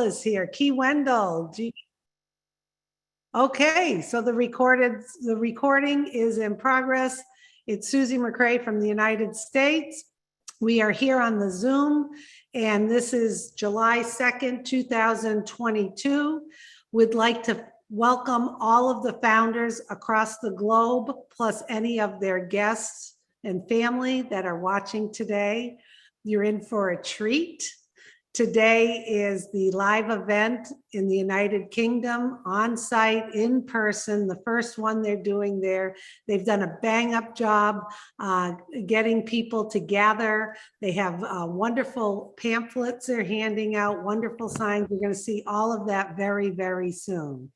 is here. Key Wendell. Okay, so the recording is in progress. It's Susie McCrae from the United States. We are here on the Zoom, and this is July 2nd, 2022. We'd like to welcome all of the founders across the globe, plus any of their guests and family that are watching today. You're in for a treat. Today is the live event in the United Kingdom, on-site, in person, the first one they're doing there. They've done a bang-up job getting people to gather. They have wonderful pamphlets they're handing out, wonderful signs. We're going to see all of that very, very soon.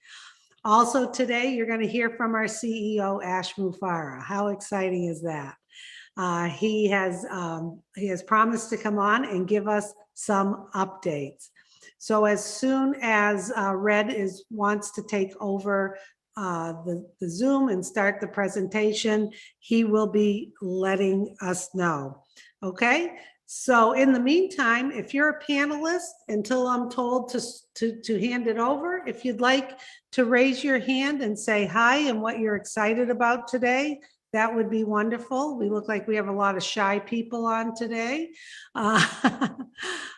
Also today, you're going to hear from our CEO, Ash Mufareh. How exciting is that? He has promised to come on and give us some updates. So as soon as Red wants to take over the Zoom and start the presentation, he will be letting us know. Okay. So in the meantime, if you're a panelist, until I'm told to hand it over, if you'd like to raise your hand and say hi and what you're excited about today, that would be wonderful. We look like we have a lot of shy people on today.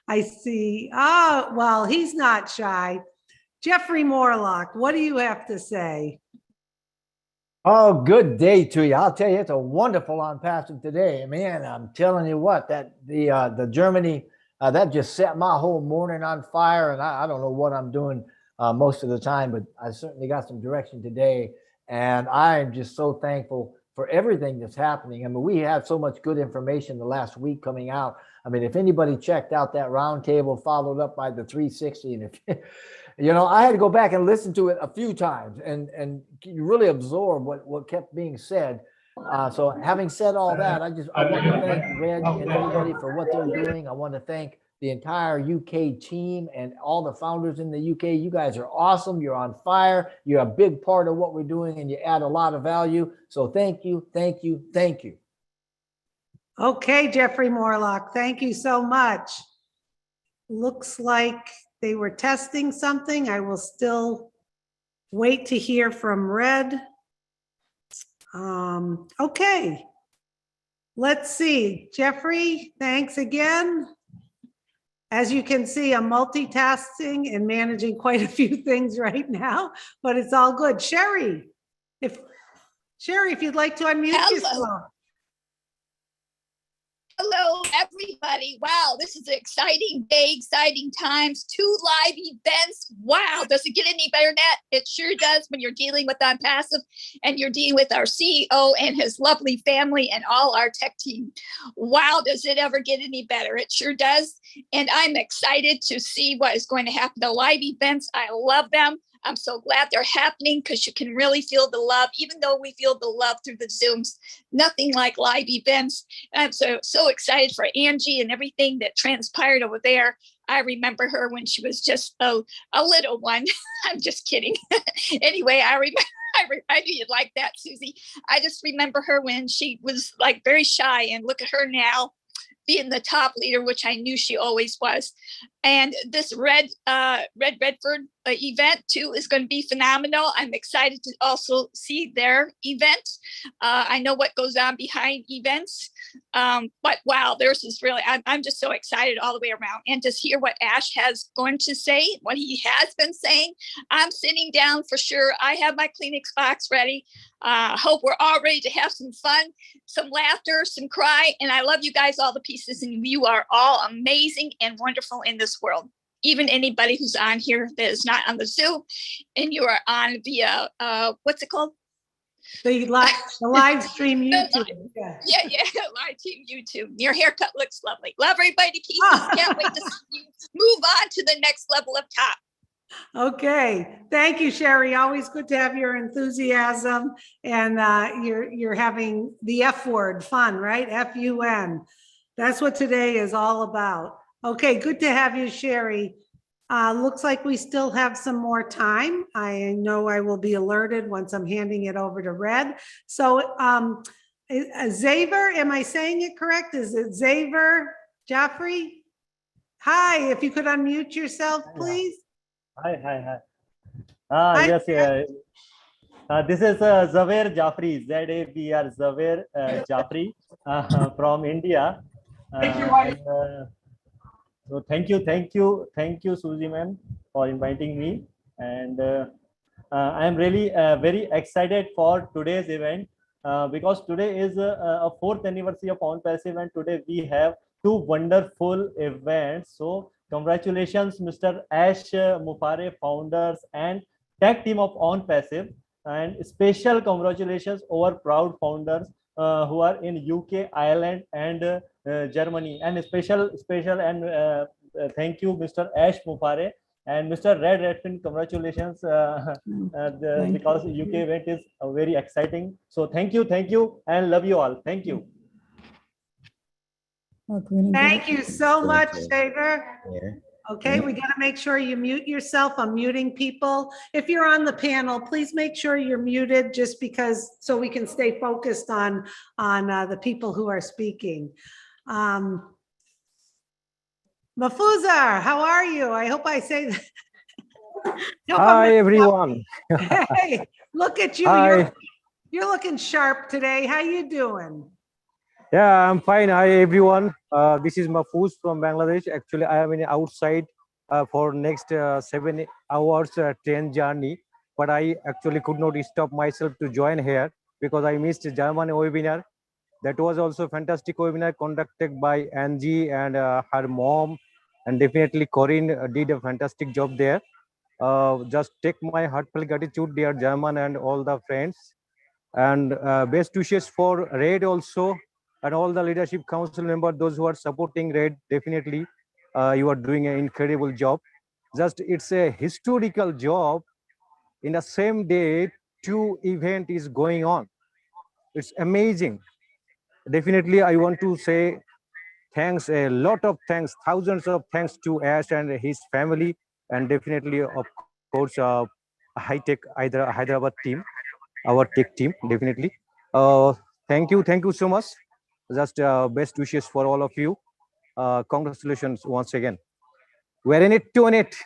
I see. Oh, well, he's not shy. Jeffrey Morlock, what do you have to say? Oh, good day to you. I'll tell you, it's a wonderful ONPASSIVE today. Man, I'm telling you what, that the Germany, that just set my whole morning on fire. And I don't know what I'm doing most of the time, but I certainly got some direction today. And I'm just so thankful for everything that's happening. I mean, we had so much good information the last week coming out. I mean, if anybody checked out that roundtable followed up by the 360, and if you know, I had to go back and listen to it a few times and you really absorb what kept being said. So having said all that, I want to thank Red and everybody for what they're doing. I want to thank the entire UK team and all the founders in the UK. You guys are awesome. You're on fire. You're a big part of what we're doing and you add a lot of value. So thank you, thank you, thank you. Okay, Jeffrey Morlock, thank you so much. Looks like they were testing something. I will still wait to hear from Red. Okay, let's see. Jeffrey, thanks again. As you can see, I'm multitasking and managing quite a few things right now, but it's all good. Sherry, if you'd like to unmute yourself. Hello, everybody. Wow, this is an exciting day, exciting times, 2 live events. Wow, does it get any better than that? It sure does when you're dealing with ONPASSIVE and you're dealing with our CEO and his lovely family and all our tech team. Wow, does it ever get any better? It sure does. And I'm excited to see what is going to happen. The live events, I love them. I'm so glad they're happening because you can really feel the love, even though we feel the love through the Zooms. Nothing like live events. And I'm so excited for Angie and everything that transpired over there. I remember her when she was just a little one. I'm just kidding. Anyway, I knew you'd like that, Susie. I just remember her when she was like very shy, and look at her now, being the top leader, which I knew she always was. And this Redford event too is going to be phenomenal. I'm excited to also see their event. I know what goes on behind events, but wow, theirs is really, I'm just so excited all the way around. And just hear what Ash has going to say, what he has been saying. I'm sitting down for sure. I have my Kleenex box ready. Hope we're all ready to have some fun, some laughter, some cry. And I love you guys, all the pieces, and you are all amazing and wonderful in this world. Even anybody who's on here that is not on the Zoom, and you are on via, what's it called? The live stream YouTube. Yeah, live stream YouTube. Your haircut looks lovely. Love everybody, pieces. Can't wait to see you move on to the next level of top. Okay, thank you, Sherry. Always good to have your enthusiasm, and you're having the F word, fun, right? F-U-N. That's what today is all about. Okay, good to have you, Sherry. Looks like we still have some more time. I know I will be alerted once I'm handing it over to Red. So Xavier, am I saying it correct? Is it Xavier Jaffrey? Hi, if you could unmute yourself, please. Hi. Hi. Yes, this is Zaver Jafri, Z-A-V-R, Zaver Jafri from India. So thank you, Susie ma'am, for inviting me. And I am really very excited for today's event because today is a fourth anniversary of ONPASSIVE, and today we have two wonderful events. So congratulations, Mr. Ash Mufare, founders and tech team of ONPASSIVE, and special congratulations our proud founders who are in UK, Ireland, and Germany. And special and thank you, Mr. Ash Mufare and Mr. Red Redfin. Congratulations, because UK event is very exciting. So thank you, and love you all. Thank you. Thank you so much, Saver. Okay, we got to make sure you mute yourself. I'm muting people. If you're on the panel, please make sure you're muted, just because, so we can stay focused on the people who are speaking. Mafuzar, how are you? I hope I say that. Hi, everyone. Hey, look at you. Hi. You're looking sharp today. How you doing? Yeah, I'm fine. Hi, everyone. This is Mahfouz from Bangladesh. Actually, I am in outside for next 7 hours train journey, but I actually could not stop myself to join here because I missed German webinar. That was also a fantastic webinar conducted by Angie and her mom, and definitely Corinne did a fantastic job there. Just take my heartfelt gratitude, dear German and all the friends, and best wishes for Red also, and all the leadership council members, those who are supporting Red. Definitely you are doing an incredible job. Just it's a historical job. In the same day, two event is going on. It's amazing. Definitely I want to say thanks, a lot of thanks, thousands of thanks to Ash and his family, and definitely of course high tech Hyderabad team, our tech team. Definitely thank you so much. Just best wishes for all of you. Congratulations once again. We're in it to win it.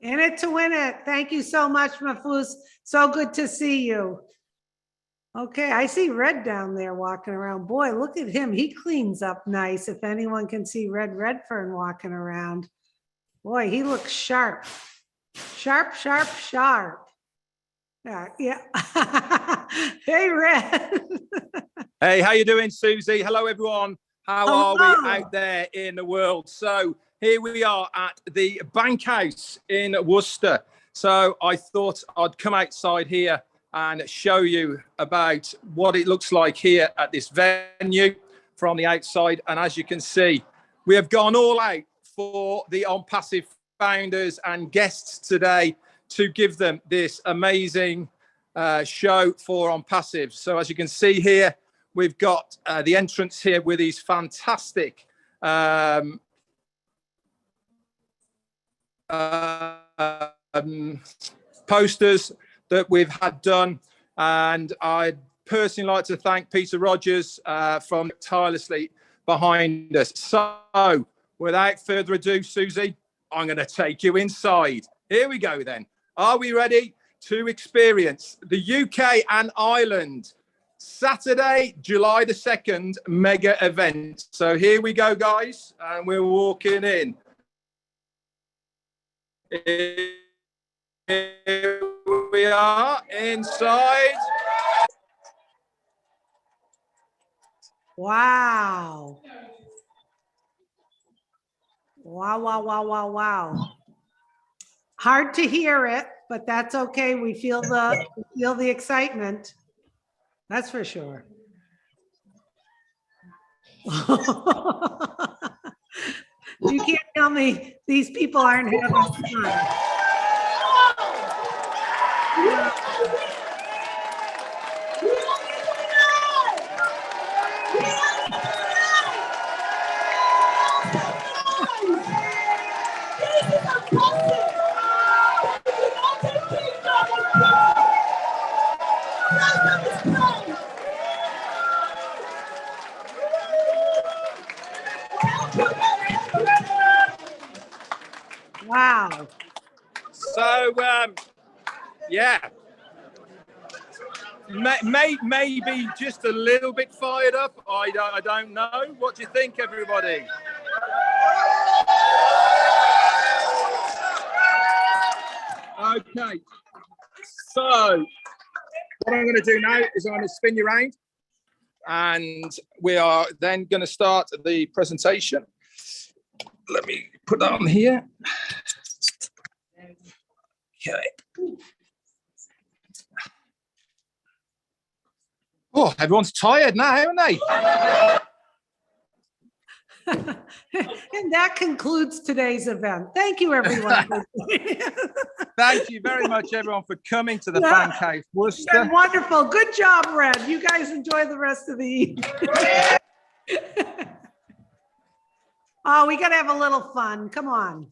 In it to win it. Thank you so much, Mahfouz. So good to see you. Okay, I see Red down there walking around. Boy, look at him. He cleans up nice. If anyone can see Red Redfern walking around. Boy, he looks sharp. Sharp. Yeah. Hey, Red. Hey, how you doing, Susie? Hello, everyone. How are we out there in the world? So here we are at the Bank House in Worcester. So I thought I'd come outside here and show you about what it looks like here at this venue from the outside. And as you can see, we have gone all out for the ONPASSIVE founders and guests today to give them this amazing show for ONPASSIVE. So as you can see here, we've got the entrance here with these fantastic posters that we've had done. And I'd personally like to thank Peter Rogers from tirelessly behind us. So without further ado, Susie, I'm going to take you inside. Here we go then. Are we ready to experience the UK and Ireland Saturday, July the 2nd mega event? So here we go, guys, and we're walking in. Here we are inside. Wow. Wow. Hard to hear it, but that's okay. We feel the excitement. That's for sure. You can't tell me these people aren't having fun. So, yeah, maybe just a little bit fired up. I don't know. What do you think, everybody? Okay. So, what I'm going to do now is I'm going to spin you around, and we are then going to start the presentation. Let me put that on here. Okay. Oh, everyone's tired now, haven't they? And that concludes today's event. Thank you, everyone. Thank you very much, everyone, for coming to the Yeah. Pancake It's Worcester. been wonderful. Good job, Red. You guys enjoy the rest of the evening. Oh, we got to have a little fun. Come on.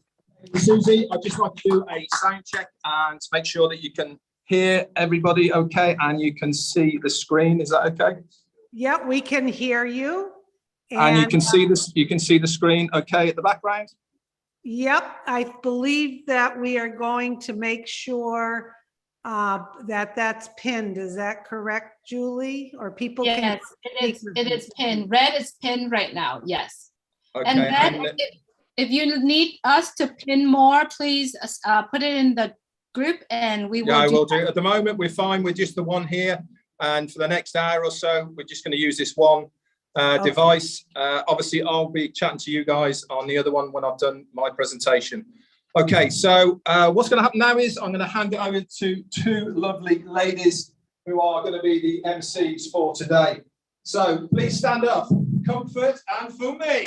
Susie, I'd just like to do a sound check and make sure that you can hear everybody okay and you can see the screen. Is that okay? Yep, we can hear you. And you can see this. You can see the screen okay at the background. Yep, I believe that we are going to make sure that that's pinned. Is that correct, Julie? Or people can? Yes, it is pinned. Red is pinned right now. Yes. Okay. And Red, if you need us to pin more, please put it in the group and we will. Yeah, I will do. At the moment, we're fine with just the one here. And for the next hour or so, we're just going to use this one device. Obviously, I'll be chatting to you guys on the other one when I've done my presentation. Okay, so what's going to happen now is I'm going to hand it over to two lovely ladies who are going to be the MCs for today. So please stand up, Comfort and Fumi.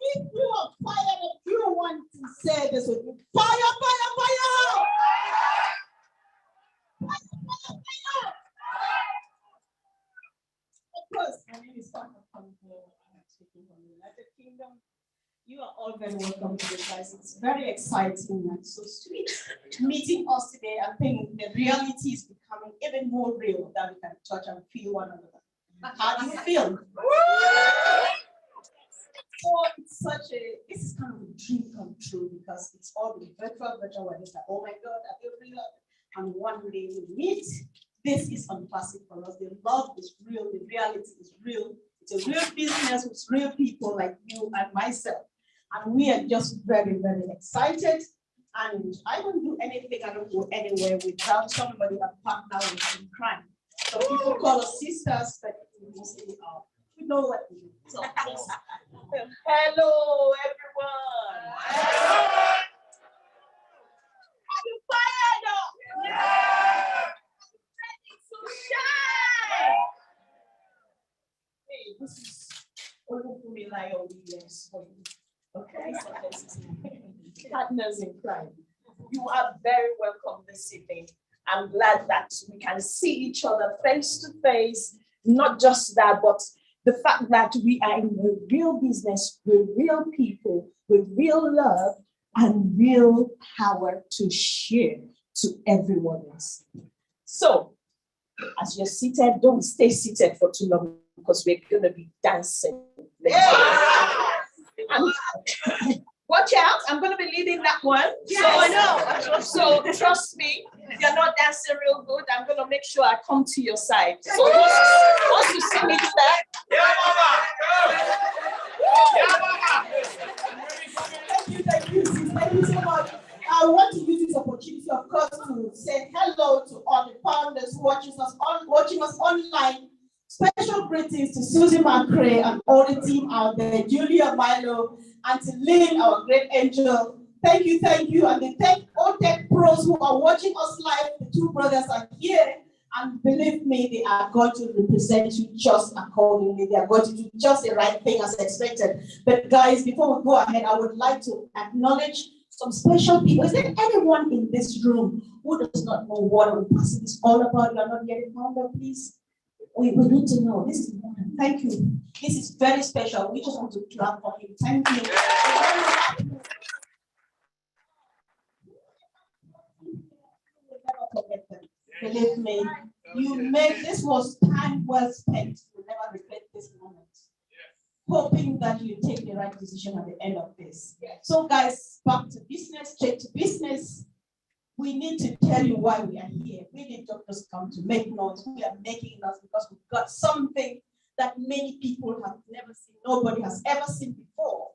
If you are fired, if you want to say this with me, fire, fire, fire! Fire, fire, fire! Of course, my name is Dr. Convo. I'm speaking from the United Kingdom. You are all very welcome to this, guys. It's very exciting and so sweet meeting us today. I think the reality is becoming even more real that we can touch and feel one another. How do you feel? So it's this is kind of a dream come true because it's all the virtual, and it's like, oh my God, I feel real. And one day we meet. This is ONPASSIVE for us. The love is real, the reality is real. It's a real business with real people like you and myself. And we are just very, very excited. And I don't do anything, I don't go anywhere without somebody a partner with in crime. So people call us sisters, but we know what we do. So, hello, everyone. Are you fired up? Yeah. So shy. Hey, this is Olufumi Williams for you. Okay, so this is partners in crime. You are very welcome this evening. I'm glad that we can see each other face to face. Not just that, but the fact that we are in a real business with real people, with real love and real power to share to everyone else. So, as you're seated, don't stay seated for too long because we're going to be dancing. Watch out, I'm going to be leading that one. Yes. So I know. So trust me, if you're not dancing real good, I'm going to make sure I come to your side. So once you see me do that. Thank you so much. I want to use this opportunity, of course, to say hello to all the founders watching us online. Special greetings to Susie McCrae and all the team out there, Julia Milo, and to Lynn, our great angel. Thank you, and the all tech pros who are watching us live. The two brothers are here, and believe me, they are going to represent you just accordingly. They are going to do just the right thing as expected. But guys, before we go ahead, I would like to acknowledge some special people. Is there anyone in this room who does not know what ONPASSIVE is all about? You are not yet a founder, please. We need to know. This is important. Thank you. This is very special. We just want to clap for him. Thank you. Believe me, This was time well spent. We'll never regret this moment. Hoping that you take the right decision at the end of this. So guys, back to business, straight to business. We need to tell you why we are here. We did not just come to make noise. We are making noise because we've got something that many people have never seen, nobody has ever seen before.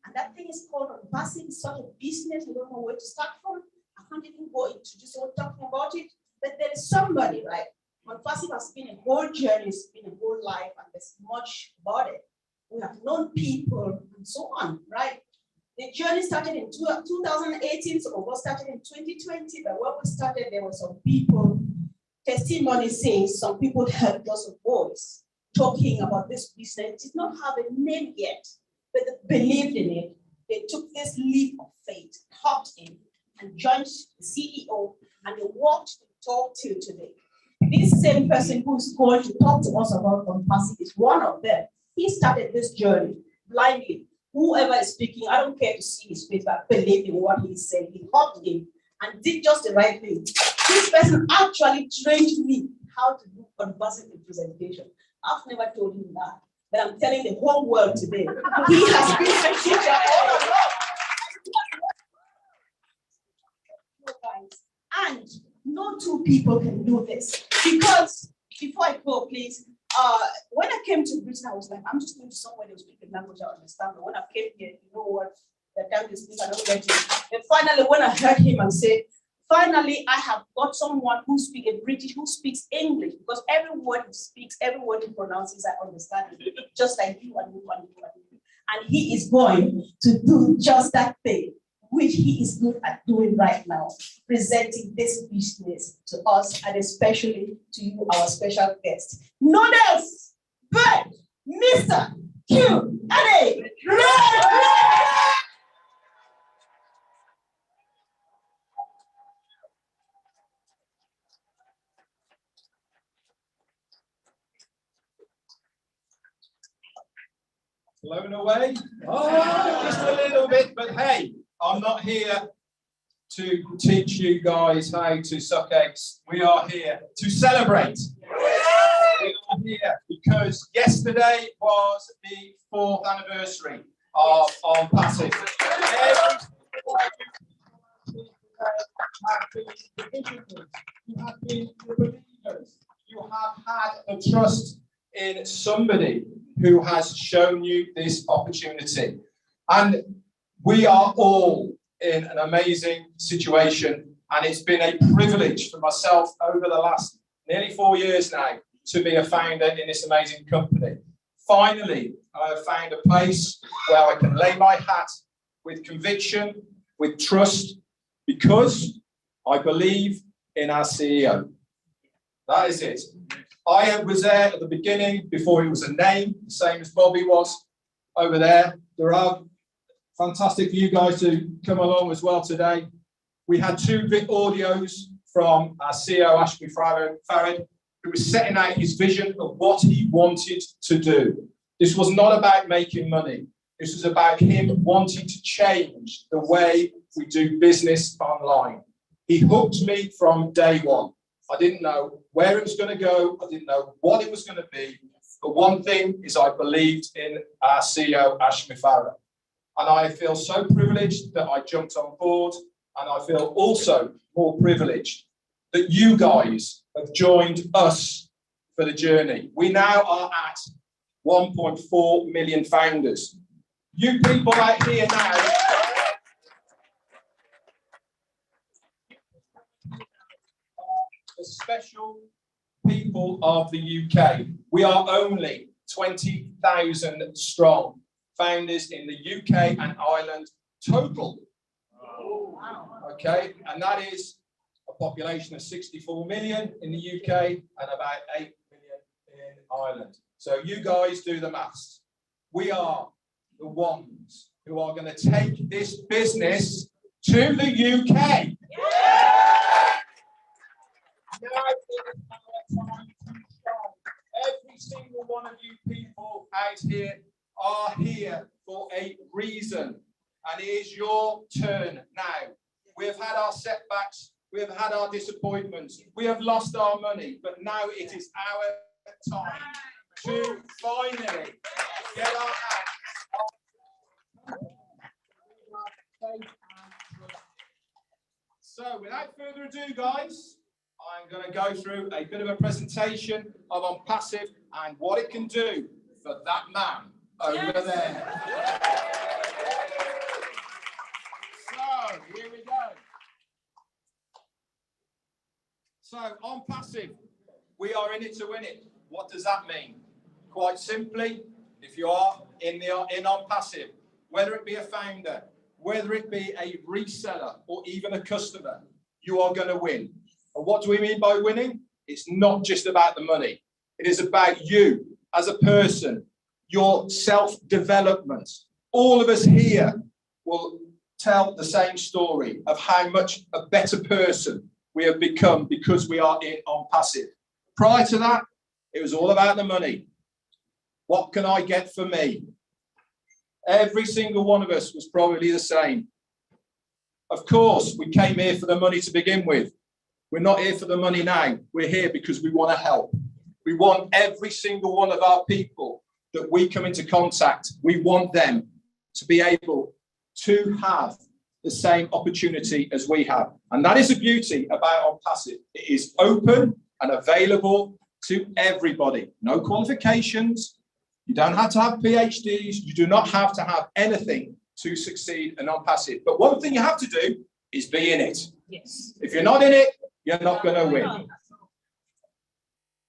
And that thing is called ONPASSIVE. It's sort of business. We don't know where to start from. I can't even go into just talking about it. But there is somebody, right? ONPASSIVE has been a whole journey, it's been a whole life, and there's much about it. We have known people and so on, right? The journey started in 2018, so we started in 2020, but when we started, there were some people, testimony says some people heard just a voice talking about this business. Did not have a name yet, but they believed in it. They took this leap of faith, hopped in, and joined the CEO, and they walked the talk till today. This same person who's going to talk to us about ONPASSIVE is one of them. He started this journey blindly. Whoever is speaking, I don't care to see his face, but believe in what he said. He hopped in and did just the right thing. This person actually trained me how to do ONPASSIVE presentation. I've never told him that, but I'm telling the whole world today. He has been a teacher all along. And no two people can do this. Because before I go, please, when I came to Britain, I was like, I'm just going to somewhere that speak a language I understand. But when I came here, you know what? The time they speak, I don't get it. And finally, when I heard him and say, finally, I have got someone who speaks a British, who speaks English, because every word he speaks, every word he pronounces, I understand it, just like you and you and you and you. And he is going to do just that thing, which he is good at doing right now, presenting this business to us and especially to you, our special guest. None else but Mr. Q&A. Blown away? Oh, just a little bit, but hey, I'm not here to teach you guys how to suck eggs. We are here to celebrate. We are here because yesterday was the 4th anniversary of ONPASSIVE. You have been the believers. You have had the trust in somebody who has shown you this opportunity. And we are all in an amazing situation. And it's been a privilege for myself over the last nearly 4 years now to be a founder in this amazing company. Finally, I have found a place where I can lay my hat with conviction, with trust, because I believe in our CEO. That is it. I was there at the beginning before it was a name, the same as Bobby was over there. There are fantastic for you guys to come along as well today. We had 2 audios from our CEO, Ashby Farad, who was setting out his vision of what he wanted to do. This was not about making money. This was about him wanting to change the way we do business online. He hooked me from day one. I didn't know where it was going to go. I didn't know what it was going to be. But one thing is I believed in our CEO, Ashby Farad. And I feel so privileged that I jumped on board. And I feel also more privileged that you guys have joined us for the journey. We now are at 1.4 million founders. You people out here now, the special people of the UK. We are only 20,000 strong founders in the UK and Ireland total. Okay, and that is a population of 64 million in the UK and about 8 million in Ireland. So you guys do the maths. We are the ones who are going to take this business to the UK. Every single one of you people out here are here for a reason, and it is your turn now. We've had our setbacks, We have had our disappointments. We have lost our money, but now it is our time to finally get our hands. So without further ado, guys, I'm going to go through a bit of a presentation of ONPASSIVE and what it can do for that man over there. So here we go. So ONPASSIVE, we are in it to win it. What does that mean? Quite simply, if you are in ONPASSIVE, whether it be a founder, whether it be a reseller or even a customer, you are going to win. And what do we mean by winning? It's not just about the money. It is about you as a person, your self-development. All of us here will tell the same story of how much a better person we have become because we are in ONPASSIVE. Prior to that, it was all about the money. What can I get for me? Every single one of us was probably the same. Of course, we came here for the money to begin with. We're not here for the money now. We're here because we want to help. We want every single one of our people that we come into contact, we want them to be able to have the same opportunity as we have. And that is the beauty about ONPASSIVE. It is open and available to everybody. No qualifications. You don't have to have PhDs. You do not have to have anything to succeed in ONPASSIVE. But one thing you have to do is be in it. Yes. If you're not in it, you're not going to win.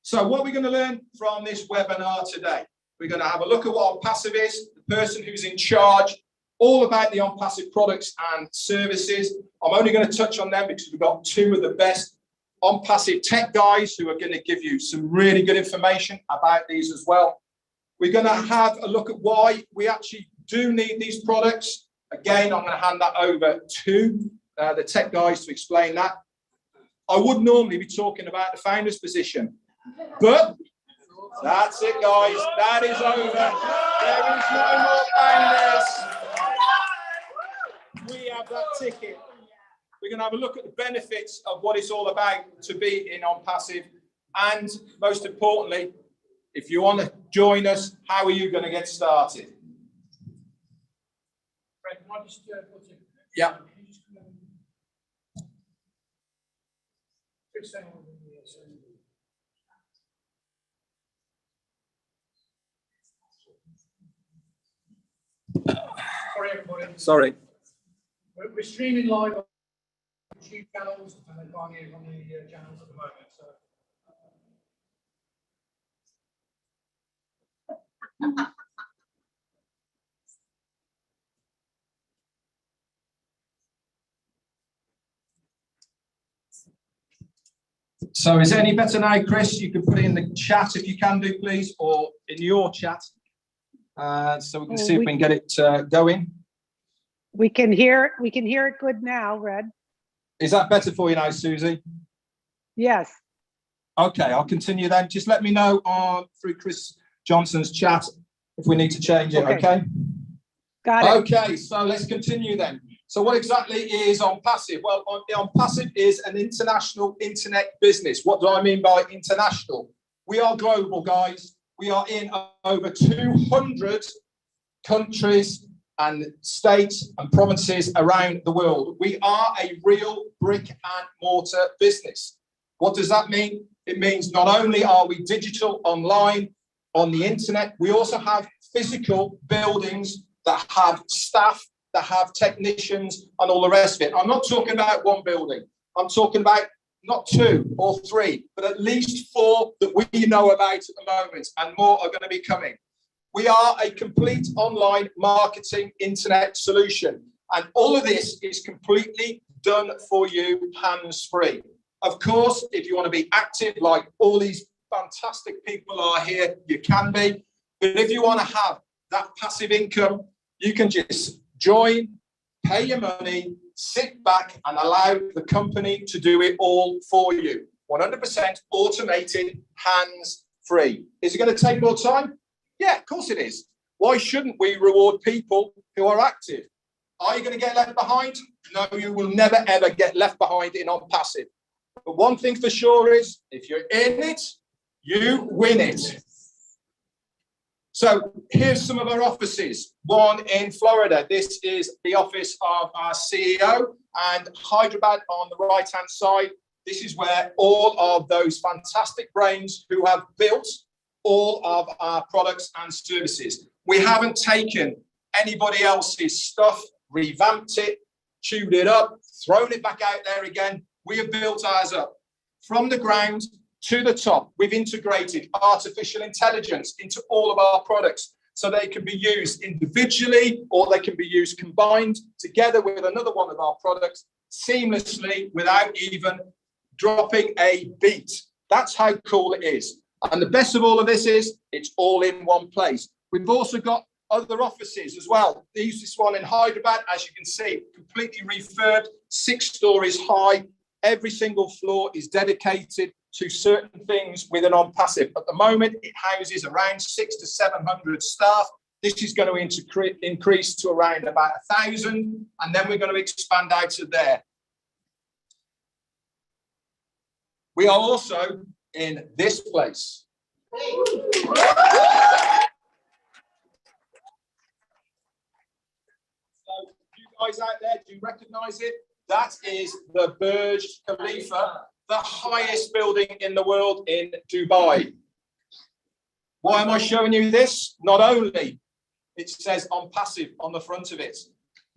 So what we're going to learn from this webinar today, we're going to have a look at what ONPASSIVE is, the person who's in charge, all about the ONPASSIVE products and services. I'm only going to touch on them because we've got two of the best ONPASSIVE tech guys who are going to give you some really good information about these as well. We're going to have a look at why we actually do need these products. Again, I'm going to hand that over to the tech guys to explain that. I would normally be talking about the founder's position, but that's it, guys. That is over. There is no more founders. We have that ticket. We're going to have a look at the benefits of what it's all about to be in ONPASSIVE. And most importantly, if you want to join us, how are you going to get started? Yeah. Sorry, everybody. Sorry. We're streaming live on YouTube channels and then can't hear on the channels at the moment. So is it any better now, Chris? You can put it in the chat if you can do, please, or in your chat. So we can see if we can get it going. We can hear it good now, Red. Is that better for you now, Susie? Yes. Okay, I'll continue then. Just let me know through Chris Johnson's chat if we need to change it, okay? Got it. Okay, so let's continue then. So what exactly is ONPASSIVE? Well, ONPASSIVE is an international internet business. What do I mean by international? We are global, guys. We are in over 200 countries and states and provinces around the world. We are a real brick and mortar business. What does that mean? It means not only are we digital online on the internet, we also have physical buildings that have staff, that have technicians and all the rest of it. I'm not talking about one building. I'm talking about not 2 or 3, but at least 4 that we know about at the moment, and more are going to be coming. We are a complete online marketing internet solution, and all of this is completely done for you hands-free. Of course, if you want to be active like all these fantastic people are here, you can be. But if you want to have that passive income, you can just join, pay your money, sit back and allow the company to do it all for you. 100% automated, hands-free. Is it going to take more time? Yeah, of course it is. Why shouldn't we reward people who are active? Are you going to get left behind? No, you will never, ever get left behind in ONPASSIVE. But one thing for sure is, if you're in it, you win it. So here's some of our offices. One in Florida. This is the office of our CEO, and Hyderabad on the right-hand side. This is where all of those fantastic brains who have built all of our products and services. We haven't taken anybody else's stuff, revamped it, chewed it up, thrown it back out there again. We have built ours up from the ground to the top. We've integrated artificial intelligence into all of our products so they can be used individually or they can be used combined together with another one of our products seamlessly without even dropping a beat. That's how cool it is. And the best of all of this is it's all in one place. We've also got other offices as well. This one in Hyderabad, as you can see, completely refurbed, 6 stories high. Every single floor is dedicated to certain things within ONPASSIVE. At the moment, it houses around 600 to 700 staff. This is going to increase to around about 1,000, and then we're going to expand out of there. We are also in this place. So you guys out there, do you recognize it? That is the Burj Khalifa, the highest building in the world in Dubai. Why am I showing you this? Not only it says ONPASSIVE on the front of it,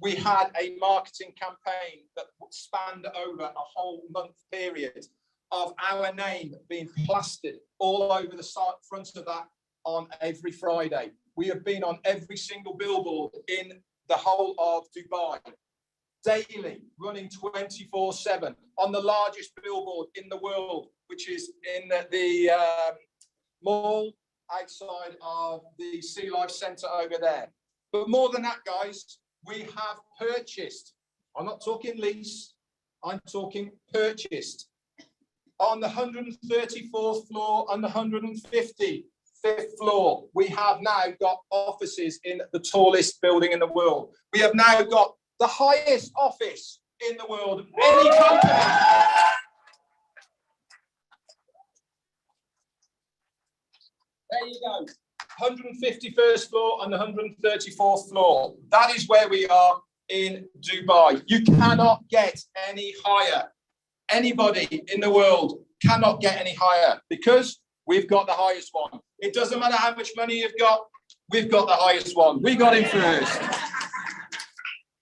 we had a marketing campaign that spanned over a whole month period of our name being plastered all over the front of that on every Friday. We have been on every single billboard in the whole of Dubai, daily, running 24/7 on the largest billboard in the world, which is in the mall outside of the Sea Life Centre over there. But more than that, guys, we have purchased, I'm not talking lease, I'm talking purchased, on the 134th floor and the 155th floor, we have now got offices in the tallest building in the world. We have now got the highest office in the world of any company. There you go. 151st floor and the 134th floor. That is where we are in Dubai. You cannot get any higher. Anybody in the world cannot get any higher because we've got the highest one. It doesn't matter how much money you've got, we've got the highest one. We got him first.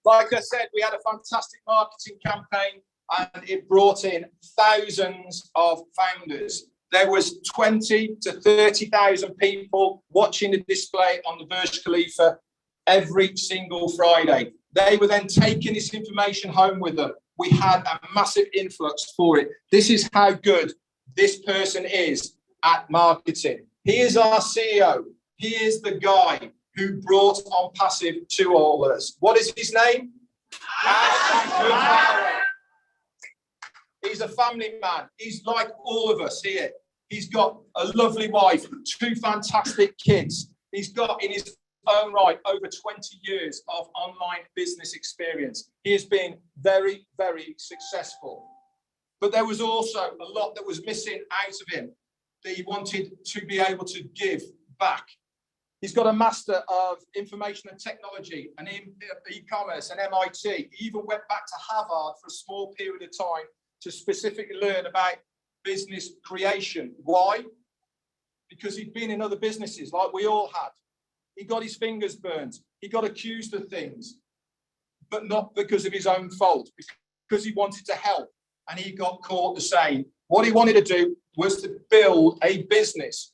Like I said, we had a fantastic marketing campaign and it brought in thousands of founders. There was 20 to 30,000 people watching the display on the Burj Khalifa every single Friday. They were then taking this information home with them. We had a massive influx for it. This is how good this person is at marketing. He is our CEO. He is the guy who brought ONPASSIVE to all of us. What is his name? He's a family man. He's like all of us here. He's got a lovely wife, 2 fantastic kids. He's got in his own right over 20 years of online business experience. He has been very, very successful. But there was also a lot that was missing out of him that he wanted to be able to give back. He's got a Master of Information and Technology and e-commerce and MIT. He even went back to Harvard for a small period of time to specifically learn about business creation. Why? Because he'd been in other businesses like we all had. He got his fingers burned. He got accused of things, but not because of his own fault, because he wanted to help and he got caught the same. What he wanted to do was to build a business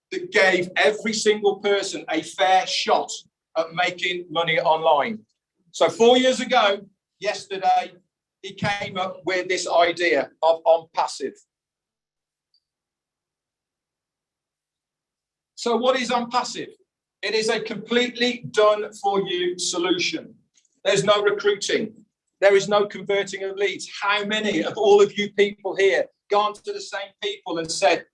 that gave every single person a fair shot at making money online. So 4 years ago, yesterday, he came up with this idea of ONPASSIVE. So what is ONPASSIVE? It is a completely done-for-you solution. There's no recruiting. There is no converting of leads. How many of all of you people here gone to the same people and said,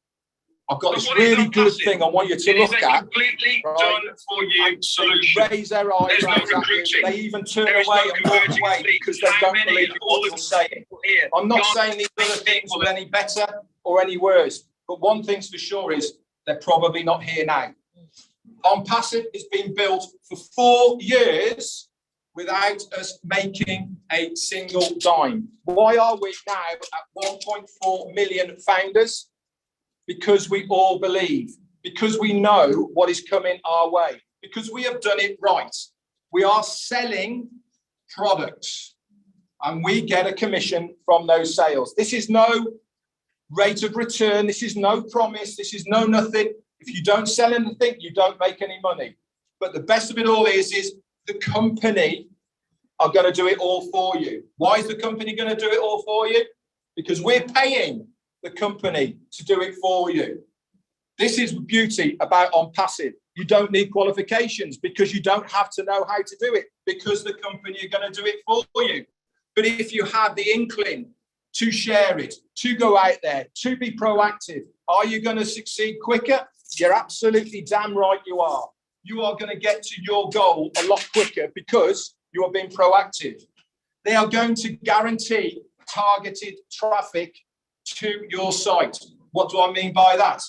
I've got this really good thing I want you to look at. Completely right? done for you solution. They raise their eyebrows at you. They even turn away and walk away because they don't believe what you're saying. I'm not saying these other things are any better or any worse, but one thing's for sure is they're probably not here now. ONPASSIVE has been built for 4 years without us making a single dime. Why are we now at 1.4 million founders? Because we all believe, because we know what is coming our way, because we have done it right. We are selling products and we get a commission from those sales. This is no rate of return. This is no promise. This is no nothing. If you don't sell anything, you don't make any money. But the best of it all is the company are going to do it all for you. Why is the company going to do it all for you? Because we're paying the company to do it for you. This is the beauty about ONPASSIVE. You don't need qualifications because you don't have to know how to do it because the company are going to do it for you. But if you have the inkling to share it, to go out there, to be proactive, are you going to succeed quicker? You're absolutely damn right you are. You are going to get to your goal a lot quicker because you are being proactive. They are going to guarantee targeted traffic to your site. What do I mean by that?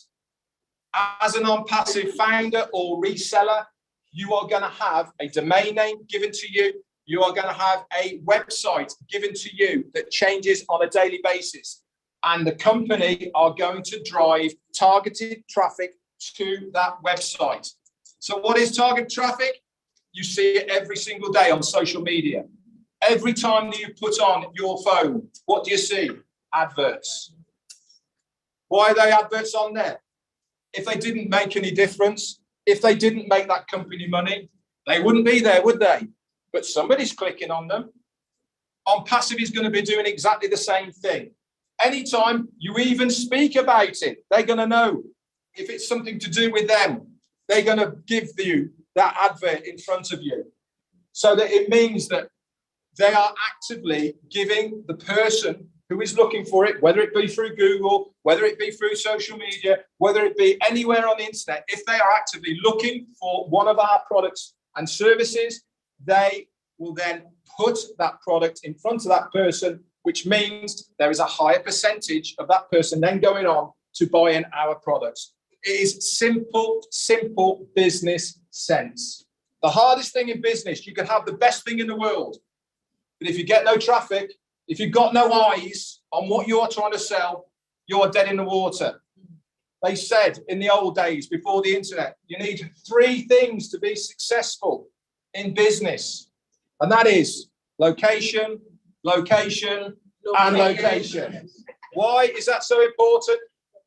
As an ONPASSIVE founder or reseller, you are going to have a domain name given to you. You are going to have a website given to you that changes on a daily basis. And the company are going to drive targeted traffic to that website. So what is target traffic? You see it every single day on social media. Every time that you put on your phone, what do you see? Adverts. Why are they adverts on there? If they didn't make any difference, if they didn't make that company money, they wouldn't be there, would they? But somebody's clicking on them. ONPASSIVE is going to be doing exactly the same thing. Anytime you even speak about it, they're going to know if it's something to do with them. They're going to give you that advert in front of you. So that it means that they are actively giving the person who is looking for it, whether it be through Google, whether it be through social media, whether it be anywhere on the internet, if they are actively looking for one of our products and services, they will then put that product in front of that person, which means there is a higher percentage of that person then going on to buying our products. It is simple, simple business sense. The hardest thing in business, you can have the best thing in the world, but if you get no traffic, if you've got no eyes on what you're trying to sell, you're dead in the water. They said in the old days, before the internet, you need 3 things to be successful in business. And that is location, location, and location. Why is that so important?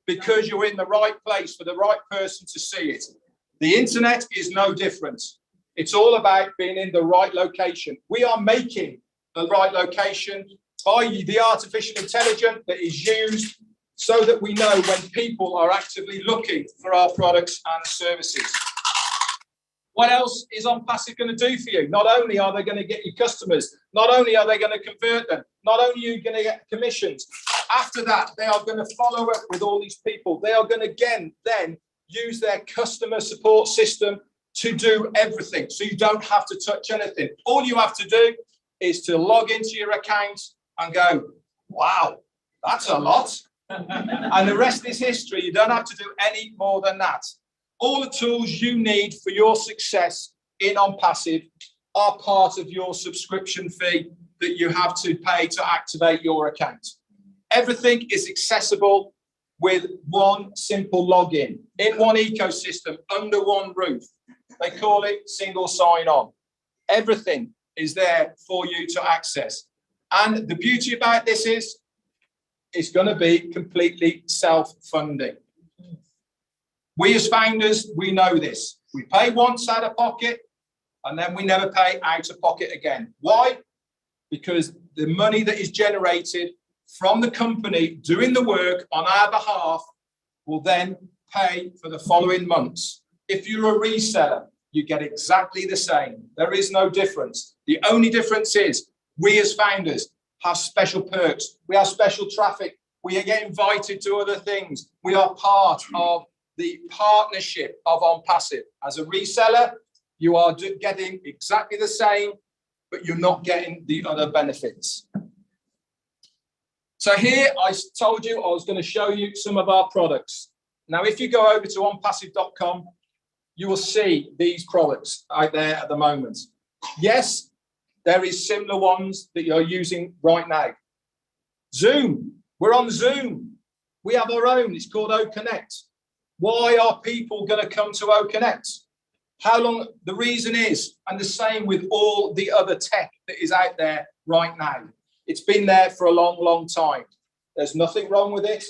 Because you're in the right place for the right person to see it. The internet is no different. It's all about being in the right location. We are making the right location by the artificial intelligence that is used so that we know when people are actively looking for our products and services. What else is ONPASSIVE going to do for you? Not only are they going to get you customers, not only are they going to convert them, not only are you going to get commissions, after that, they are going to follow up with all these people. They are going to, again, then use their customer support system to do everything. So you don't have to touch anything. All you have to do is to log into your account and go, wow, that's a lot. And the rest is history. You don't have to do any more than that. All the tools you need for your success in ONPASSIVE are part of your subscription fee that you have to pay to activate your account. Everything is accessible with one simple login in one ecosystem under one roof. They call it single sign-on. Everything is there for you to access. And the beauty about this is it's going to be completely self-funding. We as founders, we know this. We pay once out of pocket and then we never pay out of pocket again. Why? Because the money that is generated from the company doing the work on our behalf will then pay for the following months. If you're a reseller, you get exactly the same. There is no difference. The only difference is we as founders have special perks. We have special traffic. We get invited to other things. We are part of the partnership of ONPASSIVE. As a reseller, you are getting exactly the same, but you're not getting the other benefits. So here I told you I was going to show you some of our products. Now, if you go over to onpassive.com, you will see these products out there at the moment. Yes, there is similar ones that you're using right now. Zoom, we're on Zoom. We have our own, it's called OConnect. Why are people going to come to OConnect? How long? The reason is, and the same with all the other tech that is out there right now. It's been there for a long, long time. There's nothing wrong with it.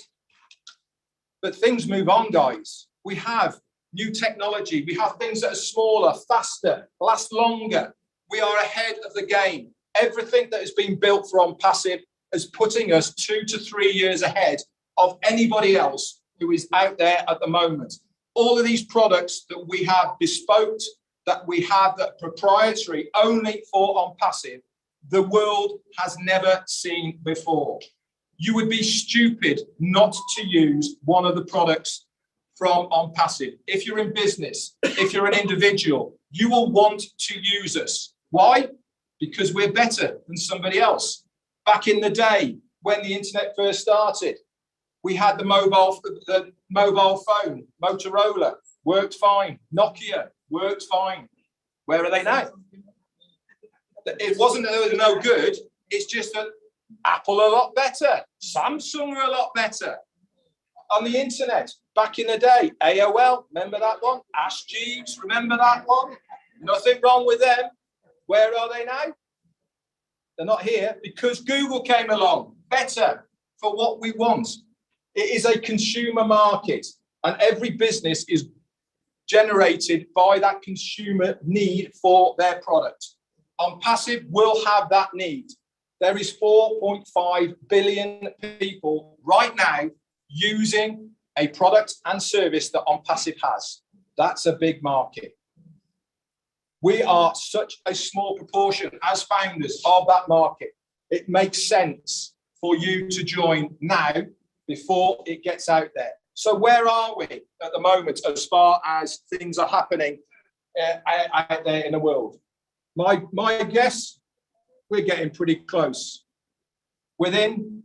But things move on, guys. We have new technology. We have things that are smaller, faster, last longer. We are ahead of the game. Everything that has been built for ONPASSIVE is putting us 2 to 3 years ahead of anybody else who is out there at the moment. All of these products that we have bespoke, that we have that are proprietary only for ONPASSIVE, the world has never seen before. You would be stupid not to use one of the products from ONPASSIVE. If you're in business, if you're an individual, you will want to use us. Why? Because we're better than somebody else. Back in the day, when the internet first started, we had the mobile phone, Motorola, worked fine. Nokia, worked fine. Where are they now? It wasn't that they were no good. It's just that Apple are a lot better. Samsung are a lot better. On the internet, back in the day, AOL, remember that one? Ask Jeeves, remember that one? Nothing wrong with them. Where are they now? They're not here because Google came along. Better for what we want. It is a consumer market, and every business is generated by that consumer need for their product. ONPASSIVE will have that need. There is 4.5 billion people right now using a product and service that ONPASSIVE has. That's a big market. We are such a small proportion as founders of that market. It makes sense for you to join now before it gets out there. So where are we at the moment as far as things are happening out there in the world? My guess, we're getting pretty close. Within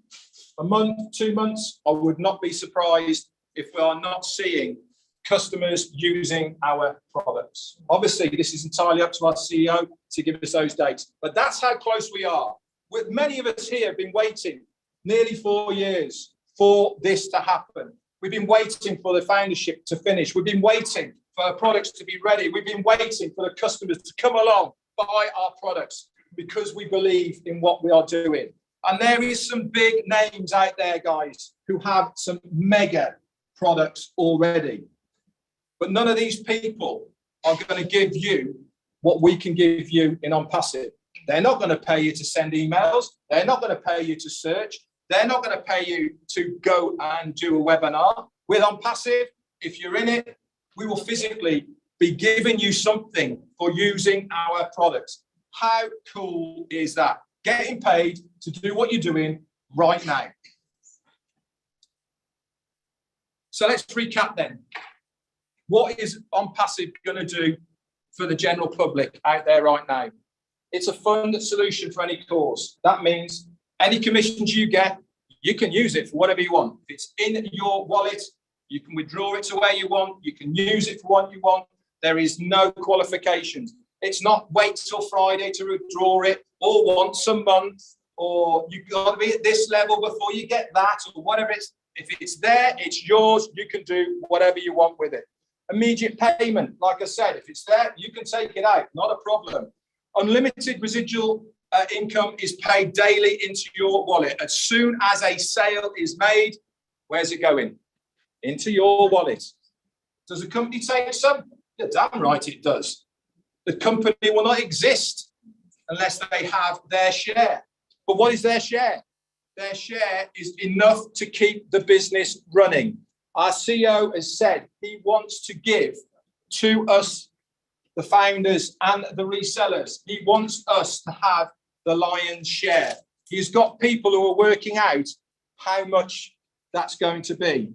a month, 2 months, I would not be surprised if we are not seeing customers using our products. Obviously, this is entirely up to our CEO to give us those dates, but that's how close we are. With many of us here have been waiting nearly 4 years for this to happen. We've been waiting for the foundership to finish. We've been waiting for our products to be ready. We've been waiting for the customers to come along, buy our products, because we believe in what we are doing. And there is some big names out there, guys, who have some mega products already. But none of these people are going to give you what we can give you in ONPASSIVE. They're not going to pay you to send emails. They're not going to pay you to search. They're not going to pay you to go and do a webinar. With ONPASSIVE, if you're in it, we will physically be giving you something for using our products. How cool is that? Getting paid to do what you're doing right now. So let's recap then. What is ONPASSIVE going to do for the general public out there right now? It's a fund solution for any cause. That means any commissions you get, you can use it for whatever you want. If it's in your wallet, you can withdraw it to where you want. You can use it for what you want. There is no qualifications. It's not wait till Friday to withdraw it, or once a month, or you've got to be at this level before you get that, or whatever it's. If it's there, it's yours. You can do whatever you want with it. Immediate payment, like I said, if it's there, you can take it out, not a problem. Unlimited residual income is paid daily into your wallet. As soon as a sale is made, where's it going? Into your wallet. Does the company take some? Yeah, damn right it does. The company will not exist unless they have their share. But what is their share? Their share is enough to keep the business running. Our CEO has said he wants to give to us, the founders and the resellers. He wants us to have the lion's share. He's got people who are working out how much that's going to be.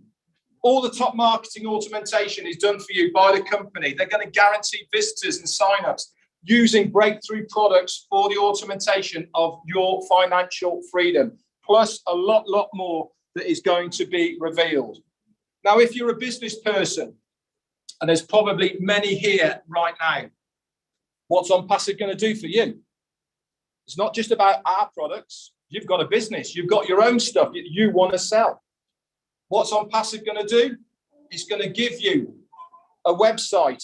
All the top marketing automation is done for you by the company. They're going to guarantee visitors and signups using breakthrough products for the automation of your financial freedom, plus a lot more that is going to be revealed. Now, if you're a business person, and there's probably many here right now, what's ONPASSIVE going to do for you? It's not just about our products. You've got a business. You've got your own stuff that you want to sell. What's ONPASSIVE going to do? It's going to give you a website.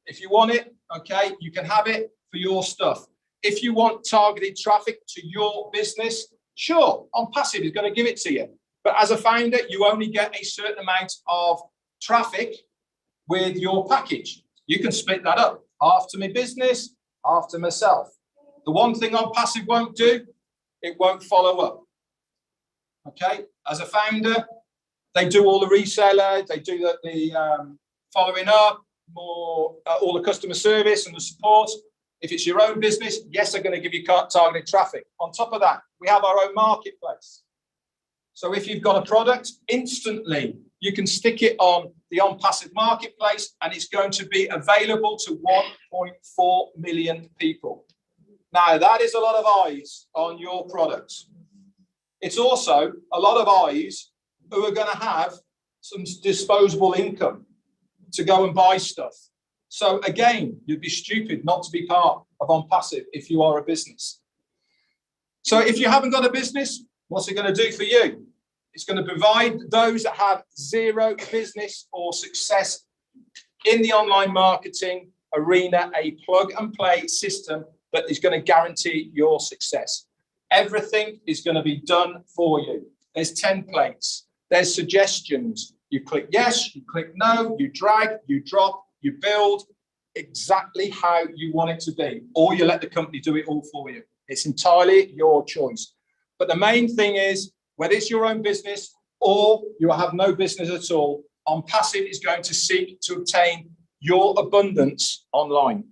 If you want it, okay, you can have it for your stuff. If you want targeted traffic to your business, sure, ONPASSIVE is going to give it to you. But as a founder, you only get a certain amount of traffic with your package. You can split that up. Half to my business, half to myself. The one thing ONPASSIVE won't do, it won't follow up. Okay, as a founder, they do all the reseller, they do the following up, more all the customer service and the support. If it's your own business, yes, they're going to give you targeted traffic. On top of that, we have our own marketplace. So if you've got a product, instantly you can stick it on the ONPASSIVE marketplace and it's going to be available to 1.4 million people. Now, that is a lot of eyes on your products. It's also a lot of eyes who are going to have some disposable income to go and buy stuff. So again, you'd be stupid not to be part of ONPASSIVE if you are a business. So if you haven't got a business, what's it going to do for you? It's going to provide those that have zero business or success in the online marketing arena a plug and play system that is going to guarantee your success. Everything is going to be done for you. There's templates, there's suggestions. You click yes, you click no, you drag, you drop, you build exactly how you want it to be, or you let the company do it all for you. It's entirely your choice. But the main thing is, whether it's your own business or you have no business at all, ONPASSIVE is going to seek to obtain your abundance online.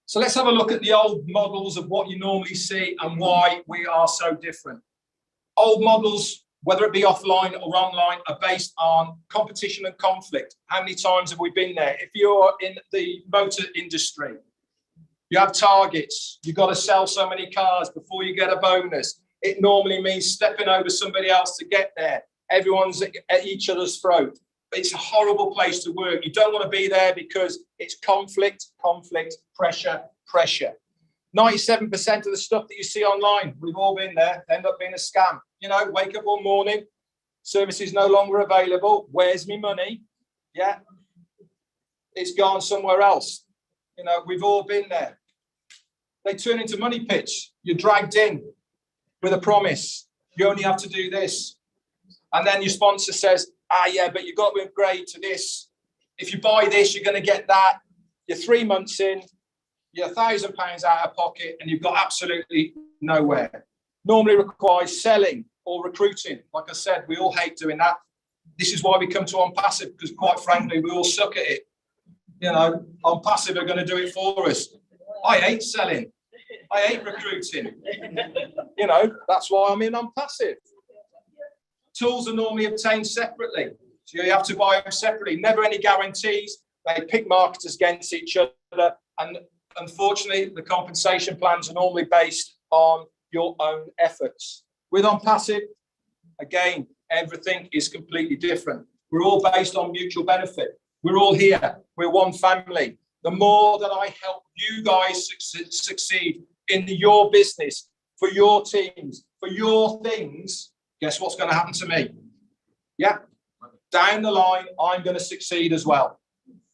So let's have a look at the old models of what you normally see and why we are so different. Old models, whether it be offline or online, are based on competition and conflict. How many times have we been there? If you're in the motor industry, you have targets. You've got to sell so many cars before you get a bonus. It normally means stepping over somebody else to get there. Everyone's at each other's throat. It's a horrible place to work. You don't want to be there because it's conflict, pressure. 97% of the stuff that you see online, we've all been there, end up being a scam. You know, wake up one morning, service is no longer available. Where's my money? Yeah, it's gone somewhere else. You know, we've all been there. They turn into money pits. You're dragged in with a promise. You only have to do this. And then your sponsor says, yeah, but you've got to upgrade to this. If you buy this, you're going to get that. You're 3 months in, you're £1,000 out of pocket, and you've got absolutely nowhere. Normally requires selling or recruiting. Like I said, we all hate doing that. This is why we come to ONPASSIVE, because quite frankly, we all suck at it. You know, ONPASSIVE are going to do it for us. I hate selling. I hate recruiting. You know, that's why I'm in ONPASSIVE. Tools are normally obtained separately. So you have to buy them separately. Never any guarantees. They pick marketers against each other. And unfortunately, the compensation plans are normally based on your own efforts. With ONPASSIVE, again, everything is completely different. We're all based on mutual benefit. We're all here. We're one family. The more that I help you guys succeed in your business, for your teams, for your things, guess what's going to happen to me? Yeah, down the line, I'm going to succeed as well.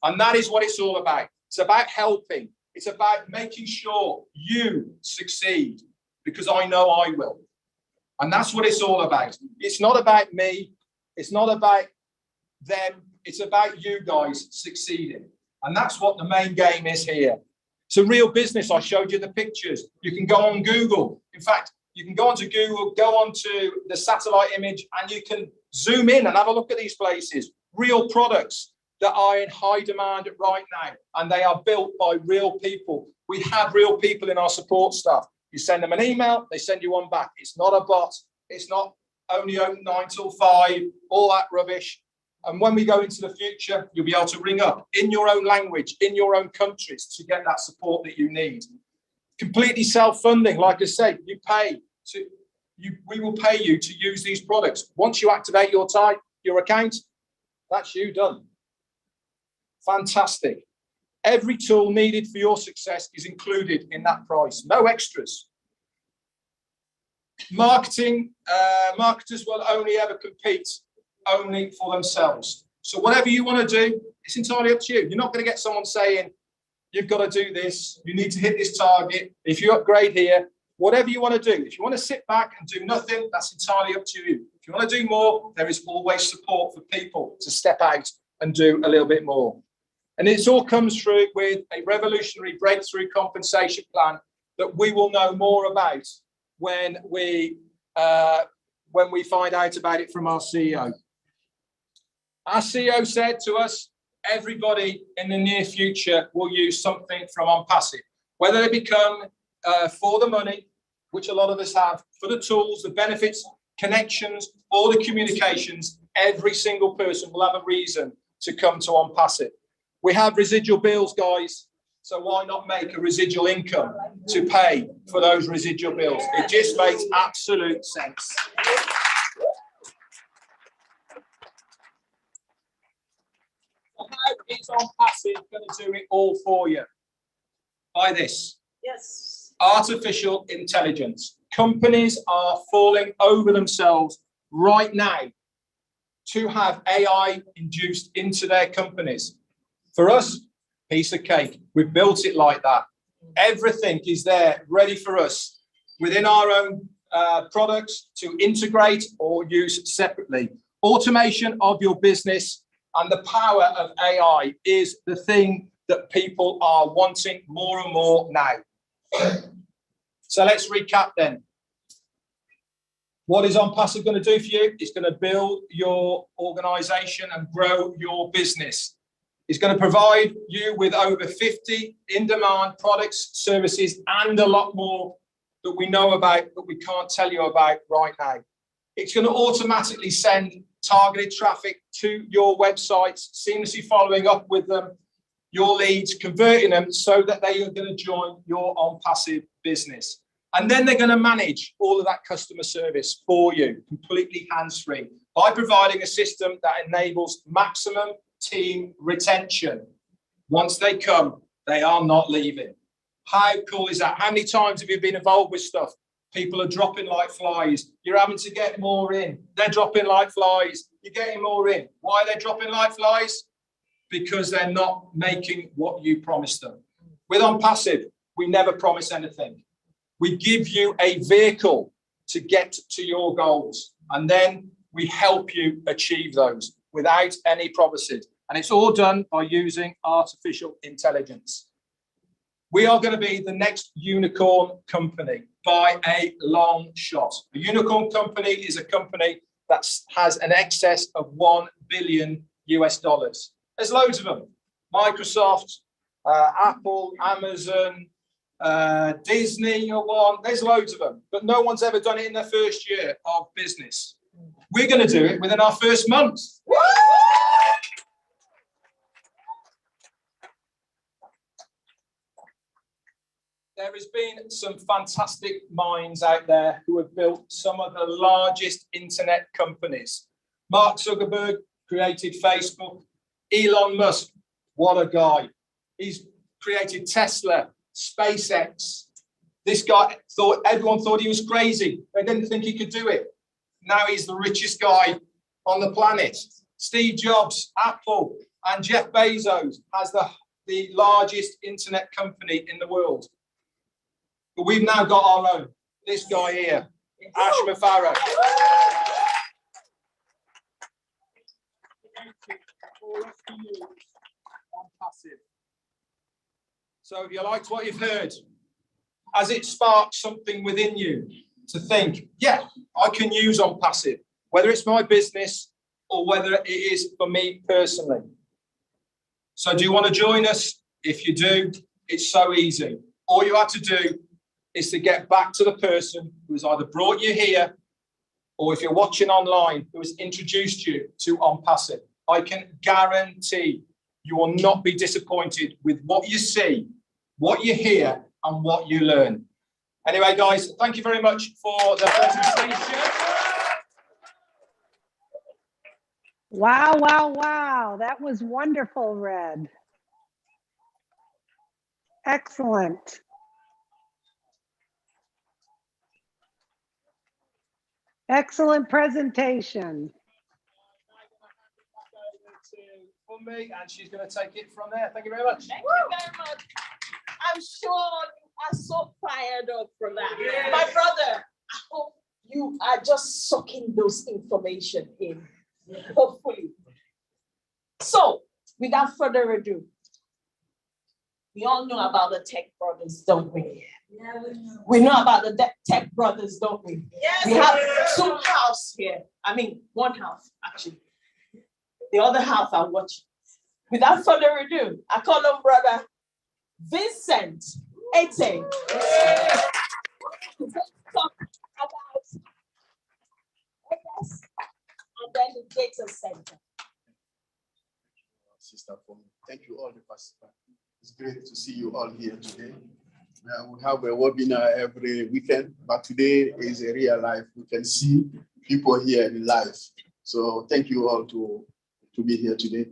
And that is what it's all about. It's about helping. It's about making sure you succeed, because I know I will. And that's what it's all about. It's not about me. It's not about them. It's about you guys succeeding. And that's what the main game is here. It's a real business. I showed you the pictures. You can go on Google. In fact, you can go onto Google, go onto the satellite image, and you can zoom in and have a look at these places. Real products that are in high demand right now, and they are built by real people. We have real people in our support staff. You send them an email, they send you one back. It's not a bot. It's not only open 9 till 5, all that rubbish. And when we go into the future, you'll be able to ring up in your own language, in your own countries to get that support that you need. Completely self-funding. Like I said, we will pay you to use these products. Once you activate your account, that's you done. Fantastic. Every tool needed for your success is included in that price. No extras. Marketers will only ever compete only for themselves. So whatever you want to do, it's entirely up to you. You're not going to get someone saying, you've got to do this, you need to hit this target. If you upgrade here, whatever you want to do. If you want to sit back and do nothing, that's entirely up to you. If you want to do more, there is always support for people to step out and do a little bit more. And it all comes through with a revolutionary breakthrough compensation plan that we will know more about when we find out about it from our CEO. Our CEO said to us, everybody in the near future will use something from ONPASSIVE, whether they become for the money, which a lot of us have, for the tools, the benefits, connections, or the communications. Every single person will have a reason to come to ONPASSIVE. We have residual bills, guys, so why not make a residual income to pay for those residual bills? It just makes absolute sense. How is ONPASSIVE going to do it all for you? By this. Yes. Artificial intelligence. Companies are falling over themselves right now to have AI induced into their companies. For us, piece of cake. We've built it like that. Everything is there ready for us within our own products to integrate or use separately. Automation of your business and the power of AI is the thing that people are wanting more and more now. So let's recap then. What is ONPASSIVE going to do for you? It's going to build your organization and grow your business. It's going to provide you with over 50 in-demand products, services, and a lot more that we know about, but we can't tell you about right now. It's going to automatically send targeted traffic to your websites, seamlessly following up with them, your leads, converting them so that they are going to join your ONPASSIVE business. And then they're going to manage all of that customer service for you, completely hands-free, by providing a system that enables maximum team retention. Once they come, they are not leaving. How cool is that? How many times have you been involved with stuff? People are dropping like flies. You're having to get more in. They're dropping like flies. You're getting more in. Why are they dropping like flies? Because they're not making what you promised them. With ONPASSIVE, we never promise anything. We give you a vehicle to get to your goals, and then we help you achieve those without any promises. And it's all done by using artificial intelligence. We are going to be the next unicorn company by a long shot. A unicorn company is a company that has an excess of $1 billion US. There's loads of them. Microsoft, Apple, Amazon, Disney, there's loads of them. But no one's ever done it in their first year of business. We're going to do it within our first month. There has been some fantastic minds out there who have built some of the largest internet companies. Mark Zuckerberg created Facebook. Elon Musk, what a guy. He's created Tesla, SpaceX. This guy everyone thought he was crazy. They didn't think he could do it. Now he's the richest guy on the planet. Steve Jobs, Apple, and Jeff Bezos has the largest internet company in the world. But we've now got our own. This guy here, Ash Mufareh. So if you liked what you've heard, has it sparked something within you to think, yeah, I can use ONPASSIVE, whether it's my business or whether it is for me personally? So do you want to join us? If you do, it's so easy. All you have to do is to get back to the person who's either brought you here or if you're watching online, who has introduced you to ONPASSIVE, I can guarantee you will not be disappointed with what you see, what you hear, and what you learn. Anyway, guys, thank you very much for the presentation. Wow, wow, wow. That was wonderful, Red. Excellent. Excellent presentation. For me, and she's going to take it from there. Thank you very much. Thank you very much. I'm sure you are so fired up for that. Yes. My brother, I hope you are just sucking those information in, hopefully. So, without further ado, we all know about the tech brothers, don't we? Yeah, we know about the tech brothers, don't we? Yes. We have two houses here. I mean, one house, actually. The other half are watching. Without further ado, I call on brother Vincent Ete. Talk about OS and then the data center. Sister, for me. Thank you all the participants. It's great to see you all here today. We have a webinar every weekend, but today is a real life. We can see people here in live. So thank you all to be here today.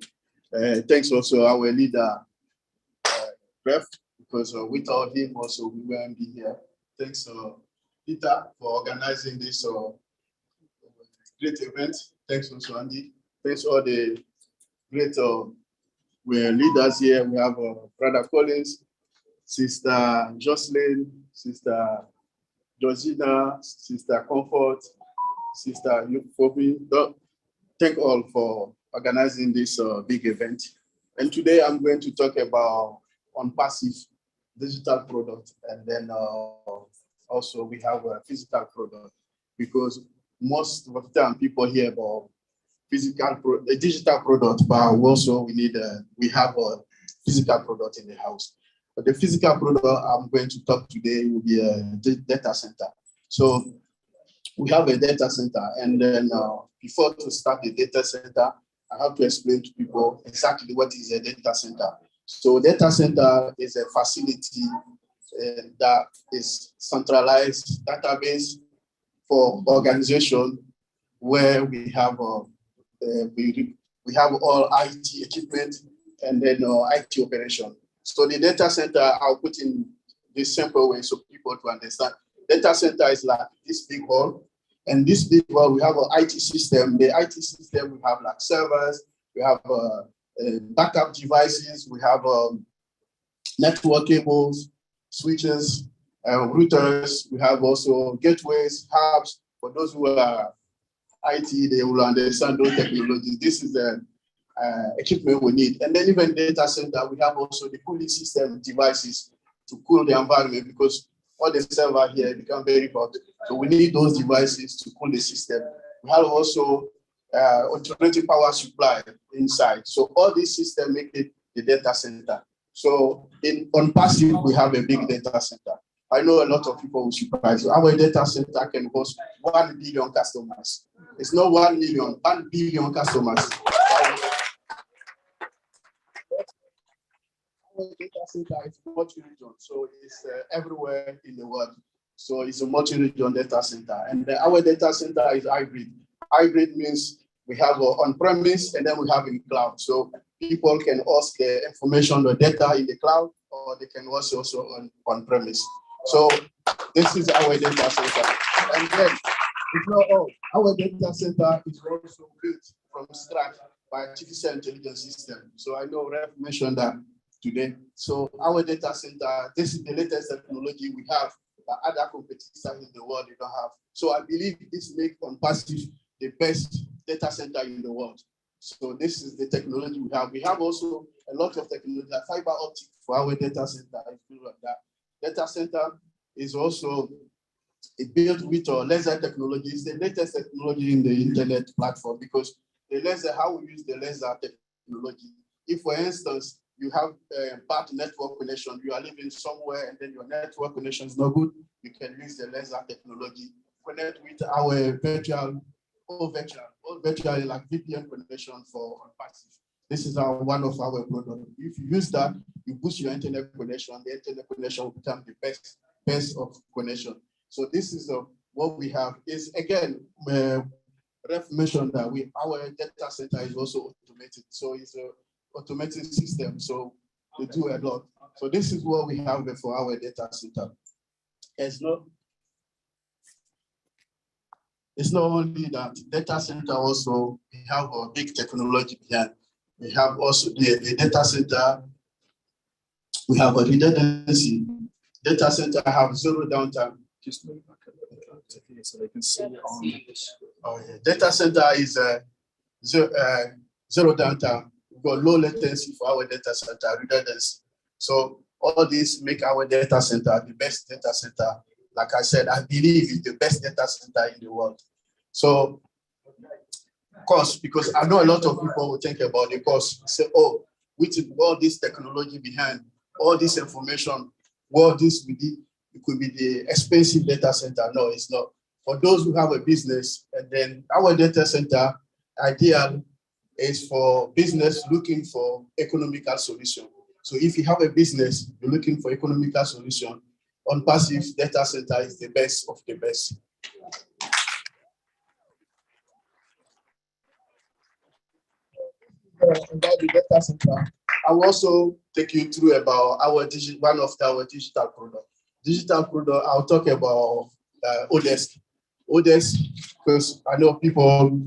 Thanks also our leader, Ref, because without him also we won't be here. Thanks Peter for organizing this great event. Thanks also Andy. Thanks all the great leaders here. We have Brother Collins, Sister Jocelyn, Sister Georgina, Sister Comfort, Sister Euphobia. Thank all for organizing this big event. And today I'm going to talk about ONPASSIVE digital product, and then also we have a physical product, because most of the time people hear about digital product, but also we have a physical product in the house. But the physical product I'm going to talk today will be a data center. So we have a data center, and then before to start the data center, I have to explain to people exactly what is a data center. So data center is a facility that is centralized database for organization, where we have we have all IT equipment and then IT operation. So the data center, I'll put in this simple way so people to understand. Data center is like this big hall, and this big hall we have an IT system. The IT system we have like servers, we have backup devices, we have network cables, switches, routers. We have also gateways, hubs. For those who are IT, they will understand those technologies. This is the equipment we need. And then even data center, we have also the cooling system devices to cool the environment, because all the server here become very hot. So we need those devices to cool the system. We have also alternative power supply inside. So all these systems make it the data center. So in ONPASSIVE, we have a big data center. I know a lot of people will surprise. Our data center can host 1 billion customers. It's not 1 million, 1 billion customers. Our data center is multi-region, so it's everywhere in the world. So it's a multi-region data center. And our data center is hybrid. Hybrid means we have on-premise and then we have in cloud. So people can host their information or data in the cloud, or they can host also on-premise. So this is our data center. And then it's not all. Our data center is also built from scratch by artificial intelligence system. So I know Ref mentioned that today. So our data center, this is the latest technology we have that other competitors in the world they don't have. So I believe this makes ONPASSIVE the best data center in the world. So this is the technology we have. We have also a lot of technology, like fiber optic for our data center. Like that. Data center is also built with laser technology. It's the latest technology in the internet platform, because the laser, how we use the laser technology. If, for instance, you have a bad network connection, you are living somewhere and then your network connection is not good, you can use the laser technology connect with our virtual like VPN connection for ONPASSIVE. This is one of our products. If you use that, you boost your internet connection. The internet connection will become the best of connection. So this is what we have. Is again, Ref mentioned that our data center is also automated. So it's an automated system. So they do a lot. So this is what we have for our data center. It's not only that data center also, we have a big technology behind. We have also the data center, we have a redundancy. Data center have zero downtime. Just move back a little bit so they can see it on this. Oh, yeah. Data center is zero downtime. We've got low latency for our data center, redundancy. So all this make our data center the best data center. Like I said, I believe it's the best data center in the world. So cost, because I know a lot of people will think about the cost, say, oh, with all this technology behind, all this information, what this will be, it could be the expensive data center. No, it's not. For those who have a business, and then our data center ideal is for business looking for economical solution. So if you have a business, you're looking for economical solution, ONPASSIVE data center is the best of the best. About the data center, I will also take you through about one of our digital product. Digital product, I'll talk about Odesk. Odesk, because I know people,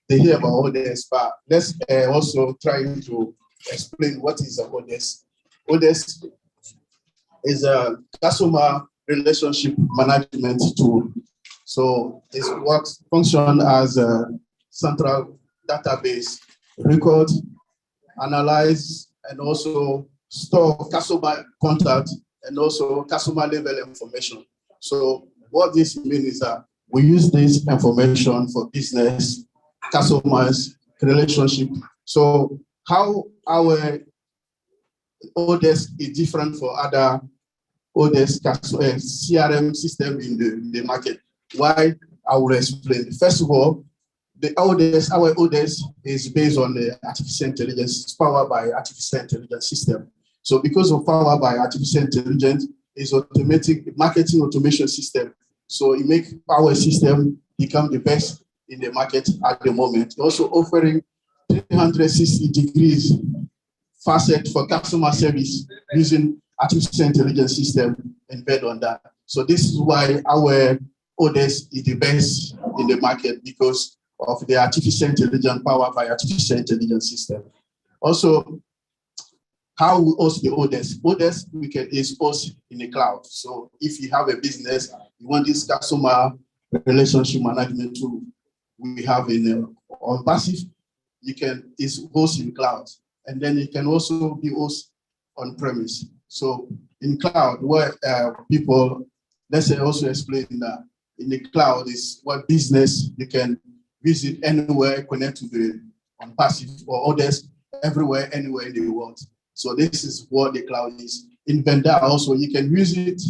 they hear about Odesk, but let's also try to explain what is Odesk. Odesk is a customer relationship management tool. So it functions as a central database, record, analyze, and also store customer contact and also customer level information. So what this means is that we use this information for business, customers, relationship. So how our Odesk is different for other Odesk CRM system in the market. Why? I will explain. First of all, our Odesk is based on the artificial intelligence. It's powered by artificial intelligence system. So because of powered by artificial intelligence, it's automatic marketing automation system. So it makes our system become the best in the market at the moment. Also offering 360 degrees facet for customer service using artificial intelligence system embedded on that. So this is why our Odesk is the best in the market, because of the artificial intelligence powered by artificial intelligence system. Also, how we host the Odesk? Odesk is hosted in the cloud. So if you have a business, you want this customer relationship management tool we have in ONPASSIVE, it's hosted in cloud. And then it can also be hosted on premise. So in cloud, where people, let's say also explain that in the cloud is what business you can visit anywhere, connect to the ONPASSIVE or Odesk everywhere, anywhere in the world. So this is what the cloud is. In Vendor also, you can use it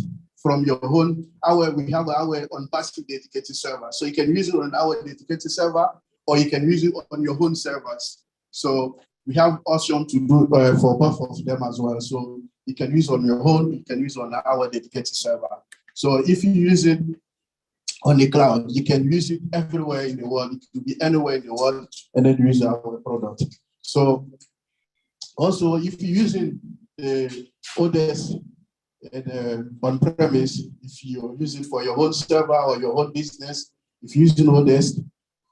from your own. We have our ONPASSIVE dedicated server. So you can use it on our dedicated server, or you can use it on your own servers. So we have option to do for both of them as well. So you can use on your own, you can use on our dedicated server. So if you use it on the cloud, you can use it everywhere in the world. It could be anywhere in the world, and then use our product. So also, if you're using the Odesk on premise, if you use it for your own server or your own business, if you're using Odesk,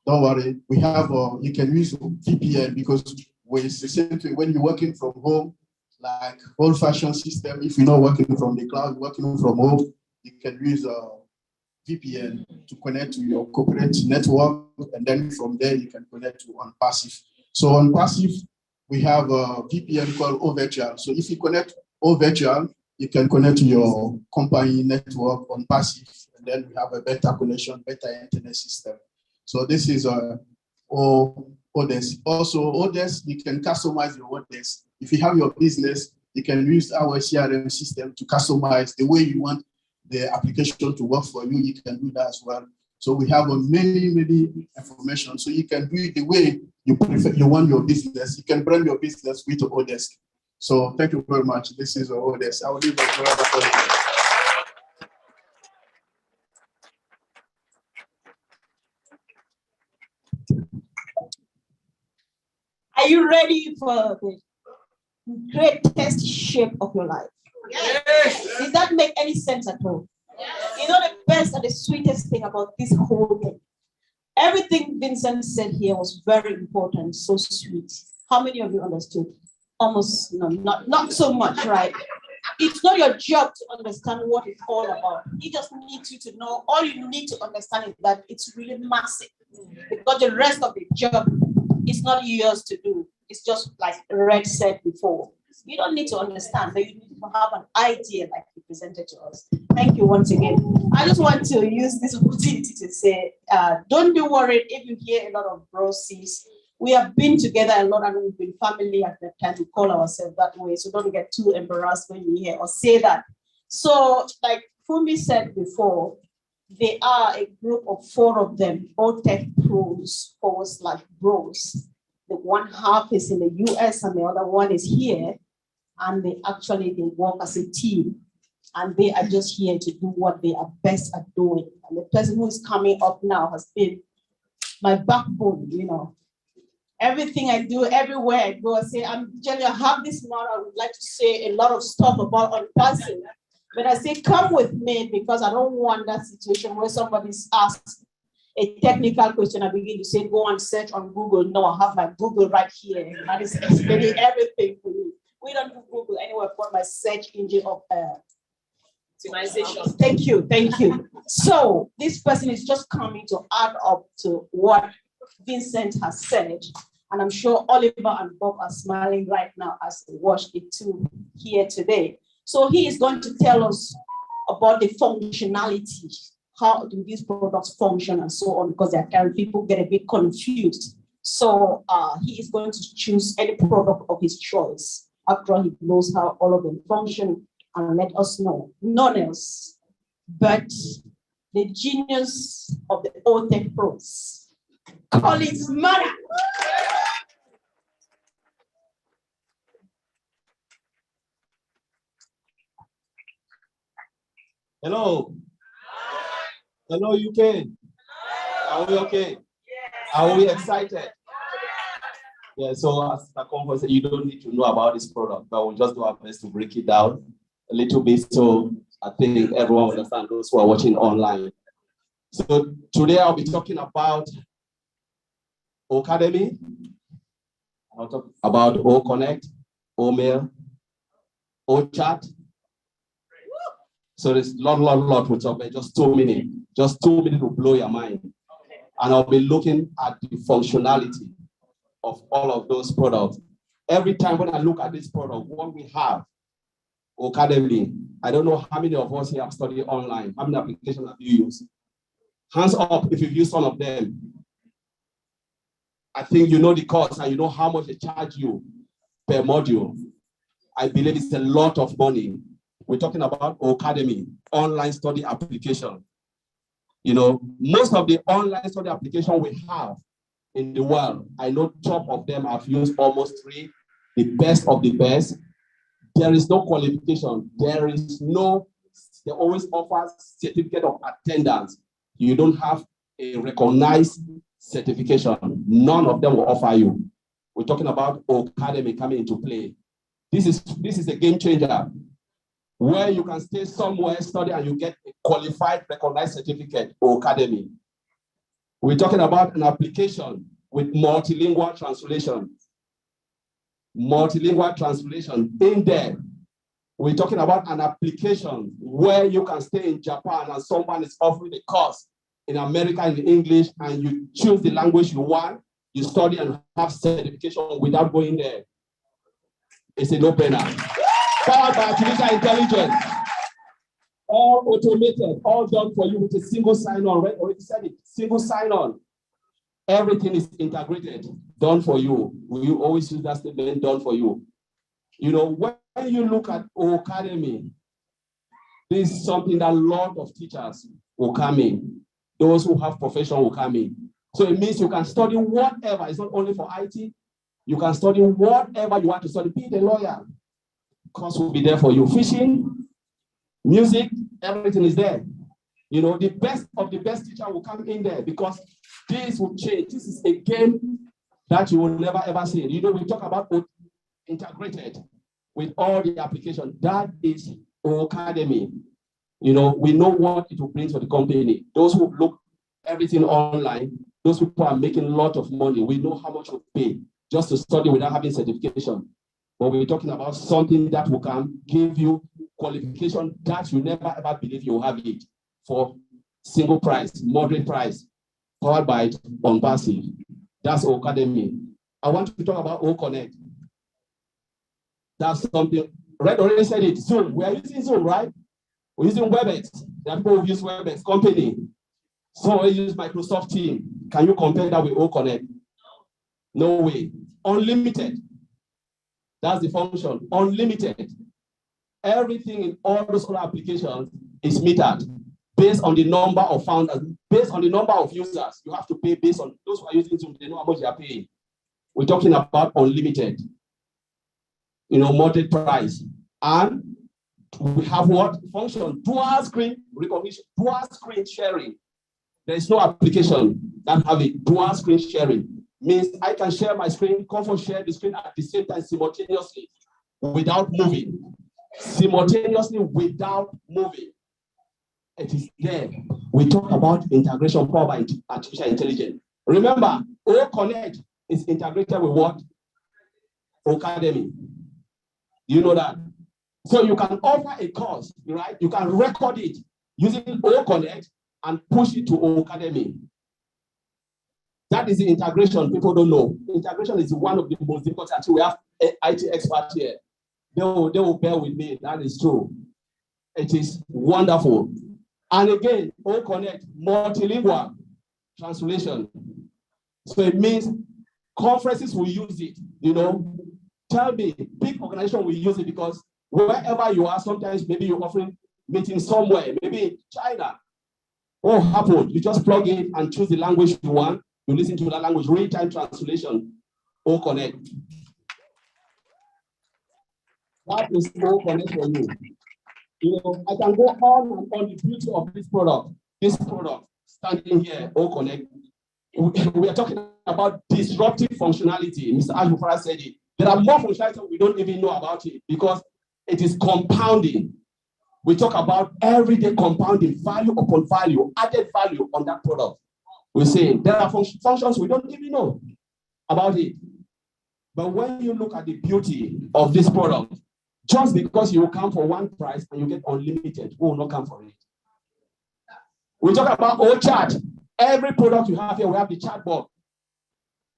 don't worry. We have you can use VPN, because it's the same thing when you're working from home, like old-fashioned system. If you're not working from the cloud, working from home, you can use a VPN to connect to your corporate network, and then from there you can connect to ONPASSIVE. So ONPASSIVE, we have a VPN called OVirtual. So if you connect OVirtual, you can connect to your company network ONPASSIVE, and then we have a better connection, better internet system. So this is Odesk. Also, Odesk, you can customize your Odesk. If you have your business, you can use our CRM system to customize the way you want the application to work for you, you can do that as well. So we have many information. So you can do it the way you prefer, you want your business. You can brand your business with Odesk. So thank you very much. This is Odesk. I will leave it for you. Are you ready for the greatest shape of your life? Yes. Did that make any sense at all? Yes. You know the best and the sweetest thing about this whole thing? Everything Vincent said here was very important, so sweet. How many of you understood? Almost no, not so much, right? It's not your job to understand what it's all about. He just needs you to know. All you need to understand is that it's really massive, because the rest of the job is not yours to do. It's just like Red said before. You don't need to understand, but you need to have an idea like he presented to us. Thank you once again. I just want to use this opportunity to say, don't be worried if you hear a lot of bros, sis. We have been together a lot and we've been family at the time. We call ourselves that way. So don't get too embarrassed when you hear or say that. So like Fumi said before, they are a group of 4 of them, all tech pros, bros. The one half is in the US and the other one is here. And they work as a team. And they are just here to do what they are best at doing. And the person who is coming up now has been my backbone, you know. Everything I do, everywhere I go, I say, I'm Jenny, I have this model. I would like to say a lot of stuff about ONPASSIVE. But I say, come with me, because I don't want that situation where somebody's asked a technical question. I begin to say, go and search on Google. No, I have my Google right here. And that is explaining everything for you. We don't do Google anywhere but my search engine of optimization. Thank you. So this person is just coming to add up to what Vincent has said. And I'm sure Oliver and Bob are smiling right now as they watch it too here today. So he is going to tell us about the functionality. How do these products function and so on, because people get a bit confused. So he is going to choose any product of his choice after he knows how all of them function and let us know. None else but the genius of the old tech pros, Collins Mara. Hello. Hello, UK. Are we okay? Yes. Are we excited? Yeah, so as the conference, you don't need to know about this product, but we'll just do our best to break it down a little bit so I think everyone understands, those who are watching online. So today I'll be talking about Academy. I'll talk about O-Connect, O-Mail, O-Chat. So there's a lot to talk about, just 2 minutes. Just 2 minutes to blow your mind. And I'll be looking at the functionality of all of those products. Every time when I look at this product, what we have, Academy, I don't know how many of us here have studied online. How many applications have you used? Hands up if you've used one of them. I think you know the cost and you know how much they charge you per module. I believe it's a lot of money. We're talking about Academy, online study application. You know, most of the online study application we have in the world, I know top of them I've used almost 3, the best of the best. There is no qualification. They always offer certificate of attendance. You don't have a recognized certification. None of them will offer you. We're talking about Academy coming into play. This is a game changer, where you can stay somewhere, study, and you get a qualified, recognized certificate or Academy. We're talking about an application with multilingual translation. Multilingual translation in there. We're talking about an application where you can stay in Japan and someone is offering a course in America in English, and you choose the language you want, you study and have certification without going there. It's a no-brainer. Powered by artificial intelligence. All automated, all done for you with a single sign-on. Right? Already said it, single sign-on. Everything is integrated, done for you. We always use that statement, done for you. You know, when you look at Academy, This is something that a lot of teachers will come in. Those who have profession will come in. So it means you can study whatever. It's not only for IT. You can study whatever you want to study. Be the lawyer. Course will be there for you. Fishing, music, everything is there. You know, the best of the best teacher will come in there because this will change. This is a game that you will never ever see. You know, we talk about integrated with all the application. That is Academy. You know, we know what it will bring to the company. Those who look everything online, those people are making a lot of money. We know how much we pay just to study without having certification. But we're talking about something that will come give you qualification that you never ever believe you will have it for single price, moderate price, powered by ONPASSIVE. That's Academy. I want to talk about OConnect. That's something. Red already said it. Zoom. We are using Zoom, right? We're using WebEx. There are people who use WebEx company. So we use Microsoft Teams. Can you compare that with OConnect? No way. Unlimited. That's the function. Unlimited. Everything in all those other applications is metered based on the number of founders, based on the number of users. You have to pay based on those who are using Zoom. They know how much they are paying. We're talking about unlimited. You know, moderate price. And we have what function? Dual screen recognition, dual screen sharing. There is no application that have a dual screen sharing. Means I can share my screen, comfort share the screen at the same time simultaneously without moving. Simultaneously without moving. It is there. We talk about integration powered by artificial intelligence. Remember, OConnect is integrated with what? Academy. You know that? So you can offer a course, right? You can record it using OConnect and push it to Academy. That is the integration people don't know. Integration is one of the most difficult until we have IT experts here. They will bear with me. That is true. It is wonderful. And again, OConnect, multilingual translation. So it means conferences will use it. You know, tell me, big organization will use it because wherever you are, sometimes maybe you're offering meetings somewhere, maybe in China. What happened? You just plug in and choose the language you want. You listen to that language, real-time translation, OConnect. That is OConnect for you. You know, I can go on and on the beauty of this product. This product, standing here, OConnect. We are talking about disruptive functionality. Mr. Ashbufara said it. There are more functionality we don't even know about it because it is compounding. We talk about everyday compounding, value upon value, added value on that product. We say there are functions we don't even know about it. But when you look at the beauty of this product, just because you come for one price and you get unlimited, we will not come for it. We talk about chat. Every product you have here, we have the chatbot.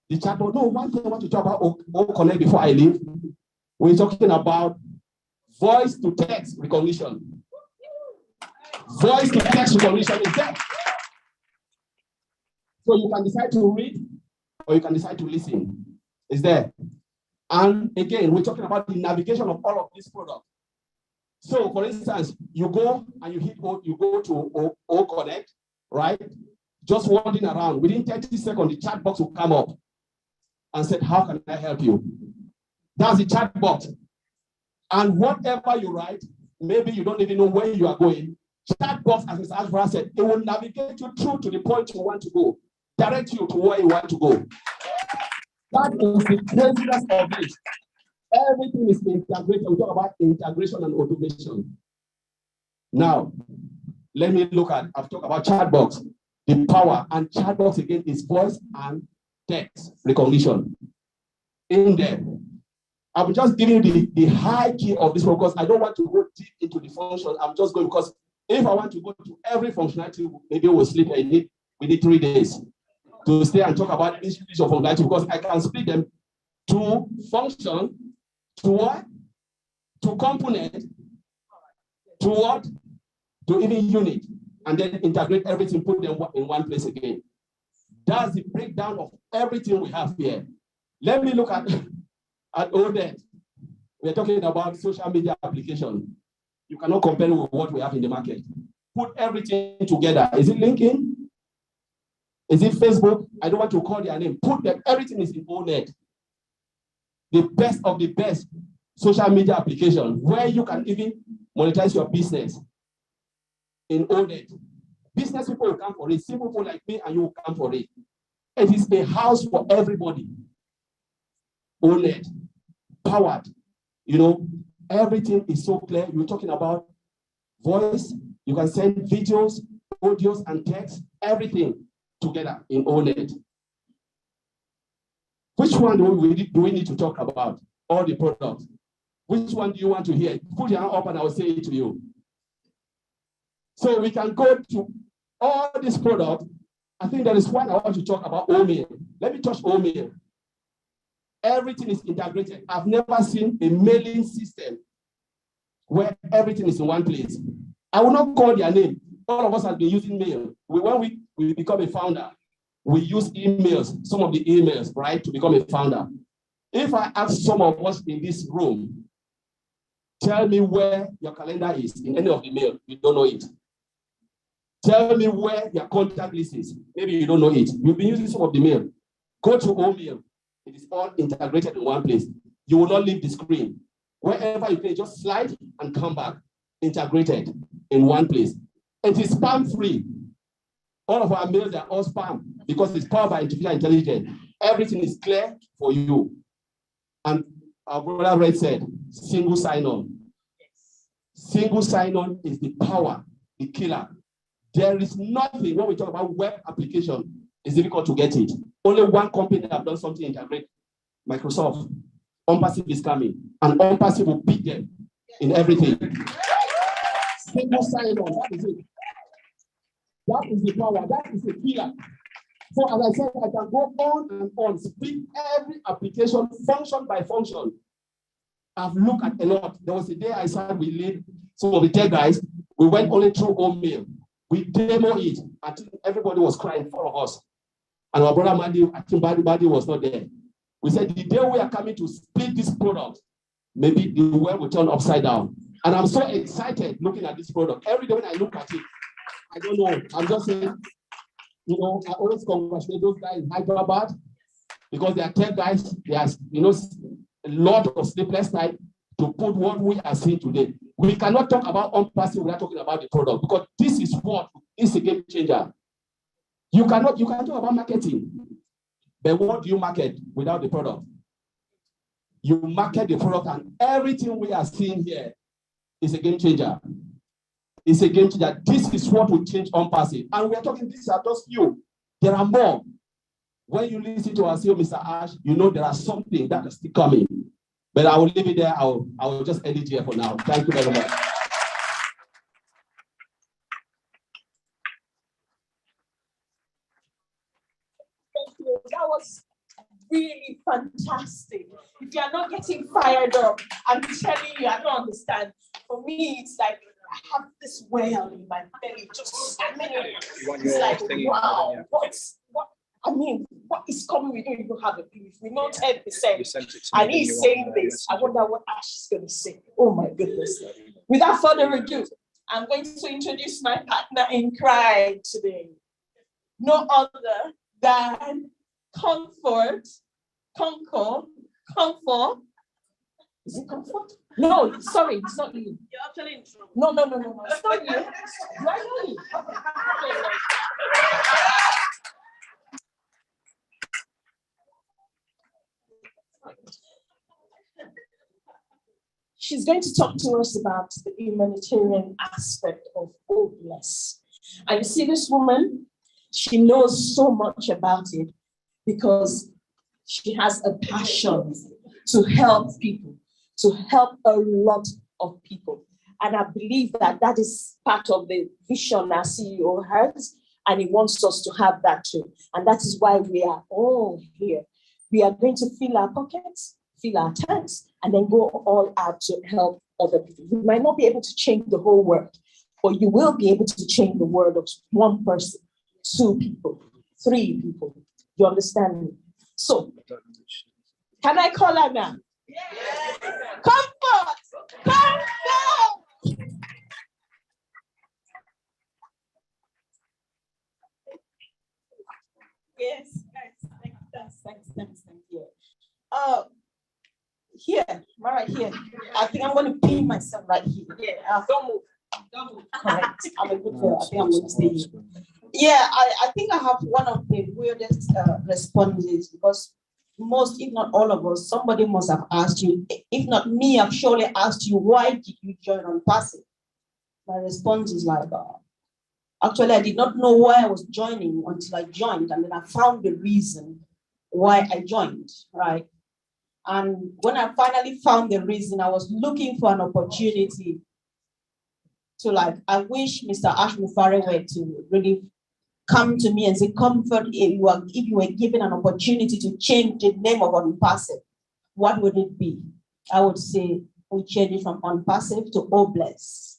The chatbot. No, one thing I want to talk about OConnect before I leave. We're talking about voice to text recognition. Voice to text recognition is there. So you can decide to read or you can decide to listen. It's there. And again, we're talking about the navigation of all of these products. So for instance, you go and you go to OConnect, right? Just wandering around. Within 30 seconds, the chat box will come up and say, how can I help you? That's the chat box. And whatever you write, maybe you don't even know where you are going. Chat box, as Mr. Ashbara said, it will navigate you through to the point you want to go, direct you to where you want to go. That is the craziness of this. Everything is integrated. We talk about integration and automation. Now, let me look at, I've talked about chat box, the power, and chat box again is voice and text recognition. In there, I'm just giving you the high key of this one because I don't want to go deep into the functions. I'm just going because if I want to go to every functionality, maybe we'll sleep. We need 3 days to stay and talk about each of functionality because I can split them to function, to what? To component, to what? To even unit, and then integrate everything, put them in one place again. That's the breakdown of everything we have here. Let me look at ODET. We're talking about social media application. You cannot compare it with what we have in the market. Put everything together. Is it LinkedIn? Is it Facebook? I don't want to call their name. Put them, everything is in ONET. The best of the best social media application where you can even monetize your business in ONET. Business people will come for it. Simple people like me and you will come for it. It is a house for everybody. ONET, powered. You know, everything is so clear. You're talking about voice. You can send videos, audios, and text, everything together in ONET. Which one do we need to talk about? All the products. Which one do you want to hear? Put your hand up and I will say it to you. So we can go to all these products. I think there is one I want to talk about, OMAIL. Let me touch OMAIL. Everything is integrated. I've never seen a mailing system where everything is in one place. I will not call their name. All of us have been using mail. When we become a founder, we use emails, some of the emails, right, to become a founder. If I ask some of us in this room, tell me where your calendar is in any of the mail, you don't know it. Tell me where your contact list is. Maybe you don't know it. You've been using some of the mail. Go to OMAIL. It is all integrated in one place. You will not leave the screen. Wherever you play, just slide and come back. Integrated in one place. It is spam free. All of our mails are all spam because it's powered by artificial intelligence. Everything is clear for you. And our brother Red said, single sign-on. Single sign-on is the power, the killer. There is nothing, when we talk about web application, it's difficult to get it. Only one company that have done something integrate, Microsoft. ONPASSIVE is coming, and ONPASSIVE will beat them in everything. Single sign-on, that is it. That is the power, that is the killer. So as I said, I can go on and on, speak every application, function by function. I've looked at a lot. There was a day I said we lead some of the tech guys. We went only through OMAIL. We demo it. I think everybody was crying for us. And our brother Madi, I think Badi was not there. We said the day we are coming to split this product, maybe the world will turn upside down. And I'm so excited looking at this product. Every day when I look at it, I don't know. I'm just saying, you know, I always congratulate those guys in Hyderabad because they are tech guys. They are, you know, a lot of sleepless night to put what we are seeing today. We cannot talk about ONPASSIVE without talking about the product because this is what is a game changer. You can talk about marketing, but what do you market without the product? You market the product, and everything we are seeing here is a game changer. It's a game changer. This is what will change ONPASSIVE. And we are talking, these are just few. There are more. When you listen to our CEO, Mr. Ash, you know there are something that is still coming. But I will leave it there. I will just end it here for now. Thank you very much. Thank you. That was really fantastic. If you are not getting fired up, I'm telling you, I don't understand. For me, it's like I have this well in my belly, just it's like, wow, what is coming? We don't even have a clue. We know 10%. And he's saying this. I wonder what Ash is going to say. Oh my goodness. Without further ado, I'm going to introduce my partner in crime today. No other than Comfort. Is it Comfort? No, sorry, it's not you. You're actually in trouble. No. It's not you. Do I know you? She's going to talk to us about the humanitarian aspect of hopeless. And you see this woman, she knows so much about it because she has a passion to help people, to help a lot of people. And I believe that that is part of the vision our CEO has, and he wants us to have that too. And that is why we are all here. We are going to fill our pockets, fill our tanks, and then go all out to help other people. You might not be able to change the whole world, but you will be able to change the world of one person, 2 people, 3 people. You understand me? So, can I call her now? Yes. Comfort! Yes, thanks. Yeah. Here, right here. I think I'm going to pin myself right here. Yeah, don't move. Correct. I'm a good girl. I think I'm going to stay here. Yeah, I think I have one of the weirdest responses because most, if not all of us, somebody must have asked you. If not me, I've surely asked you, why did you join ONPASSIVE? My response is like, actually, I did not know why I was joining until I joined, and then I found the reason why I joined, right? And when I finally found the reason, I was looking for an opportunity to I wish Mr. Ash Mufare were to really come to me and say, Comfort, if you were given an opportunity to change the name of ONPASSIVE, what would it be? I would say we change it from ONPASSIVE to OBLESS,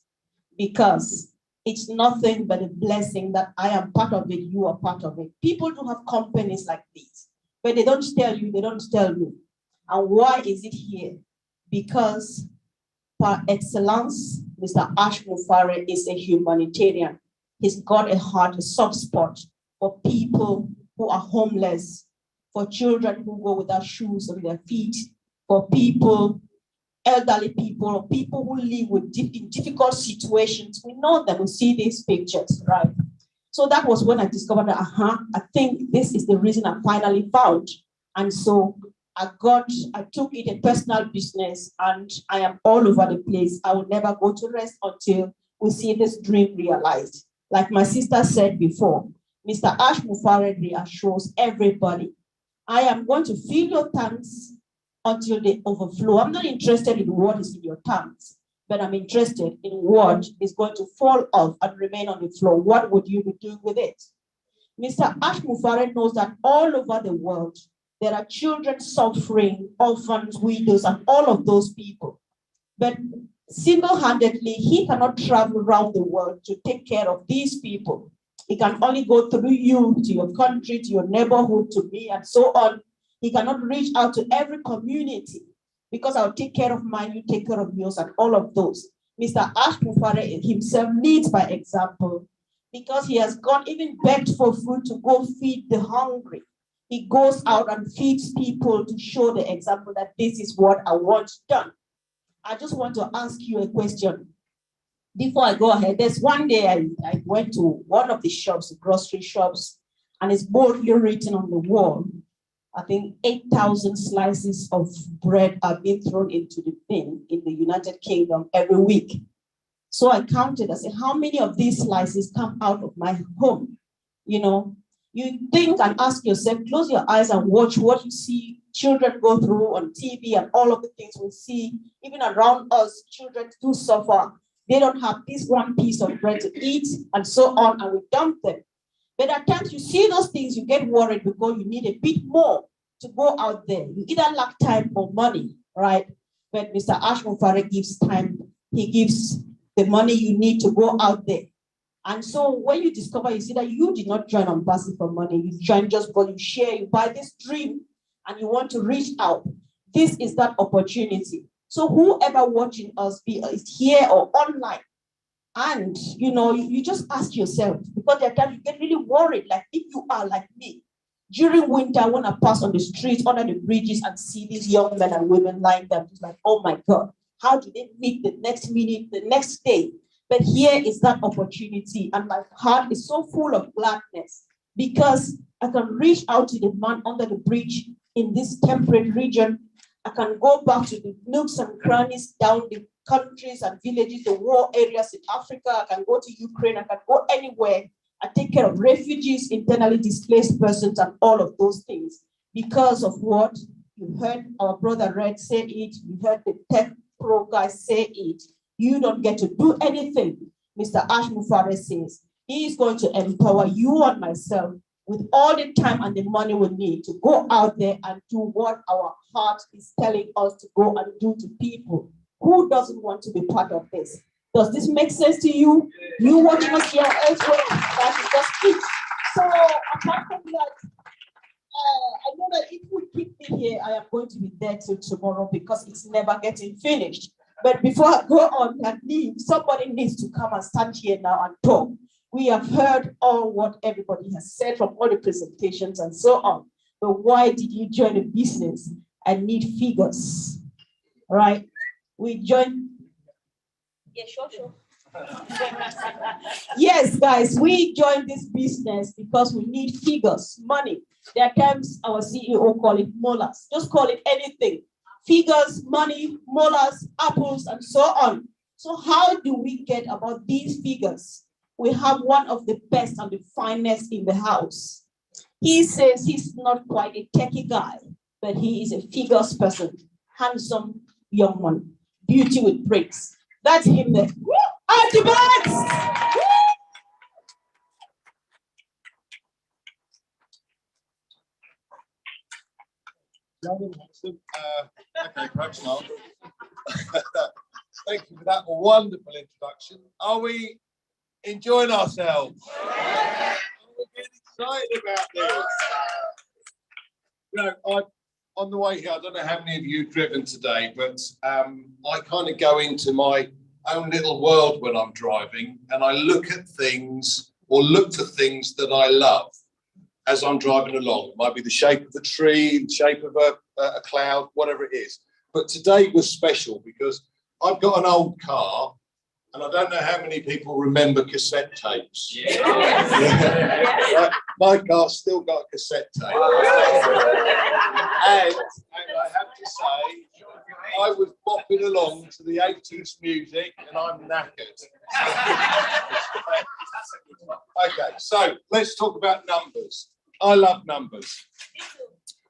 because it's nothing but a blessing that I am part of it, you are part of it. People do have companies like these, but they don't tell you, they don't tell me. And why is it here? Because par excellence, Mr. Ash Mufare is a humanitarian. He's got a heart, a soft spot for people who are homeless, for children who go without shoes on their feet, for people, elderly people, or people who live in difficult situations. We know them, we see these pictures, right? So that was when I discovered that, I think this is the reason I finally found. And so I took it a personal business, and I am all over the place. I will never go to rest until we see this dream realized. Like my sister said before, Mr. Ash Mufare reassures everybody, I am going to fill your tanks until they overflow. I'm not interested in what is in your tanks, but I'm interested in what is going to fall off and remain on the floor. What would you be doing with it? Mr. Ash Mufare knows that all over the world, there are children suffering, orphans, widows, and all of those people. But single-handedly, he cannot travel around the world to take care of these people. He can only go through you, to your country, to your neighborhood, to me, and so on. He cannot reach out to every community because I'll take care of mine, you take care of yours, and all of those. Mr. Ash Mufare himself leads by example because he has gone even begged for food to go feed the hungry. He goes out and feeds people to show the example that this is what I want done. I just want to ask you a question. Before I go ahead, there's one day I went to one of the shops, the grocery shops, and it's boldly written on the wall, I think 8,000 slices of bread are being thrown into the bin in the United Kingdom every week. So I counted, I said, how many of these slices come out of my home? You know, you think and ask yourself, close your eyes and watch what you see children go through on TV and all of the things we see, even around us, children do suffer. They don't have this one piece of bread to eat and so on, and we dump them. But at times you see those things, you get worried because you need a bit more to go out there. You either lack time or money, right? But Mr. Ash Mufare gives time. He gives the money you need to go out there. And so when you discover, you see that you did not join ONPASSIVE for money. You join just because you share, you buy this dream, and you want to reach out. This is that opportunity. So whoever watching us, be it here or online, and you just ask yourself, because there are times you get really worried, like if you are like me, during winter, when I pass on the streets, under the bridges, and see these young men and women lying there, I'm just like, oh my God, how do they meet the next minute, the next day? But here is that opportunity, and my heart is so full of gladness because I can reach out to the man under the bridge in this temperate region. I can go back to the nooks and crannies down the countries and villages, the war areas in Africa. I can go to Ukraine. I can go anywhere. I take care of refugees, internally displaced persons, and all of those things. Because of what you heard our brother Red say it, you heard the Tech Pro guy say it. You don't get to do anything. Mr. Ash Mufare says he is going to empower you and myself with all the time and the money we need to go out there and do what our heart is telling us to go and do to people. Who doesn't want to be part of this? Does this make sense to you? You watching us here elsewhere? That is just it. So apart from that, I know that if we keep me here, I am going to be there till tomorrow because it's never getting finished. But before I go on and leave, somebody needs to come and stand here now and talk. We have heard all what everybody has said from all the presentations and so on. But why did you join a business and need figures? All right? We joined. Yeah, sure. Yes, guys, we joined this business because we need figures, money. There comes our CEO call it molars. Just call it anything. Figures, money, molars, apples, and so on. So how do we get about these figures? We have one of the best and the finest in the house. He says he's not quite a techie guy, but he is a figures person. Handsome young one. Beauty with breaks. That's him there. Archibald! Okay, perhaps not. Thank you for that wonderful introduction. Are we enjoying ourselves? Are we getting excited about this? You know, on the way here, I don't know how many of you have driven today, but I kind of go into my own little world when I'm driving, and I look at things or look for things that I love as I'm driving along. It might be the shape of a tree, the shape of a cloud, whatever it is. But today was special because I've got an old car, and I don't know how many people remember cassette tapes. Yeah. My car's still got a cassette tape. And I have to say, I was bopping along to the 80s music, and I'm knackered. Okay, so let's talk about numbers. I love numbers.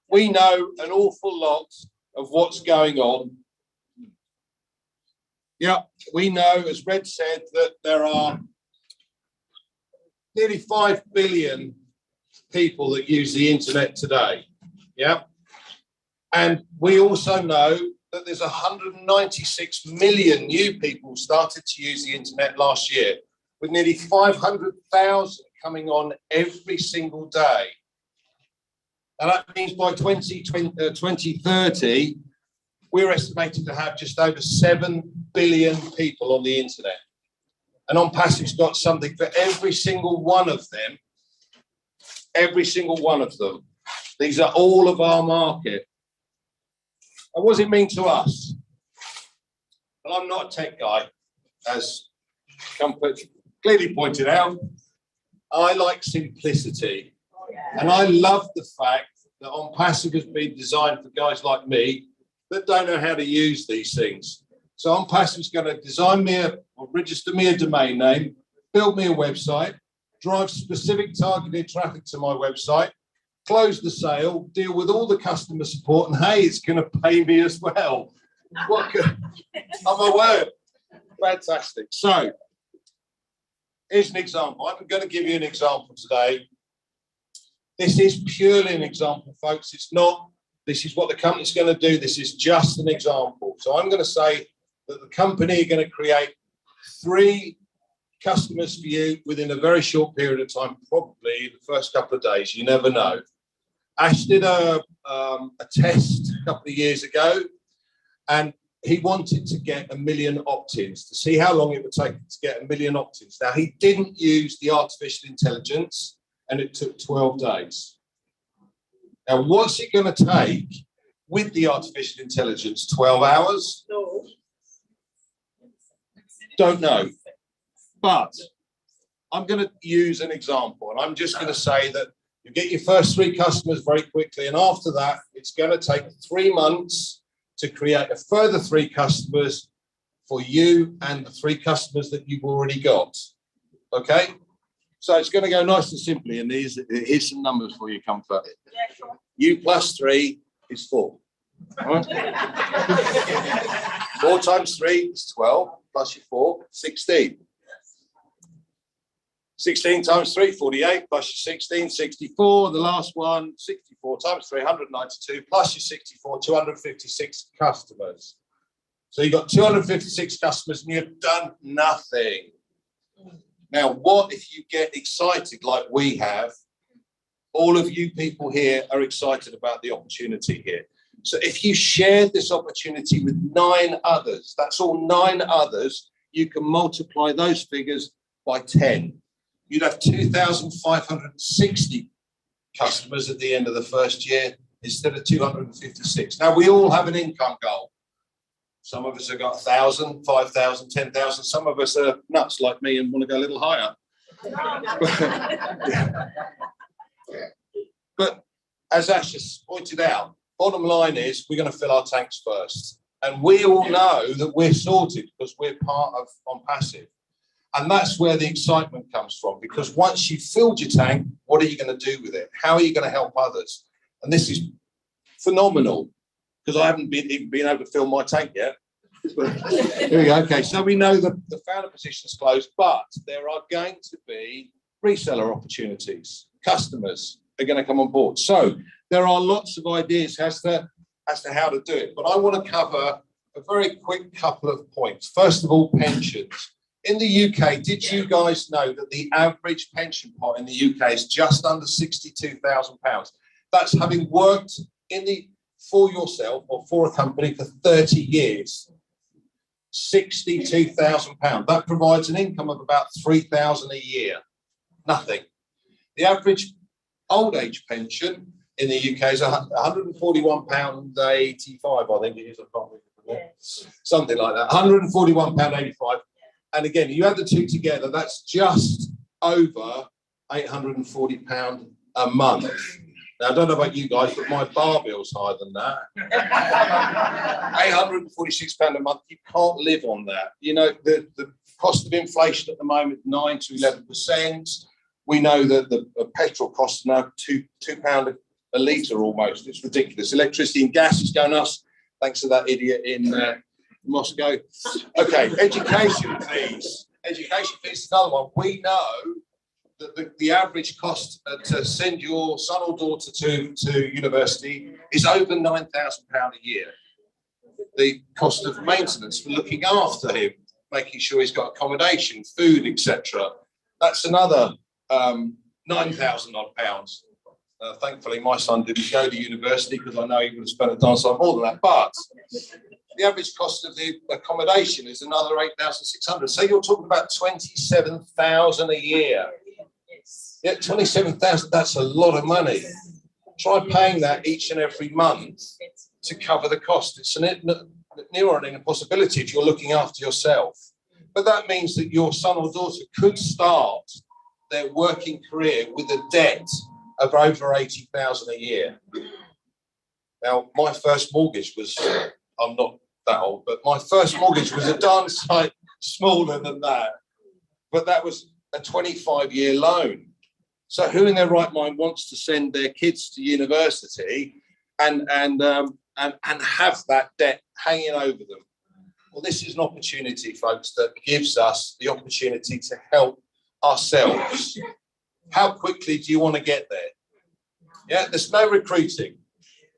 We know an awful lot of what's going on. Yeah, we know, as Red said, that there are nearly 5 billion people that use the internet today. Yeah. And we also know that there's 196 million new people started to use the internet last year, with nearly 500,000 coming on every single day. And that means by 2030, we're estimated to have just over 7 billion people on the internet. And ONPASSIVE's got something for every single one of them. Every single one of them. These are all of our market. And what does it mean to us? Well, I'm not a tech guy, as Comfort clearly pointed out. I like simplicity. And I love the fact that ONPASSIVE has been designed for guys like me that don't know how to use these things. So ONPASSIVE is going to design me or register me a domain name, build me a website, drive specific targeted traffic to my website, close the sale, deal with all the customer support, and hey, it's going to pay me as well. I'm aware. Fantastic. So here's an example. I'm going to give you an example today. This is purely an example, folks. It's not, this is what the company's going to do. This is just an example. So I'm going to say that the company are going to create 3 customers for you within a very short period of time, probably the first couple of days. You never know. Ash did a test a couple of years ago, and he wanted to get 1 million opt-ins to see how long it would take to get 1 million opt-ins. Now, he didn't use the artificial intelligence, and it took 12 days. Now, what's it going to take with the artificial intelligence? 12 hours? No. Don't know. But I'm going to use an example, and I'm just going to say that you get your first 3 customers very quickly, and after that, it's going to take 3 months to create a further 3 customers for you and the 3 customers that you've already got. Okay? So it's going to go nice and simply, and here's some numbers for you, Comfort. Yeah, sure. U plus 3 is 4. Right? 4 times 3 is 12, plus your 4, 16. 16 times 3, 48, plus your 16, 64. The last one, 64 times 3, 192, plus your 64, 256 customers. So you've got 256 customers and you've done nothing. Now, what if you get excited like we have? All of you people here are excited about the opportunity here. So if you shared this opportunity with 9 others, that's all 9 others, you can multiply those figures by 10. you'd have 2,560 customers at the end of the first year instead of 256. Now, we all have an income goal. Some of us have got 1,000, 5,000, 10,000. Some of us are nuts like me and want to go a little higher. But as Ash just pointed out, bottom line is we're going to fill our tanks first. And we all know that we're sorted because we're part of ONPASSIVE. And that's where the excitement comes from, because once you've filled your tank, what are you going to do with it? How are you going to help others? And this is phenomenal, because I haven't even been able to fill my tank yet. Here we go. Okay, so we know that the founder position is closed, but there are going to be reseller opportunities. Customers are going to come on board. So there are lots of ideas as to how to do it. But I want to cover a very quick couple of points. First of all, pensions. In the UK, did you guys know that the average pension pot in the UK is just under £62,000? That's having worked for yourself or for a company for 30 years. £62,000. That provides an income of about £3,000 a year. Nothing. The average old age pension in the UK is £141.85, I think it is. I can't remember. Something like that. £141.85. And again, you add the two together, that's just over £840 a month. Now, I don't know about you guys, but my bar bill's higher than that. £846 a month, you can't live on that. You know, the cost of inflation at the moment, 9 to 11%. We know that the petrol costs now £2 a litre almost. It's ridiculous. Electricity and gas is going up, thanks to that idiot in Moscow. Okay, education fees. Education fees is another one. We know that the average cost to send your son or daughter to university is over £9,000 a year. The cost of maintenance for looking after him, making sure he's got accommodation, food, etc. That's another £9,000 odd pounds. Thankfully, my son didn't go to university because I know he would have spent a dance on more than that. But the average cost of the accommodation is another £8,600. So you're talking about £27,000 a year. Yeah, £27,000. That's a lot of money. Try paying that each and every month to cover the cost. It's near on an impossibility if you're looking after yourself. But that means that your son or daughter could start their working career with a debt of over £80,000 a year. Now, my first mortgage was, I'm not that old, but my first mortgage was a darn sight smaller than that. But that was a 25-year loan. So who in their right mind wants to send their kids to university and have that debt hanging over them? Well, this is an opportunity, folks, that gives us the opportunity to help ourselves. How quickly do you want to get there? Yeah, there's no recruiting.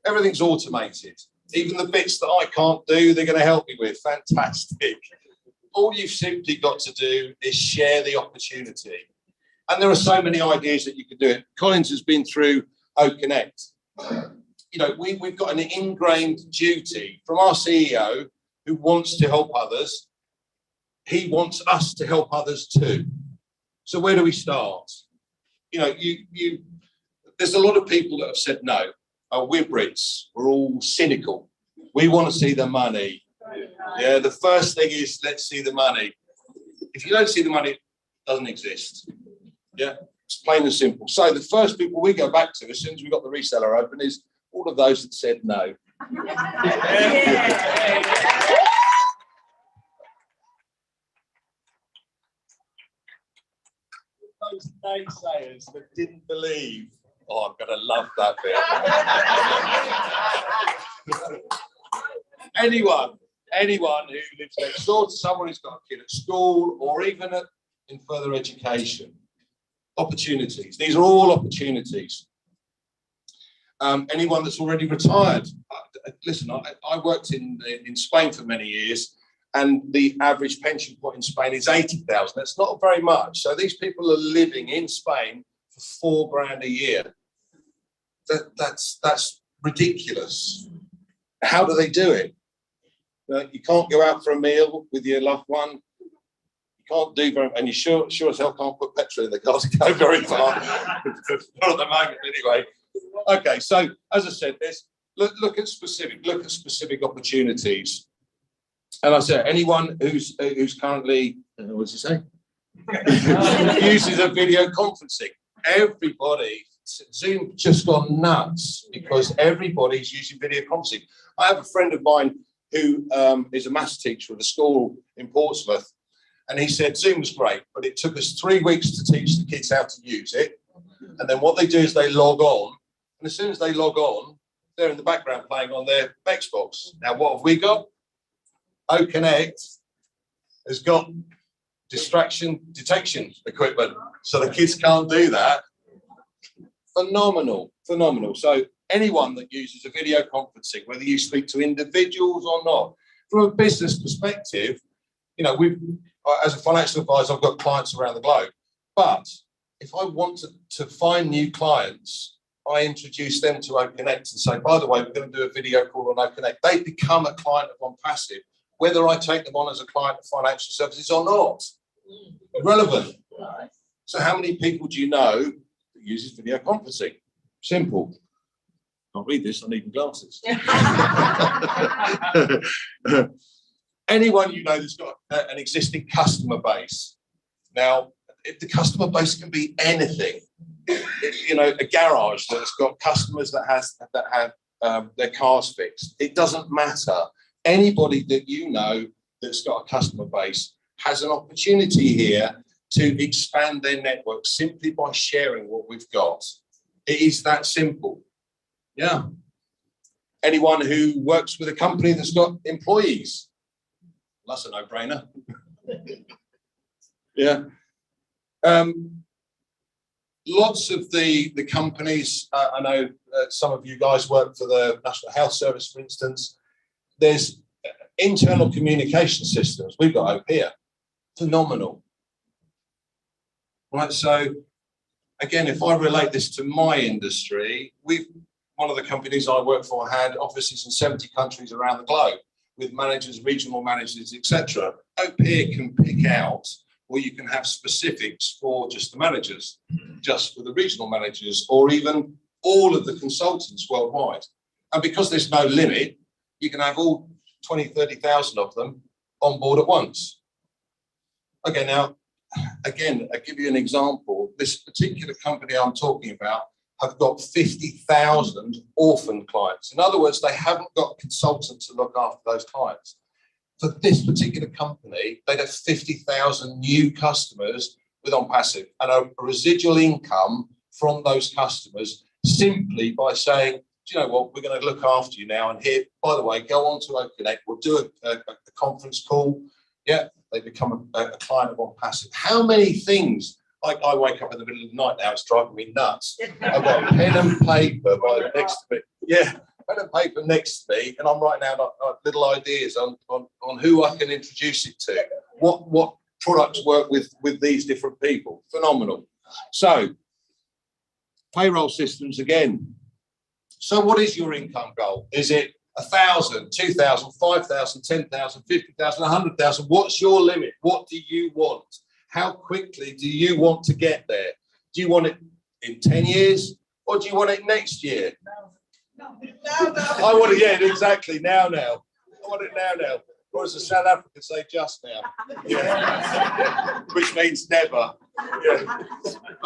Everything's automated. Even the bits that I can't do, they're going to help me with. Fantastic. All you've simply got to do is share the opportunity. And there are so many ideas that you could do it. Collins has been through OConnect. You know, we've got an ingrained duty from our CEO who wants to help others. He wants us to help others too. So where do we start? You know, there's a lot of people that have said no. Oh, we're Brits. We're all cynical. We want to see the money. Yeah, the first thing is let's see the money. If you don't see the money, it doesn't exist. Yeah, it's plain and simple. So the first people we go back to as soon as we got the reseller open is all of those that said no. Those naysayers that didn't believe. Oh, I'm going to love that bit. Anyone who lives next door to someone who's got a kid at school or even in further education. Opportunities. These are all opportunities. Anyone that's already retired. Listen, I worked in Spain for many years, and the average pension pot in Spain is 80,000. That's not very much. So these people are living in Spain for £4,000 a year. That's ridiculous. How do they do it? You can't go out for a meal with your loved one. You can't do very, and you sure as hell can't put petrol in the car to go very far. Not at the moment, anyway. Okay, so as I said, look at specific opportunities. And I said, anyone who's currently, what did you say? Uses a video conferencing. Everybody, Zoom just gone nuts because everybody's using video conferencing. I have a friend of mine who is a maths teacher at a school in Portsmouth, and he said Zoom was great, but it took us 3 weeks to teach the kids how to use it. And then what they do is they log on, and as soon as they log on, they're in the background playing on their Xbox. Now, what have we got? OConnect has got distraction detection equipment, so the kids can't do that. Phenomenal. So anyone that uses a video conferencing, whether you speak to individuals or not, from a business perspective, you know, as a financial advisor, I've got clients around the globe. But if I want to find new clients, I introduce them to OnConnect and say, by the way, we're going to do a video call on OnConnect. They become a client of OnPassive, whether I take them on as a client of financial services or not. Irrelevant. So how many people do you know that uses video conferencing? Simple. Can't read this, I need glasses. Anyone you know that's got an existing customer base. Now, the customer base can be anything. You know, a garage that's got customers that have their cars fixed. It doesn't matter. Anybody that you know that's got a customer base has an opportunity here to expand their network simply by sharing what we've got. It is that simple. Yeah. Anyone who works with a company that's got employees, that's a no-brainer. Yeah. Lots of the companies, I know some of you guys work for the National Health Service, for instance. There's internal communication systems. We've got over here. Phenomenal. Right, so again, if I relate this to my industry, one of the companies I work for had offices in 70 countries around the globe with managers, regional managers, etc. Up here can pick out, or you can have specifics for just the managers, just for the regional managers, or even all of the consultants worldwide. And because there's no limit, you can have all 20, 30,000 of them on board at once. Okay, now, again, I'll give you an example. This particular company I'm talking about have got 50,000 orphan clients. In other words, they haven't got a consultant to look after those clients. For this particular company, they'd have 50,000 new customers with OnPassive and a residual income from those customers simply by saying, do you know what, we're going to look after you now. And here, by the way, go on to OnConnect. We'll do a conference call. Yeah, they become a client of OnPassive. How many things? I wake up in the middle of the night now, it's driving me nuts. I've got pen and paper next to me. Yeah, pen and paper next to me, and I'm writing out little ideas on who I can introduce it to. What products work with these different people. Phenomenal. So, payroll systems again. So what is your income goal? Is it 1,000, 2,000, 5,000, 10,000, 50,000, 100,000? What's your limit? What do you want? How quickly do you want to get there? Do you want it in 10 years or do you want it next year? No. I want it, yeah, exactly. Now. I want it now. Or as the South Africans say, just now. Yeah. Which means never. Yeah.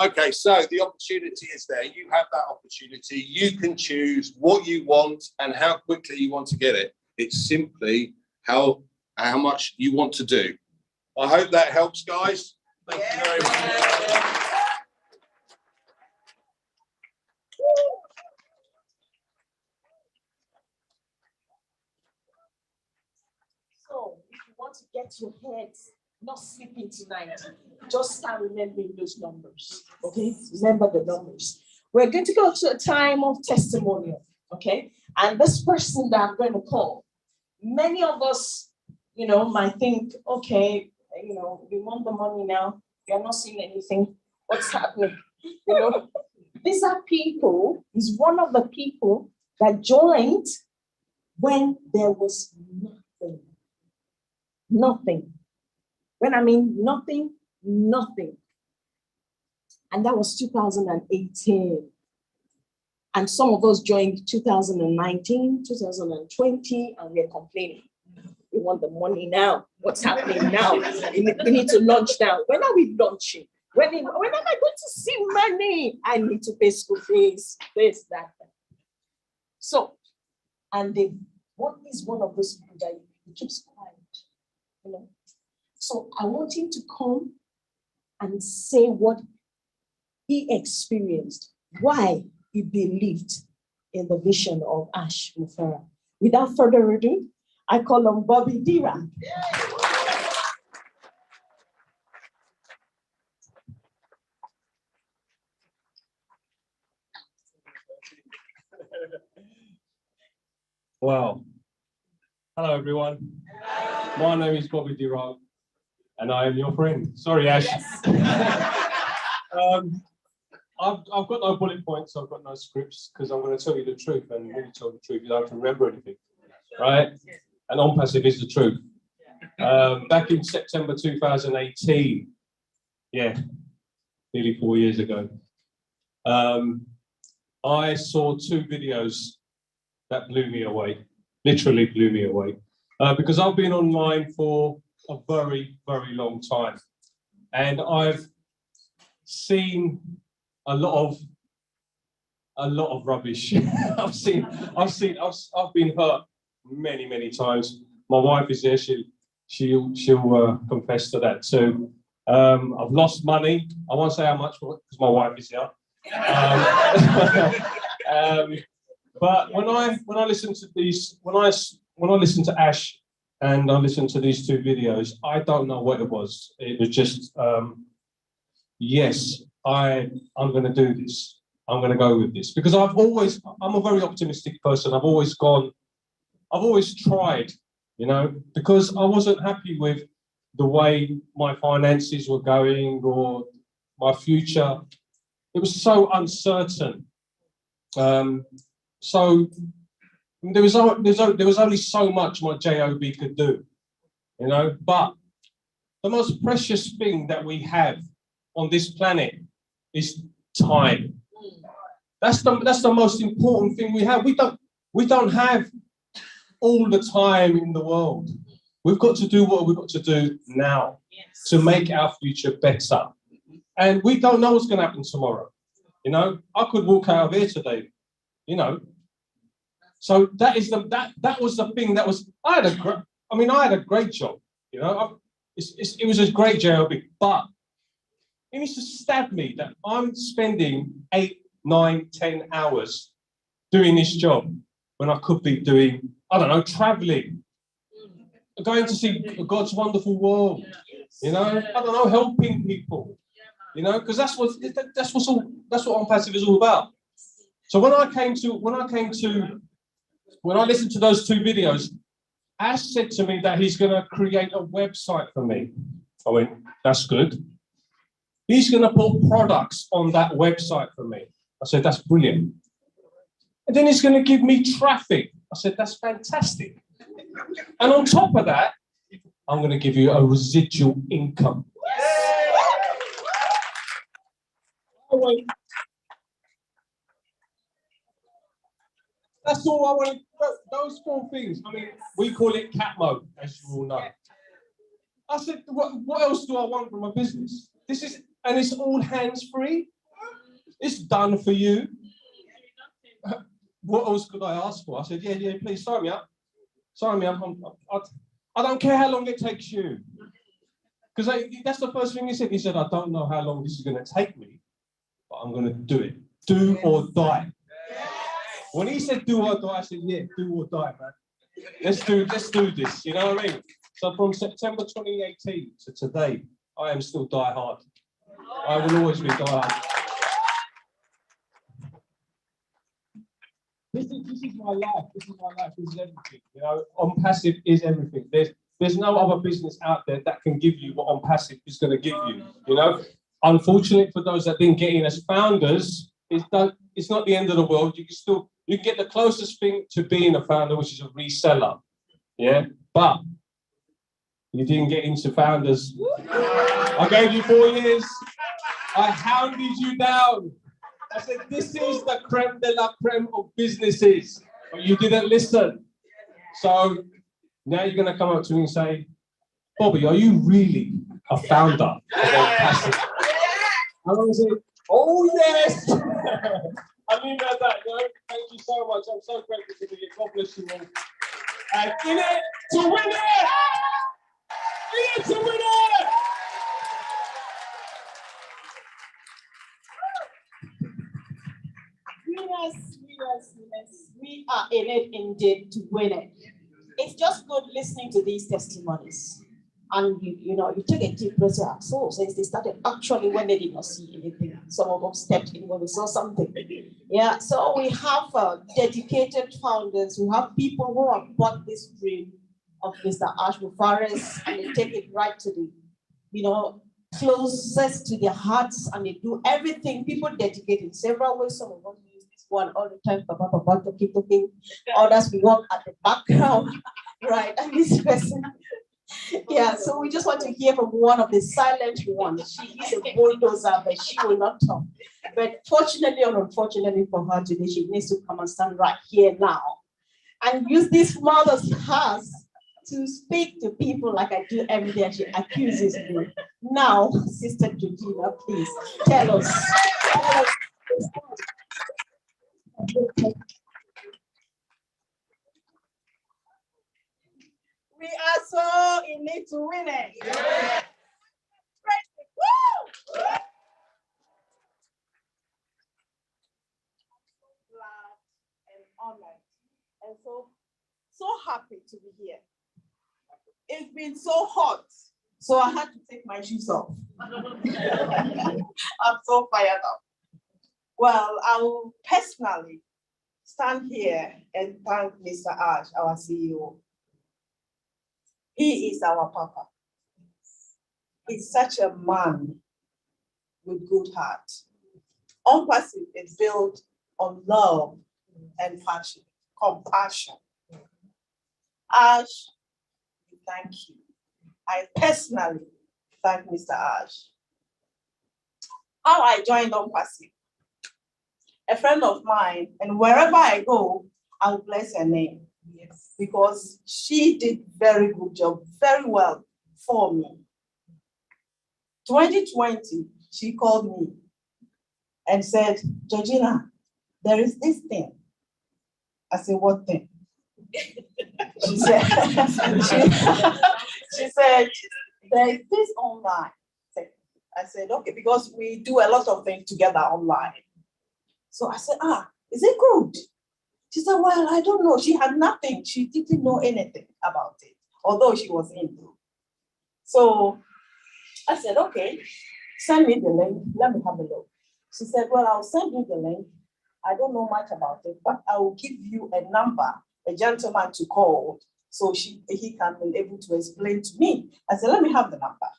Okay, so the opportunity is there. You have that opportunity. You can choose what you want and how quickly you want to get it. It's simply how much you want to do. I hope that helps, guys. Thank you very much. So, if you want to get your head not sleeping tonight, just start remembering those numbers. Okay, remember the numbers. We're going to go to a time of testimonial. Okay, and this person that I'm going to call, many of us, might think, okay, we want the money now. You're not seeing anything. What's happening? These are people. He's one of the people that joined when there was nothing. Nothing. When I mean nothing, nothing. And that was 2018. And some of us joined 2019, 2020, and we're complaining. We want the money now. What's happening now? We need to launch now. When are we launching? When am I going to see money? I need to pay school fees, this, that. So, and what is one of those people that he keeps quiet, you know? So I want him to come and say what he experienced, why he believed in the vision of Ash Mufara. Without further ado, I call on Bobby Dira. Wow. Hello, everyone. My name is Bobby Dira, and I am your friend. Sorry, Ash. Yes. I've got no bullet points. I've got no scripts because I'm going to tell you the truth. And when you tell the truth, you don't have to remember anything, right? And ONPASSIVE is the truth. Back in September 2018, yeah, nearly 4 years ago, I saw two videos that blew me away, literally blew me away, because I've been online for a very, very long time, and I've seen a lot of rubbish. I've been hurt many, many times. My wife is there; she'll confess to that too. I've lost money. I won't say how much because my wife is here. But when I listen to these, when I listen to Ash and I listen to these two videos, I don't know what it was. It was just, yes, I'm going to do this. I'm going to go with this because I'm a very optimistic person. I've always tried, you know, because I wasn't happy with the way my finances were going or my future. It was so uncertain. So there was only so much my job could do, you know. But the most precious thing that we have on this planet is time. That's the most important thing we have. We don't have all the time in the world. We've got to do what we've got to do now to make our future better. And we don't know what's going to happen tomorrow. You know, I could walk out of here today, you know. So that was the thing that was, I had a great job, you know. It was a great job, but it used to stab me that I'm spending 8, 9, 10 hours doing this job when I could be doing, I don't know, traveling, going to see God's wonderful world, you know, I don't know, helping people, you know, because that's what ONPASSIVE is all about. So when I listened to those two videos, Ash said to me that he's going to create a website for me. I went, that's good. He's going to put products on that website for me. I said, that's brilliant. And then he's going to give me traffic. I said, that's fantastic. And on top of that, I'm going to give you a residual income. I went, that's all I wanted. Those 4 things. I mean, we call it cat mode, as you all know. I said, what else do I want from a business? And it's all hands-free. It's done for you. What else could I ask for? I said, yeah, please sign me up. Sign me up. I don't care how long it takes you. Because that's the first thing he said. He said, I don't know how long this is going to take me, but I'm going to do it. Do or die. When he said do or die, I said, yeah, do or die, man. Let's do this, you know what I mean? So from September 2018 to today, I am still die hard. I will always be die hard. This is my life. This is my life. This is everything. You know, ONPASSIVE is everything. There's no other business out there that can give you what ONPASSIVE is going to give you. You know, unfortunately for those that didn't get in as founders, it's not the end of the world. You can get the closest thing to being a founder, which is a reseller. Yeah, but You didn't get into founders. I gave you 4 years. I hounded you down. I said, this is the creme de la creme of businesses. But you didn't listen. So now you're going to come up to me and say, Bobby, are you really a founder of ONPASSIVE? I'm going to say, oh, yes. I mean that, thank you so much. I'm so grateful to be here. God bless you all. And in it to win it! In it to win it! Yes. We are in it indeed to win it. It's just good listening to these testimonies. And you take a deep breath. So since they started actually when they did not see anything, some of them stepped in when we saw something. Yeah, so we have dedicated founders. We have people who have bought this dream of Mr. Ash Mufaris, and they take it right to the, closest to their hearts, and they do everything. People dedicate in several ways. Some of us use this one all the time, talking. Others we work at the background, right? And this person. Yeah, so we just want to hear from one of the silent ones. She is a bulldozer, but she will not talk. But fortunately or unfortunately for her today, she needs to come and stand right here now and use this mother's house to speak to people like I do every day. She accuses me. Now, Sister Georgina, please tell us. We are so in need to win it. Yeah. Woo! Glad and honored and so happy to be here. It's been so hot, so I had to take my shoes off. I'm so fired up. Well, I will personally stand here and thank Mr. Ash, our CEO. He is our papa. He's such a man with good heart. ONPASSIVE is built on love and passion, compassion. Ash, thank you. I personally thank Mr. Ash. How I joined ONPASSIVE. A friend of mine, and wherever I go, I'll bless her name. Yes. Because she did very good job, very well for me. 2020, she called me and said, Georgina, there is this thing. I said, what thing? She said, she said, there is this online. I said, okay, because we do a lot of things together online. So I said, is it good? She said, well, I don't know. She had nothing. She didn't know anything about it, although she was in. So I said, okay, send me the link. Let me have a look. She said, well, I'll send you the link. I don't know much about it, but I will give you a number, a gentleman to call, so he can be able to explain to me. I said, let me have the number.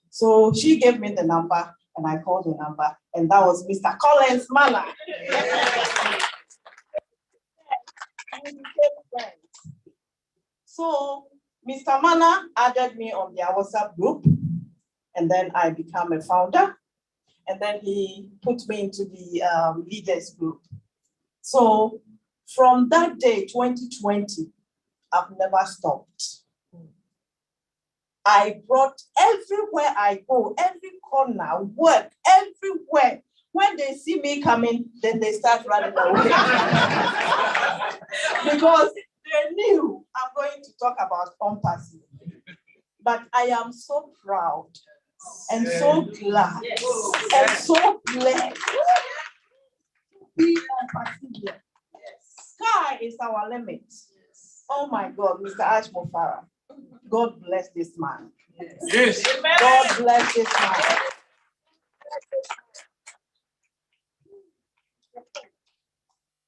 So she gave me the number, and I called the number, and that was Mr. Collins Mana. So Mr. Mana added me on their WhatsApp group, and then I became a founder, and then he put me into the leaders group. So from that day, 2020, I've never stopped. I brought everywhere I go, every corner, work, everywhere. When they see me coming, then they start running away. Because they knew I'm going to talk about ONPASSIVE. But I am so proud and so glad and so blessed to be ONPASSIVE. Sky is our limit. Oh my God, Mr. Ash Mufara. God bless this man. Yes. God bless this man.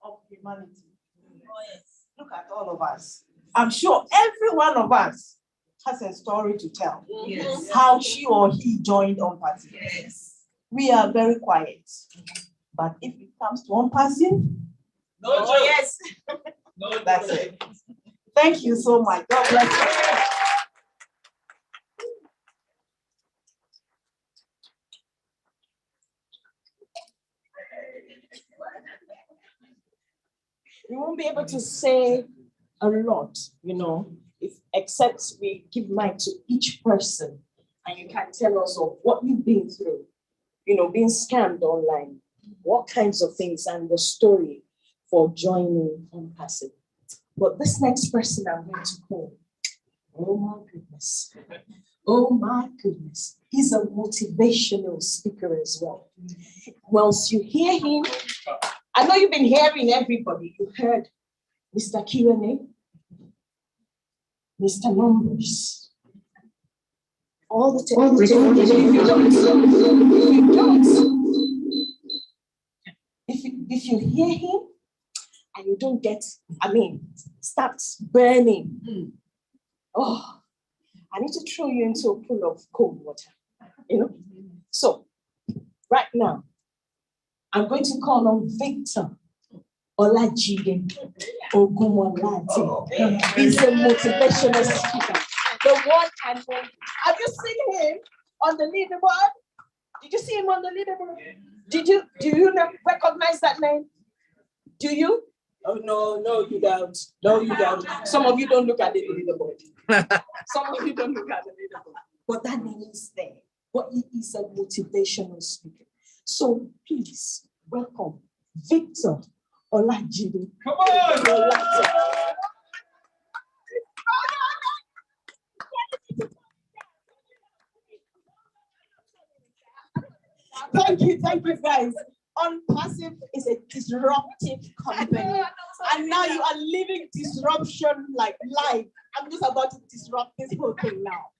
Of humanity. Oh, yes. Look at all of us. I'm sure every one of us has a story to tell. Yes. How she or he joined ONPASSIVE. Yes. We are very quiet. But if it comes to ONPASSIVE, yes. No, that's it. Thank you so much. God bless you. We won't be able to say a lot, except we give mic to each person and you can tell us of what you've been through, being scammed online, what kinds of things, and the story for joining ONPASSIVE. But this next person I'm going to call, oh my goodness, he's a motivational speaker as well. Once you hear him, I know you've been hearing everybody. You've heard Mr. Q&A, Mr. Numbers, all the time. If you hear him and you don't get, starts burning. Oh, I need to throw you into a pool of cold water, So right now, I'm going to call on Victor Olajide Ogumolade. He's a motivational speaker. The one and only. Have you seen him on the leaderboard? Did you see him on the leaderboard? Do you recognize that name? Do you? Oh, no, you don't. No, you don't. Some of you don't look at the leaderboard. Some of you don't look at the leaderboard. But that name is there. But he is a motivational speaker. So please welcome Victor Olajide. Come on! Thank you, guys. ONPASSIVE is a disruptive company, and now you are living disruption like live. I'm just about to disrupt this whole thing now.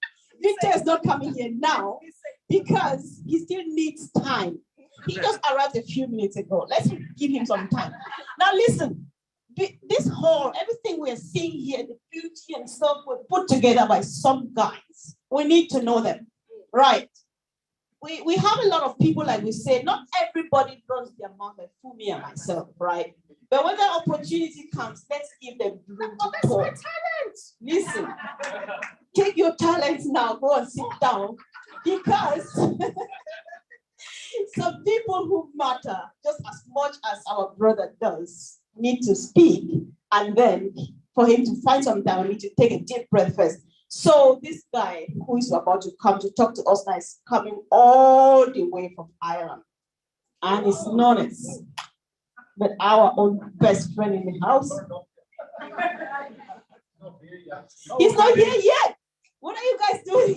Victor is not coming here now because he still needs time. He just arrived a few minutes ago. Let's give him some time. Now listen, this whole, everything we're seeing here, the beauty and stuff were put together by some guys. We need to know them, right? We have a lot of people, like we say, not everybody runs their mouth like Fumi and myself, right? But when that opportunity comes, let's give them room to talk. Talent. Listen, take your talents now, go and sit down, because some people who matter just as much as our brother does need to speak, and then for him to find some time, we need to take a deep breath first. So this guy who is about to come to talk to us now is coming all the way from Ireland. And it's known as but our own best friend in the house. He's not here yet. What are you guys doing?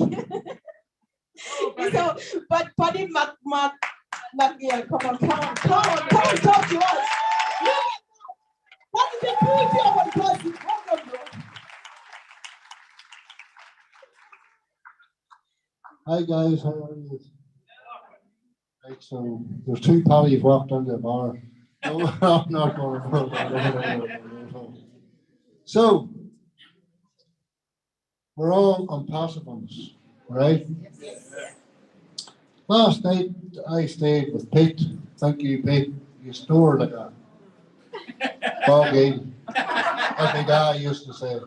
So, but Paddy yeah, come on, talk to us. What is the beauty of ONPASSIVE? Welcome, bro. Hi guys, how are you? Right, so there's two Paddies walked into the bar. No, I'm not going to. No. So we're all ONPASSIVE ones, right? Last night I stayed with Pete. Thank you, Pete. You snored like a doggy, as my guy used to say.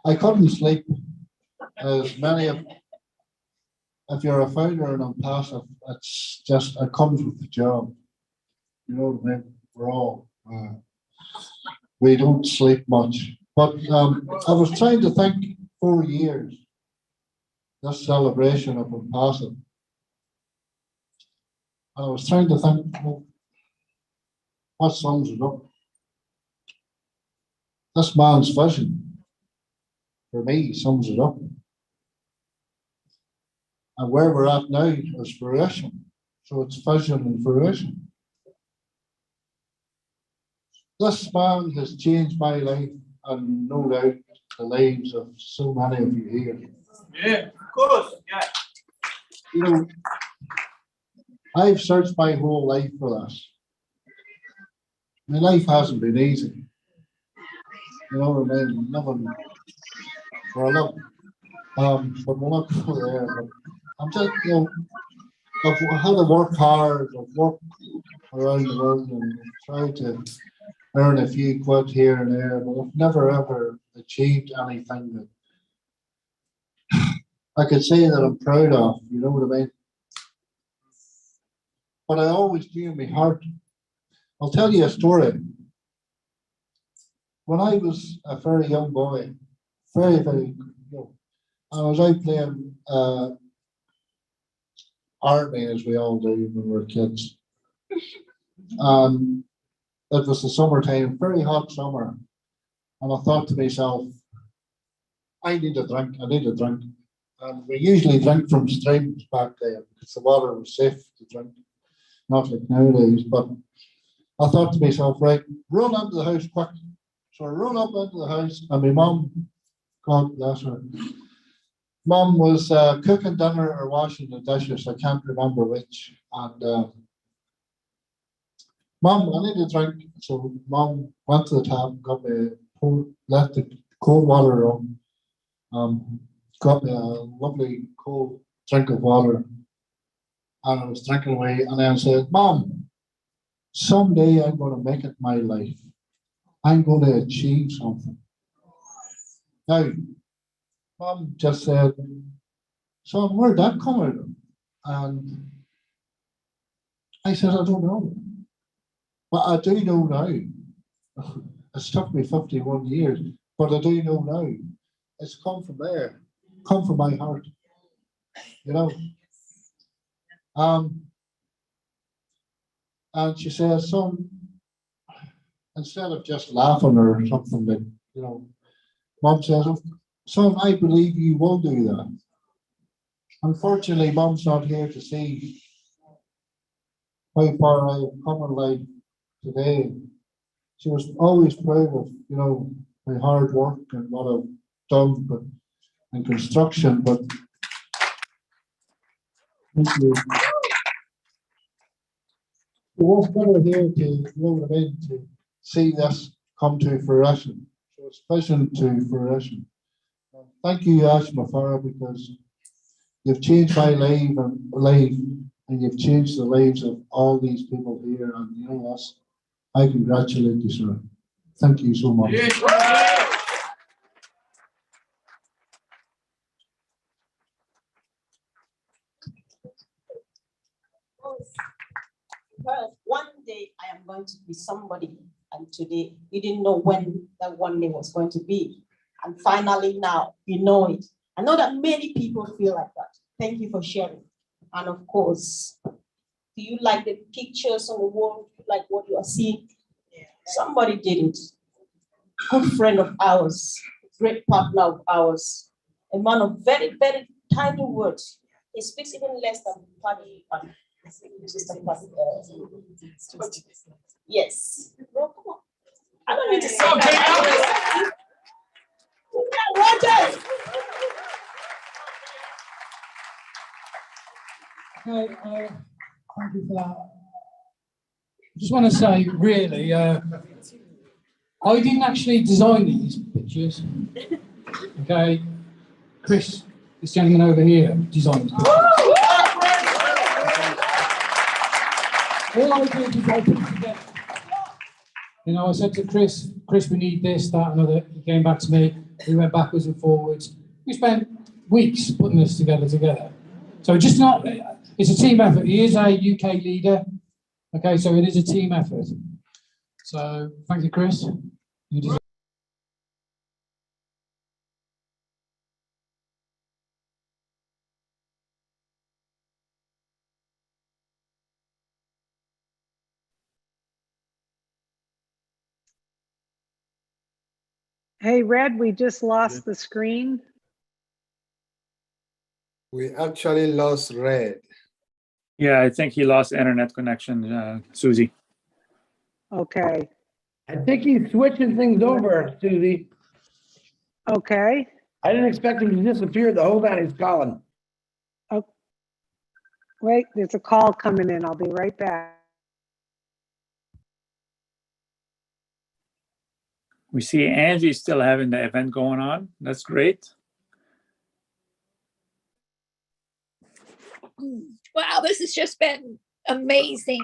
I couldn't sleep, as many of, if you're a founder in ONPASSIVE, it's just, it comes with the job. You know what I mean? We're all, we don't sleep much. But I was trying to think 4 years, this celebration of ONPASSIVE. And I was trying to think, well, what sums it up? This man's vision, for me, sums it up. And where we're at now is fruition. So it's vision and fruition. This man has changed my life, and no doubt the lives of so many of you here. Yeah, of course. Yeah. You know, I've searched my whole life for this. My life hasn't been easy. You know what I mean? Living for a lot. But we'll not go there. But I'm just, you know, I've had to work hard. I've worked around the world and tried to earn a few quid here and there, but I've never ever achieved anything that I could say that I'm proud of. You know what I mean? but I always knew in my heart. I'll tell you a story. When I was a very young boy, very, very young, I was out playing army, as we all do when we were kids. And it was the summertime, very hot summer. And I thought to myself, I need a drink, I need a drink. And we usually drink from streams back then because the water was safe to drink, not like nowadays. But I thought to myself, right, run into the house quick. So I run up into the house, and my mum, God bless her, mum was cooking dinner or washing the dishes. I can't remember which. And Mum, I need a drink. So Mum went to the tap, got me let the cold water on, got me a lovely cold drink of water, and I was drinking away. And then I said, Mum, someday I'm going to make it my life. I'm going to achieve something. Now, Mum just said, son, where'd that come out of? And I said, I don't know. But I do know now. It's took me 51 years, but I do know now. It's come from there, come from my heart, you know. And she says, son, instead of just laughing or something, that, you know, Mum says, son, I believe you will do that. Unfortunately, Mum's not here to see how far I have come in life today. She was always proud of, you know, my hard work and what I've done, but in construction. But thank you. It was better here to, you know what I mean, to see this come to fruition. So it's vision to fruition. Thank you, Ash Mafara, because you've changed my life and you've changed the lives of all these people here. And you know us. I congratulate you, sir. Thank you so much. Well, one day I am going to be somebody, and today you didn't know when that one day was going to be. And finally now you know it. I know that many people feel like that. Thank you for sharing. And of course, do you like the pictures on the wall? Like what you are seeing? Somebody did it. Good friend of ours, great partner of ours, a man of very, very tiny words. He speaks even less than Paddy. Yes. Bro, come on. I don't need to say that. Okay, thank you for that. I just want to say, really, I didn't actually design these pictures. Okay, Chris, this gentleman over here, designed them. All I did was I put it together. You know, I said to Chris, we need this, that, and other. He came back to me. We went backwards and forwards. We spent weeks putting this together. So just not, it's a team effort. He is a UK leader. Okay, so it is a team effort. So thank you, Chris. You deserve. Hey, Red, we just lost the screen. We actually lost Red. Yeah, I think he lost internet connection, Susie. Okay. I think he's switching things over, Susie. Okay. I didn't expect him to disappear the whole time he's calling. Oh, wait, there's a call coming in. I'll be right back. We see Angie still having the event going on. That's great. Wow, this has just been amazing.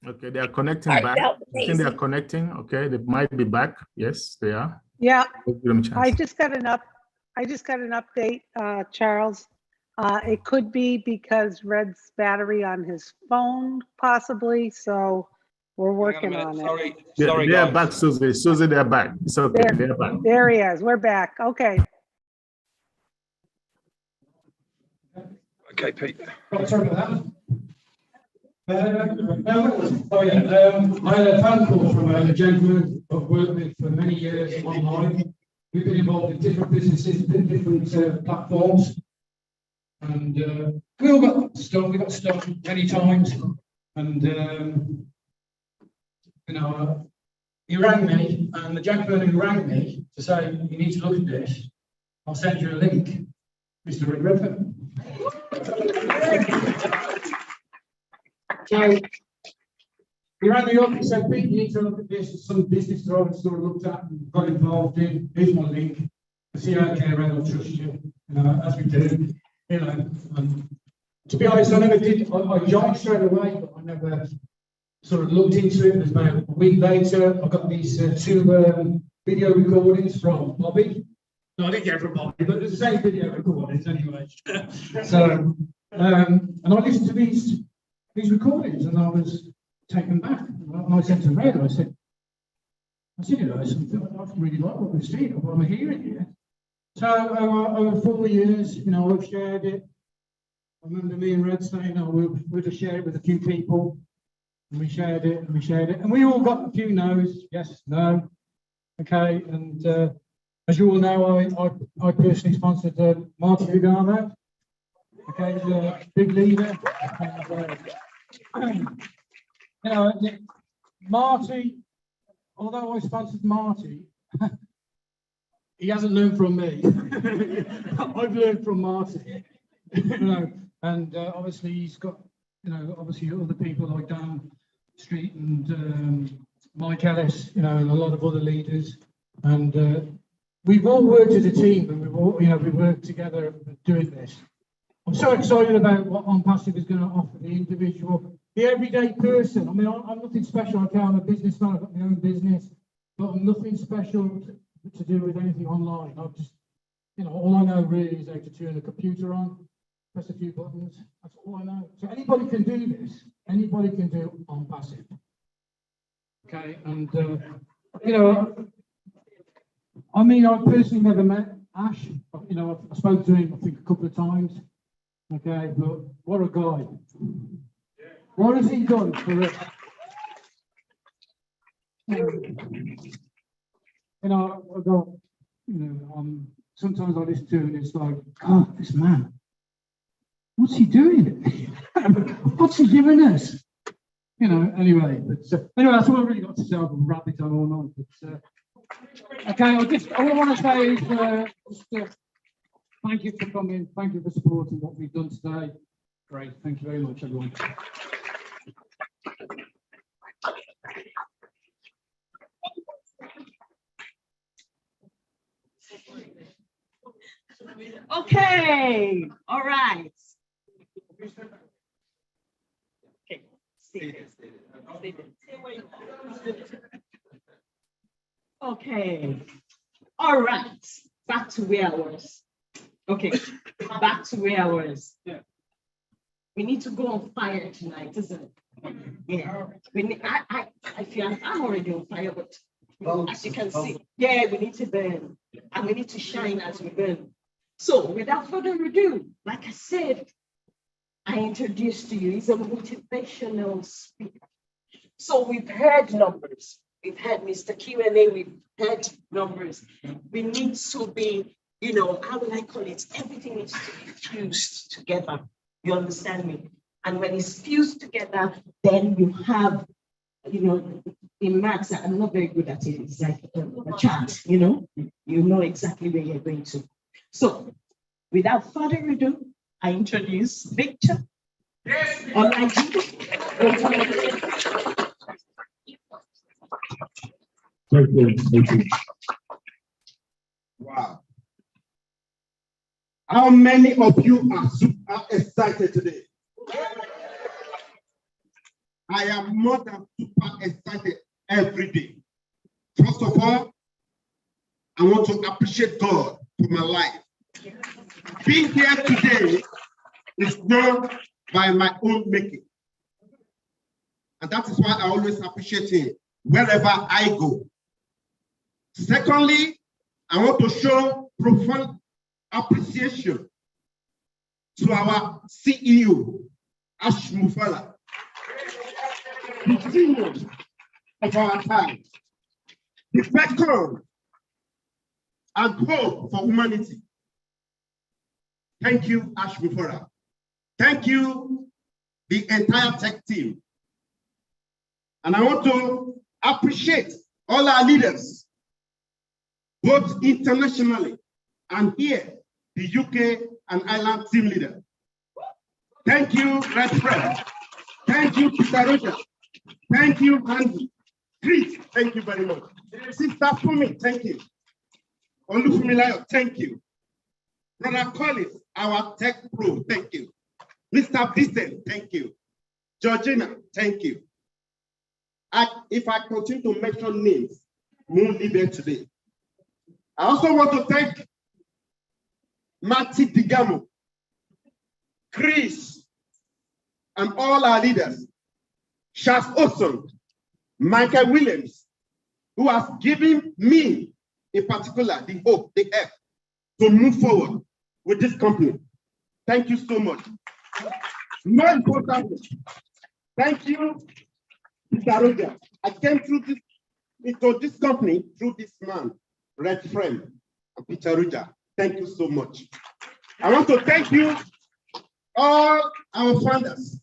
Okay, they are connecting back. I think they are connecting. Okay, they might be back. Yes, they are. Yeah, Let's give them a chance. I just got an update, Charles. It could be because Red's battery on his phone, possibly. So we're working on it. Sorry, they're back, Susie. Susie, they're back. It's okay. They're back. There he is. We're back. Okay. Okay, Pete. Sorry about that. I had a phone call from a gentleman I've worked with for many years online. We've been involved in different businesses, different platforms, and we all got stung. We got stung many times, and you know, he rang me, and the gentleman who rang me to say you need to look at this. I'll send you a link, Mr. Redford. So he rang me up and said, Pete, you need to look at this. Some business that I've sort of looked at and got involved in. Here's my link. I see I care and I trust you, as we do. You know, to be honest, I never did. I joined straight away, but I never sort of looked into it. It was about a week later. I got these two video recordings from Bobby. No, I didn't get it from Bobby, but it's the same video recordings anyway. So, and I listened to these recordings, and I was taken back. And I said to Red, I said, you know, I really like what we're seeing, what I'm hearing here. So over 4 years, you know, I've shared it. I remember me and Red saying, oh, we'll just share it with a few people. And we shared it, and we shared it. And we all got a few no's, yes, no. Okay, and as you all know, I personally sponsored Marty Vigano. Okay, he's a big leader. And, you know, Marty, although I sponsored Marty, he hasn't learned from me. I've learned from Marty. You know, and obviously he's got, you know, obviously other people like Dan Street and Mike Ellis, you know, and a lot of other leaders. And we've all worked as a team, and we've all, you know, we worked together doing this. I'm so excited about what ONPASSIVE is going to offer the individual, the everyday person. I mean, I'm nothing special. Okay, I'm a businessman. I've got my own business, but I'm nothing special to do with anything online. I've just, you know, all I know really is how to turn a computer on, press a few buttons. That's all I know. So anybody can do this. Anybody can do ONPASSIVE. Okay, and you know, I mean, I've personally never met Ash. You know, I spoke to him, I think, a couple of times. Okay, but what a guy. What has he done for us? You know, I go, you know, sometimes I listen to him and it's like, God, this man, what's he doing? What's he giving us? You know, anyway, but anyway, that's all I really got to say. I've wrapped it on all night. But okay, all I want to say is thank you for coming. Thank you for supporting what we've done today. Great. Thank you very much, everyone. Okay. All right. Okay. Okay. All right. Back to where I was. Okay. Back to where I was. We need to go on fire tonight, isn't it? Yeah. We need, I feel I'm already on fire, but as you can see, yeah, we need to burn, and we need to shine as we burn. So, without further ado, like I said, I introduced to you, he's a motivational speaker. So we've heard numbers. We've had Mr. Q&A, we've had numbers. We need to be, you know, how will I call it? Everything needs to be fused together. You understand me? And when it's fused together, then you have, you know, in maths, I'm not very good at it. It's like a chart, you know exactly where you're going to. So without further ado, I introduce Victor. Yes. Thank you. Thank you. Wow. How many of you are excited today? I am more than super excited every day. First of all, I want to appreciate God for my life. Being here today It's not by my own making. And that is why I always appreciate him wherever I go. Secondly, I want to show profound appreciation to our CEO, Ash Mufala, the genius of our time, the beacon and hope for humanity. Thank you, Ash Mufala. Thank you, the entire tech team. And I want to appreciate all our leaders, both internationally and here, the UK and Ireland team leader. Thank you, Red Friend. Thank you, Peter Roger. Thank you, Andy. Chris, thank you very much. Sister Fumi, thank you. Olufumilayo, thank you. Brother Collins, our tech pro, thank you. Mr. Vincent, thank you. Georgina, thank you. If I continue to mention names, we won't leave here today. I also want to thank Marty Digamo, Chris, and all our leaders, Charles Olson, Michael Williams, who has given me, in particular, the hope, the help to move forward with this company. Thank you so much. More importantly, thank you, Mr. Roger. I came through into this company through this man, Red Friend, and Peter Roger. Thank you so much. I want to thank you, all our founders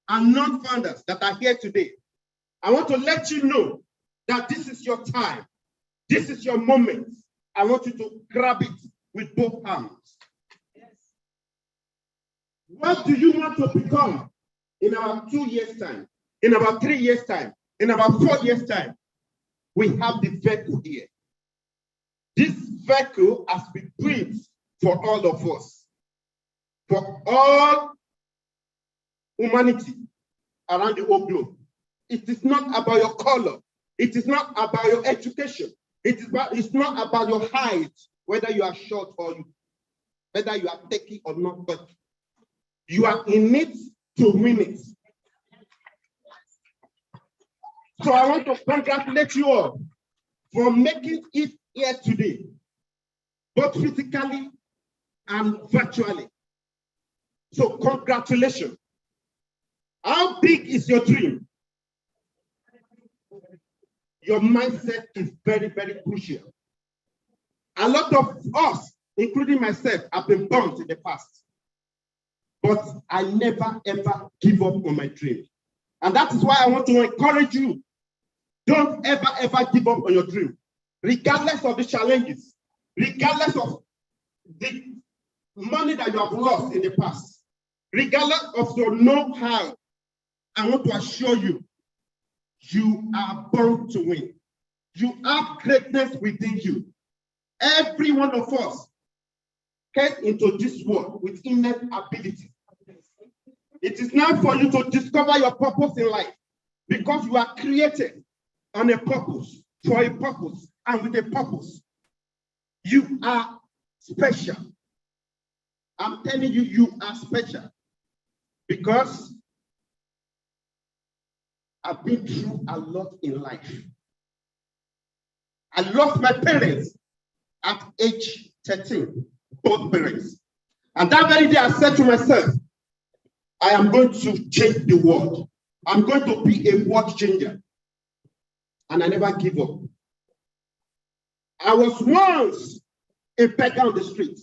and non-founders that are here today. I want to let you know that this is your time. This is your moment. I want you to grab it with both hands. Yes. What do you want to become in about 2 years' time, in about 3 years' time, in about 4 years' time? We have the vehicle here. This vehicle has been built for all of us, for all humanity around the whole globe. It is not about your color. It is not about your education. It's not about your height, whether you are short or whether you are techie or not, but you are in it to win it. So I want to congratulate you all for making it here today, both physically and virtually. So congratulations. How big is your dream? Your mindset is very, very crucial. A lot of us, including myself, have been burnt in the past. But I never, ever give up on my dream. And that is why I want to encourage you. Don't ever, ever give up on your dream. Regardless of the challenges, regardless of the money that you have lost in the past, regardless of your know-how, I want to assure you, you are born to win. You have greatness within you. Every one of us came into this world with innate ability. It is now for you to discover your purpose in life, because you are created on a purpose, for a purpose, and with a purpose. You are special. I'm telling you, you are special, because I've been through a lot in life. I lost my parents at age 13, both parents. And that very day I said to myself, I am going to change the world. I'm going to be a world changer. And I never give up. I was once a beggar on the street.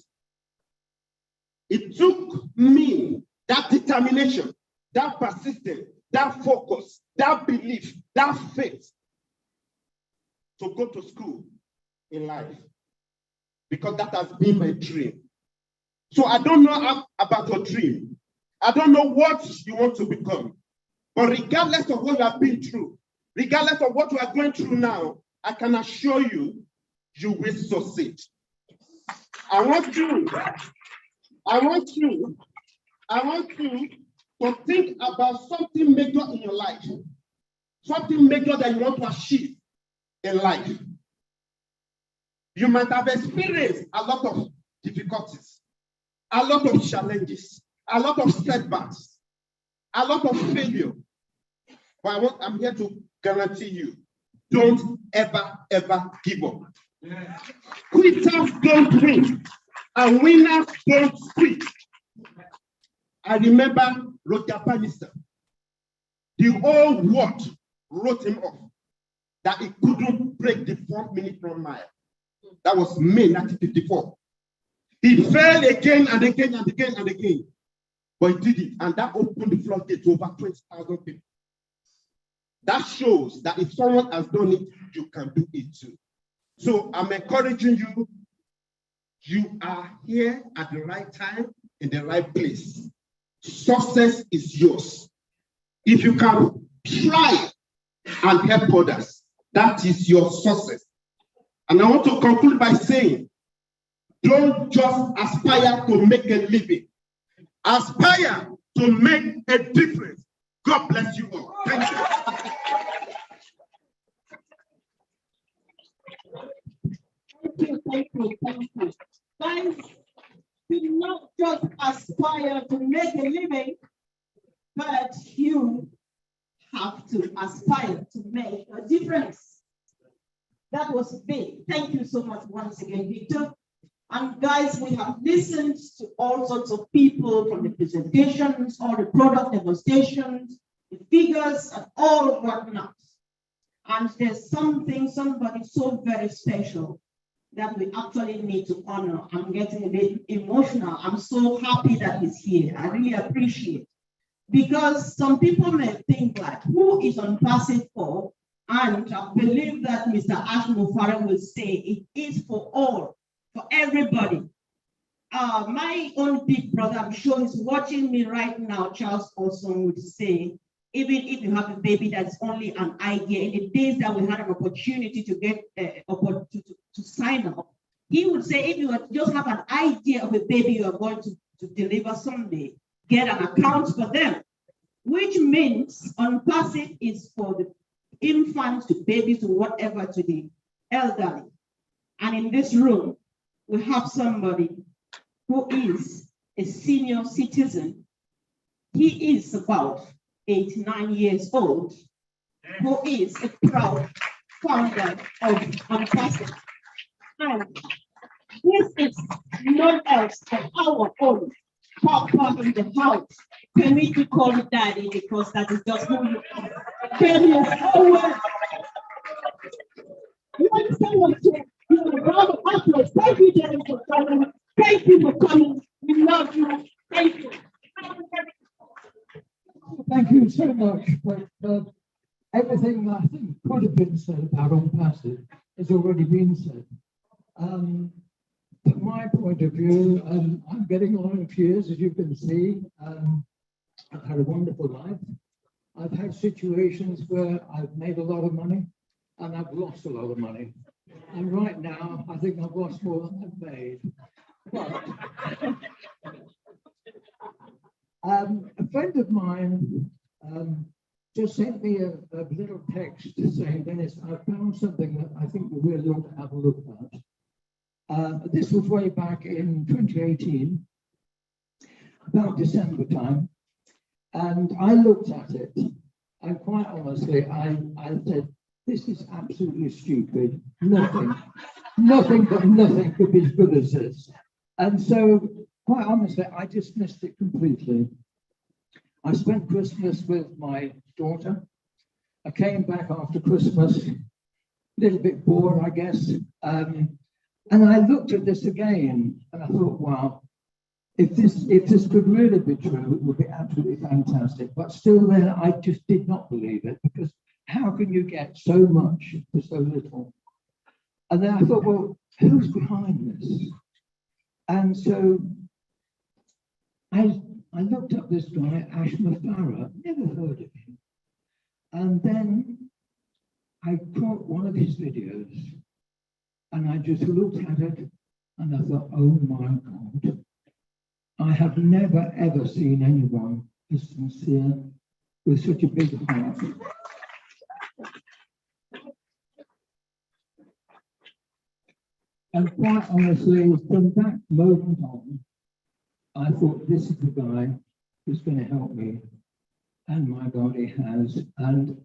It took me that determination, that persistence, that focus, that belief, that faith to go to school in life, because that has been my dream. So I don't know about your dream. I don't know what you want to become. But regardless of what you have been through, regardless of what you are going through now, I can assure you, you will succeed. I want you to think about something major in your life, something major that you want to achieve in life. You might have experienced a lot of difficulties, a lot of challenges, a lot of setbacks, a lot of failure. But I'm here to guarantee you, don't ever, ever give up. Quitters don't win, and winners don't quit. I remember Roger Bannister. The whole world wrote him off, that he couldn't break the 4-minute run mile. That was May 1954. He fell again and again and again and again, but he did it, and that opened the floodgate to over 20,000 people. That shows that if someone has done it, you can do it too. So I'm encouraging you. You are here at the right time, in the right place. Success is yours. If you can try and help others, that is your success. And I want to conclude by saying, don't just aspire to make a living. Aspire to make a difference. God bless you all. Thank you. Thank you. Guys, do not just aspire to make a living, but you have to aspire to make a difference. That was big. Thank you so much once again, Victor. And guys, we have listened to all sorts of people from the presentations, all the product demonstrations, the figures, and all of whatnot. And there's somebody so very special that we actually need to honor. I'm getting a bit emotional. I'm so happy that he's here. I really appreciate it. Because some people may think like, who is ONPASSIVE for? And I believe that Mr. Ashmo Farah will say it is for all, for everybody. My own big brother, I'm sure he's watching me right now, Charles Olson would say, even if you have a baby that's only an idea, in the days that we had an opportunity to get to sign up, he would say, if you just have an idea of a baby you are going to deliver someday, get an account for them, which means ONPASSIVE is for the infants to babies to whatever to the elderly. And in this room, we have somebody who is a senior citizen. He is about 89 years old, who is a proud founder of ONPASSIVE. And this is none else than our own Papa in the house. Can we call it Daddy, because that is just who you are. Can you always want someone to round of applause? Thank you, Jenny, for coming. Thank you for coming. We love you. Thank you. Thank you so much. But everything I think could have been said about ONPASSIVE has already been said. From my point of view, I'm getting on in years, as you can see. I've had a wonderful life. I've had situations where I've made a lot of money and I've lost a lot of money. And right now, I think I've lost more than I've made. But a friend of mine just sent me a little text saying, Dennis, I found something that I think you really ought to have a look at. This was way back in 2018, about December time. And I looked at it, and quite honestly, I said, this is absolutely stupid. Nothing could be as good as this. And so, quite honestly, I dismissed it completely. I spent Christmas with my daughter. I came back after Christmas, a little bit bored, I guess. And I looked at this again, and I thought, wow, if this could really be true, it would be absolutely fantastic. But still then, I just did not believe it, because how can you get so much for so little? And then I thought, well, who's behind this? And so I looked up this guy, Ashma Farah, never heard of him. And then I caught one of his videos, and I just looked at it, and I thought, oh my God. I have never, ever seen anyone as sincere with such a big heart. And quite honestly, from that moment on, I thought this is the guy who's going to help me. And my God, he has. And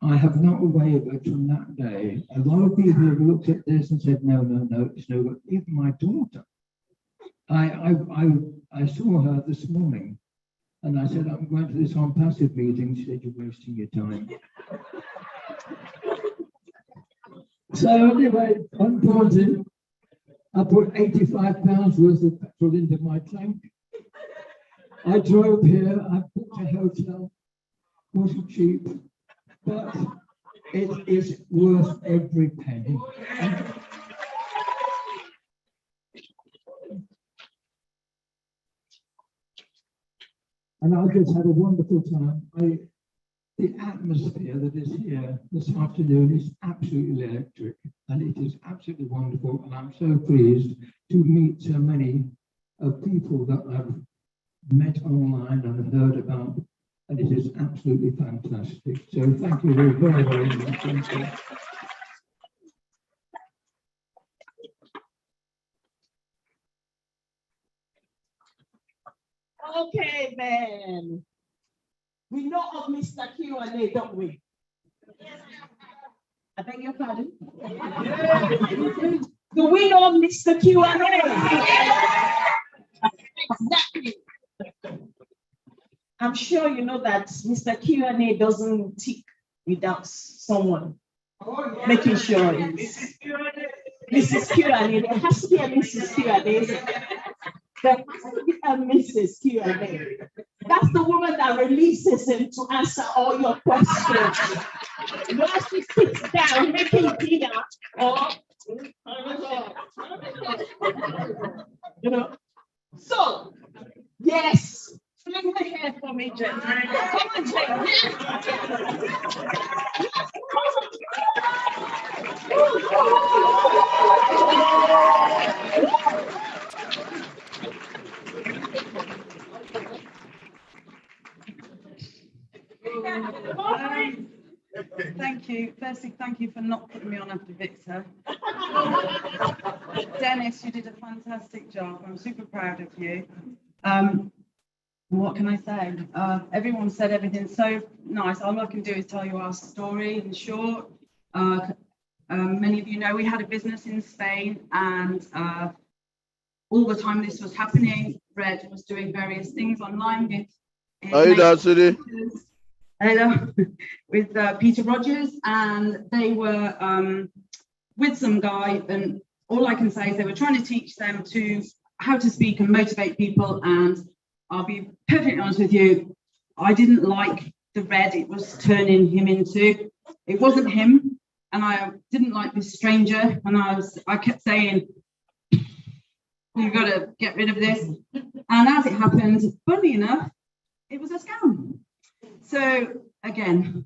I have not wavered from that day. A lot of people have looked at this and said, no, no, no, it's no good. Even my daughter. I saw her this morning and I said, I'm going to this ONPASSIVE meeting. She said, you're wasting your time. So anyway, ONPASSIVE, I put 85 pounds worth of petrol into my tank. I drove here, I booked a hotel, wasn't cheap, but it is worth every penny. And I just had a wonderful time. The atmosphere that is here this afternoon is absolutely electric, and it is absolutely wonderful. And I'm so pleased to meet so many people that I've met online and heard about, and it is absolutely fantastic. So thank you very, very, very much. Thank you. Okay, then. We know of Mr. Q&A, don't we? I beg your pardon? Do we know Mr. Q&A? Exactly. I'm sure you know that Mr. Q&A doesn't tick without someone making sure it's Mrs. Q&A. There has to be a Mrs. Q&A. There has to be a Mrs. Q&A. That's the woman that releases him to answer all your questions. Once she sits down, making dinner, or you know. So, yes, fling the hair for me, Jen. Come on, Jen. Thank you. Firstly, thank you for not putting me on after Victor. Dennis, you did a fantastic job. I'm super proud of you. What can I say? Everyone said everything so nice. All I can do is tell you our story in short. Many of you know we had a business in Spain, and all the time this was happening, Red was doing various things online with Peter Rogers, and they were with some guy, and all I can say is they were trying to teach them how to speak and motivate people. And I'll be perfectly honest with you, I didn't like the Red it was turning him into. It wasn't him, and I didn't like this stranger, and I kept saying, you've got to get rid of this. And as it happened, funny enough, it was a scam. So again,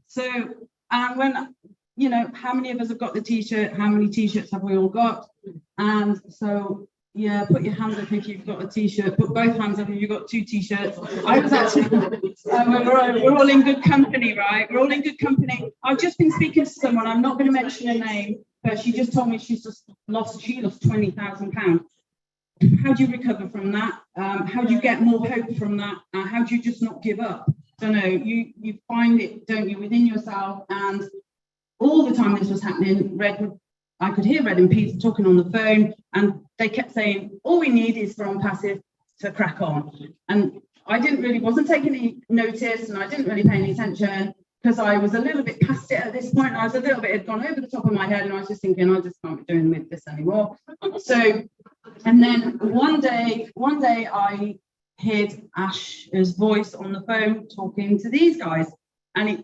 when, you know, how many of us have got the t-shirt? How many t-shirts have we all got? And so, yeah, put your hands up if you've got a t-shirt. Put both hands up if you've got 2 t-shirts. I was actually, we're all in good company, right? We're all in good company. I've just been speaking to someone, I'm not going to mention her name, but she just told me she lost £20,000. How do you recover from that? How do you get more hope from that? How do you just not give up? Don't know, you find it, don't you, within yourself. And all the time this was happening, I could hear Red and Peter talking on the phone, and they kept saying, all we need is for ONPASSIVE to crack on. And I wasn't taking any notice, and I didn't really pay any attention, because I was a little bit past it at this point. I was a little bit, had gone over the top of my head, and I was just thinking, I just can't be doing with this anymore. So, and then one day I heard Ash's voice on the phone talking to these guys, and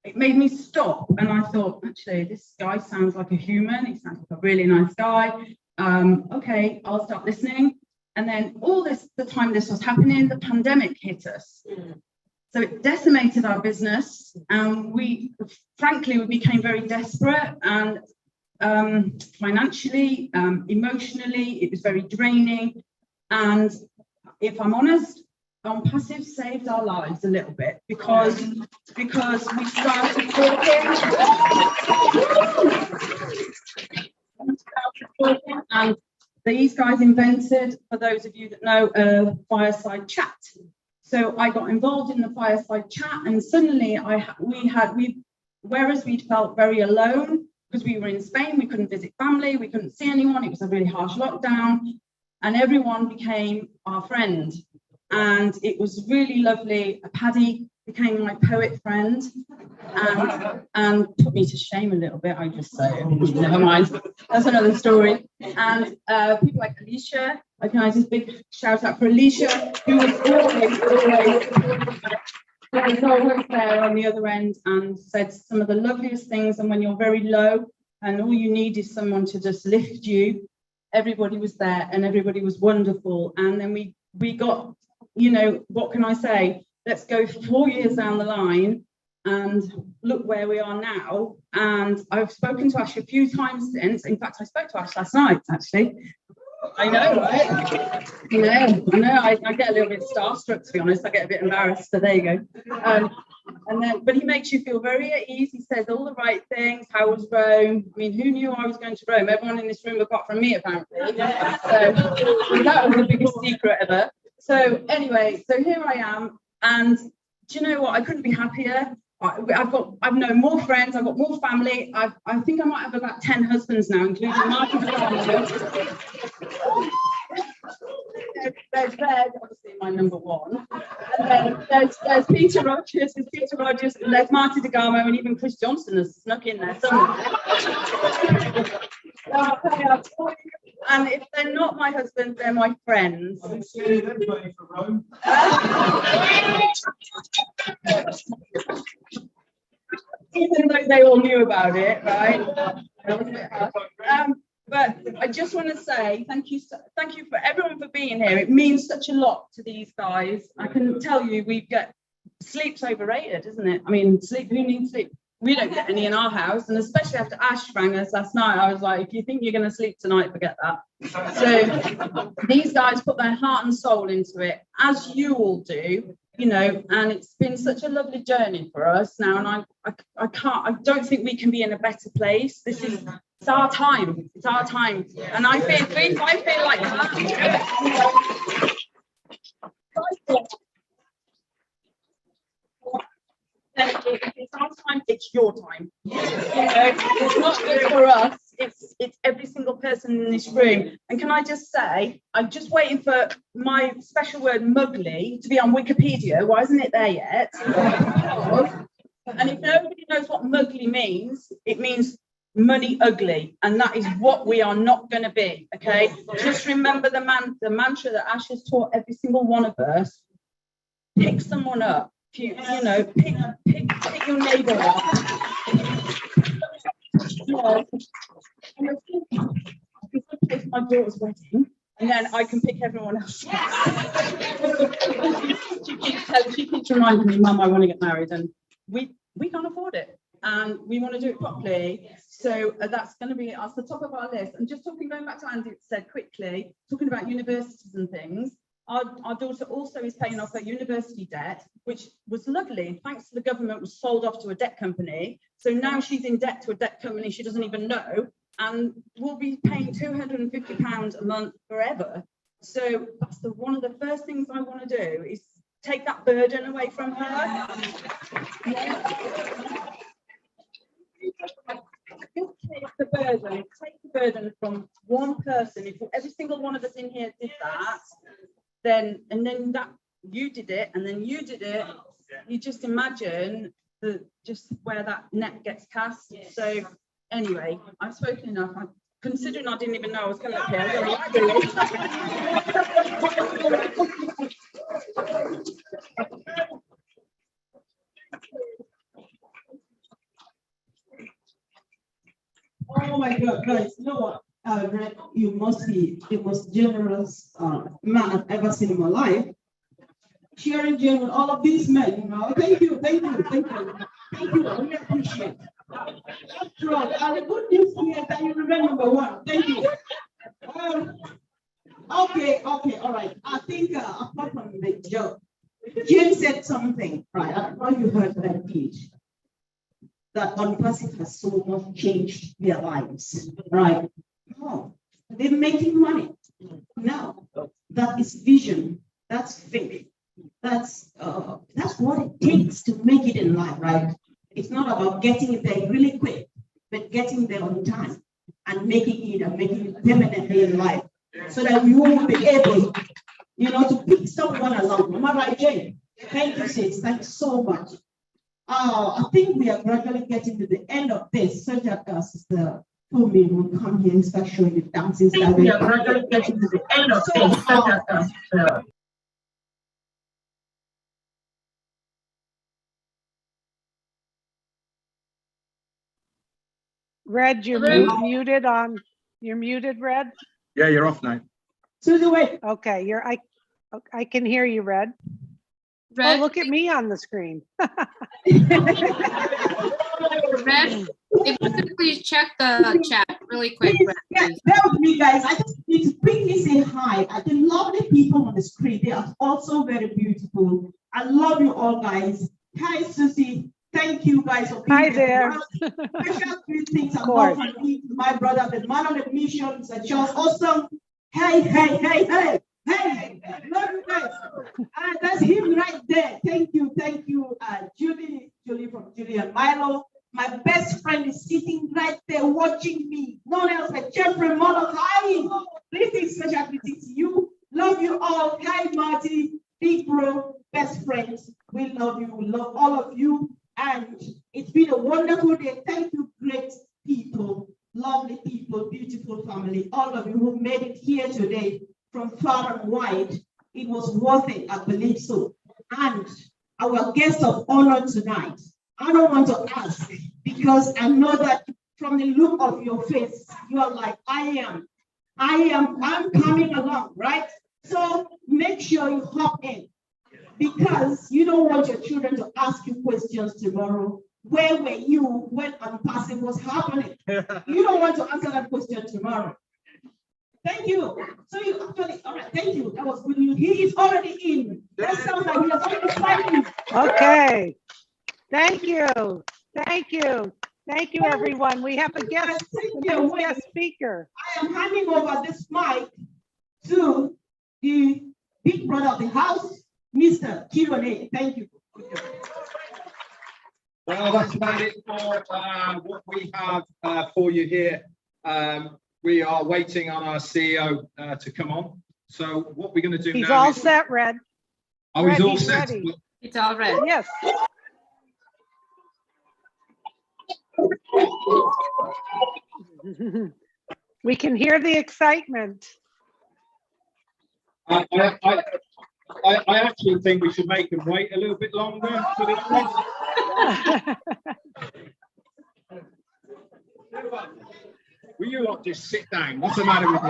it made me stop, and I thought, actually, this guy sounds like a human. He sounds like a really nice guy. Okay, I'll start listening. And then the time this was happening, the pandemic hit us. So it decimated our business, and we became very desperate, and financially, emotionally, it was very draining. And if I'm honest, ONPASSIVE saved our lives a little bit, because we started talking, and these guys invented, for those of you that know, a fireside chat. So I got involved in the fireside chat, and suddenly whereas we'd felt very alone because we were in Spain, we couldn't visit family, we couldn't see anyone, it was a really harsh lockdown, and everyone became our friend. And it was really lovely. Paddy became my poet friend and put me to shame a little bit, I just say. Never mind, that's another story. And people like Alicia, can I just big shout out for Alicia, who was always there on the other end and said some of the loveliest things. And when you're very low and all you need is someone to just lift you, everybody was there and everybody was wonderful. And then we got, you know, what can I say? Let's go 4 years down the line and look where we are now. And I've spoken to Ash a few times since. In fact, I spoke to Ash last night, actually. I know, right? Yeah, I know. I get a little bit starstruck, to be honest. I get a bit embarrassed, so there you go. But he makes you feel very at ease. He says all the right things. How was Rome? I mean, who knew I was going to Rome? Everyone in this room, apart from me, apparently. So that was the biggest secret ever. So anyway, so here I am, and do you know what? I couldn't be happier. I've known more friends. I've got more family. I think I might have about 10 husbands now, including Martin. There's Red, obviously my number one, and then there's Peter Rogers. There's Peter Rogers, and there's Marty DeGarmo, and even Chris Johnson has snuck in there somewhere. And if they're not my husband, they're my friends. Even though they all knew about it, right? But I just want to say thank you for everyone for being here. It means such a lot to these guys. I can tell you, sleep's overrated, isn't it? I mean, sleep. Who needs sleep? We don't get any in our house, and especially after Ash rang us last night, I was like, if you think you're going to sleep tonight, forget that. So these guys put their heart and soul into it, as you all do, you know, and it's been such a lovely journey for us now, and I don't think we can be in a better place. It's our time. It's our time, and I feel like it's our time, it's your time. It's not just for us, it's every single person in this room. And can I just say, I'm just waiting for my special word mugly to be on Wikipedia. Why isn't it there yet? And if nobody knows what mugly means, it means money ugly, and that is what we are not going to be. Okay, just remember the mantra that Ash has taught every single one of us. Pick someone up. You know, pick your neighbour up. Yeah. It's my daughter's wedding, and then I can pick everyone else. She keeps reminding me, Mum, I want to get married, and we can't afford it, and we want to do it properly. So that's going to be at the top of our list. And just going back to Andy said quickly, talking about universities and things. Our daughter also is paying off her university debt, which was lovely. Thanks to the government, was sold off to a debt company. So now she's in debt to a debt company she doesn't even know, and will be paying £250 a month forever. So that's one of the first things I want to do is take that burden away from her. Take the burden from one person. If every single one of us in here did that, then that you did it, and then you did it. You just imagine just where that net gets cast. So anyway, I've spoken enough. Considering I didn't even know I was coming up here. Oh my God, guys, you know what? Red, you must be the most generous man I've ever seen in my life. Sharing jail with all of these men, you know. Thank you. I really appreciate it. After all, and the good news here is that you remember number one. Thank you. Okay, all right. I think apart from the joke, Jane said something, right? I don't know if you heard that speech. That ONPASSIVE has so much changed their lives, right? Oh, they're making money. Now, that is vision, that's faith, that's what it takes to make it in life, right? It's not about getting it there really quick, but getting there on time and making it permanently in life, so that you will be able, to pick someone along. Am I right, Jane? Thank you, sis. Thanks so much. I think we are gradually getting to the end of this, so that Sister Tomi will come here and start showing the dancing style. We are gradually getting to the end of this, so that Red, you're muted on. You're muted, Red. Yeah, you're off now. Susie, wait. Okay, I can hear you, Red. Red, oh, look at me on the screen. Red, if you could please check the chat really quick. Red, please. Bear with me, guys. I just need to quickly say hi. The lovely people on the screen, they are also very beautiful. I love you all, guys. Hi, Susie. Thank you, guys, for being there. Special greetings and love from me to my brother, the man on the mission, Mr. Charles. Awesome. Hey, hey, hey, hey. Hey, love you guys. That's him right there. Thank you, Julie from Julie and Milo. My best friend is sitting right there watching me. None else but Jeffrey Molo. Hi, greetings, special greetings to you. Love you all. Hi, Marty, big bro, best friends. We love you. We love all of you. And it's been a wonderful day. Thank you, great people, lovely people, beautiful family, all of you who made it here today from far and wide. It was worth it, I believe so. And our guest of honor tonight, I don't want to ask, because I know that from the look of your face, you are like, I'm coming along, right? So make sure you hop in, because you don't want your children to ask you questions tomorrow. Where were you when ONPASSIVE was happening? You don't want to answer that question tomorrow. Thank you. So you actually, all right, thank you. That was good news. He is already in. That sounds like he has already signed. Okay. Thank you. Thank you. Thank you, everyone. We have a guest speaker. I am handing over this mic to the big brother of the house, Mr. Kirone. Thank you. Well, that's about it for what we have for you here. We are waiting on our CEO to come on. So what we're going to do now. He's all set, Red. Oh, he's all set. Ready. It's all ready. Yes. We can hear the excitement. I actually think we should make him wait a little bit longer for this one. Will you lot just sit down? What's the matter with you?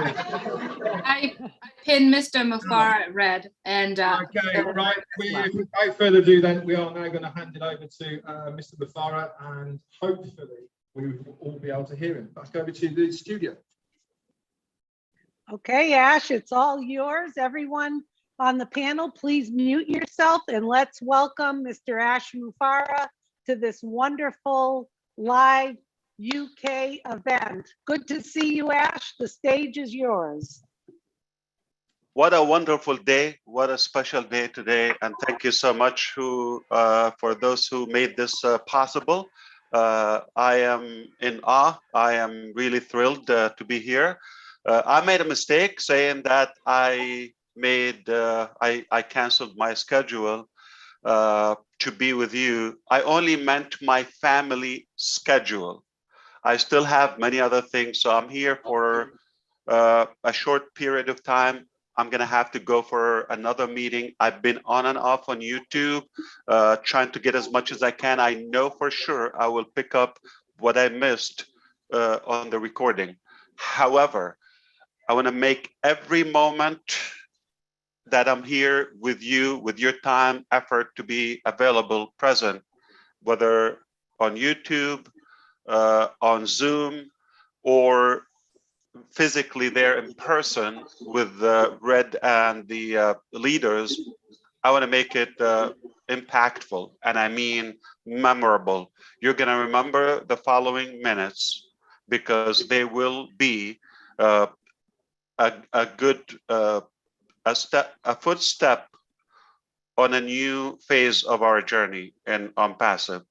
I pinned Mr. Mufara at Red. And okay, right. Without further ado, then we are now going to hand it over to Mr. Mufara, and hopefully we will all be able to hear him. Back over to the studio. Okay, Ash, it's all yours. Everyone on the panel, please mute yourself, and let's welcome Mr. Ash Mufara to this wonderful live UK event. Good to see you, Ash. The stage is yours. What a wonderful day. What a special day today. And thank you so much for those who made this possible. I am in awe. I am really thrilled to be here. I made a mistake saying that I canceled my schedule to be with you. I only meant my family schedule. I still have many other things, so I'm here for a short period of time. I'm gonna have to go for another meeting. I've been on and off on YouTube, trying to get as much as I can. I know for sure I will pick up what I missed on the recording. However, I wanna make every moment that I'm here with you, with your time, effort to be available, present, whether on YouTube, on Zoom, or physically there in person with Red and the leaders. I want to make it impactful, and I mean memorable. You're going to remember the following minutes, because they will be a good a footstep on a new phase of our journey in ONPASSIVE.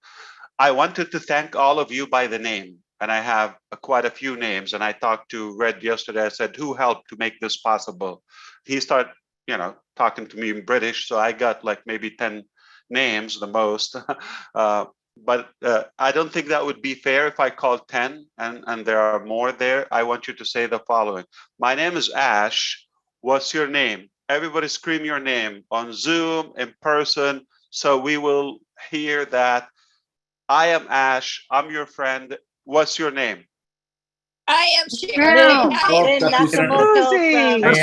I wanted to thank all of you by the name, and I have quite a few names. And I talked to Red yesterday. I said, "Who helped to make this possible?" He started, talking to me in British, so I got like maybe 10 names, the most. But I don't think that would be fair if I called 10, and there are more there. I want you to say the following. My name is Ash. What's your name? Everybody scream your name on Zoom, in person, so we will hear that. I am Ash. I'm your friend. What's your name? I am Sharon. Susie. Jacob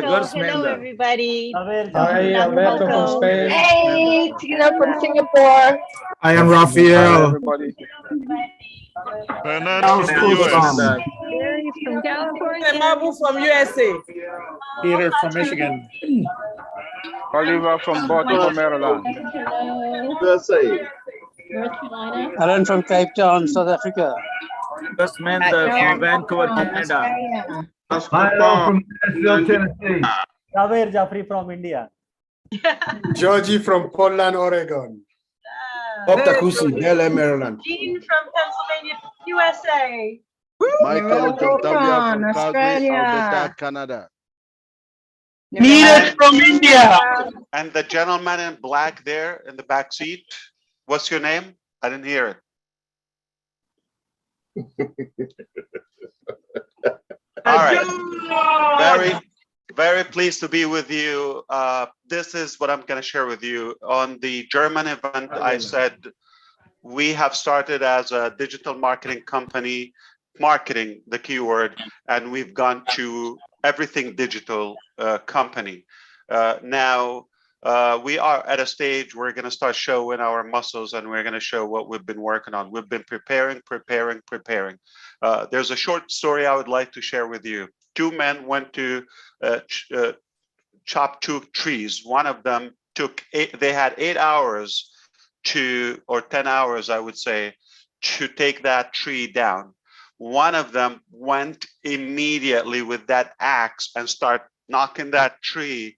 from Singapore. Hello, everybody. Hi, Alberto from Spain. Hey, Tina from Singapore. I am Raphael. Fernando from US. Mary from California. Mabu from USA. Peter from Michigan. Oliver from Baltimore, Maryland. USA. North Carolina. Alan from Cape Town, South Africa. From Vancouver, Canada. Hello from Nashville, Tennessee. Javier Jaffrey from India. Georgie from Portland, Oregon. Bob Takusi, LA, Maryland. Jean from Pennsylvania, USA. Michael Jontavia from Calgary, Australia. Alberta, Canada. Needed from India. And the gentleman in black there in the back seat, what's your name? I didn't hear it. All right. Very pleased to be with you. This is what I'm going to share with you. On the German event, I said we have started as a digital marketing company, marketing the keyword, and we've gone to everything digital company. Now we are at a stage where we're going to start showing our muscles, and we're going to show what we've been working on. We've been preparing. There's a short story I would like to share with you. Two men went to chop 2 trees. One of them they had 8 hours or 10 hours, I would say, to take that tree down. One of them went immediately with that axe and start knocking that tree.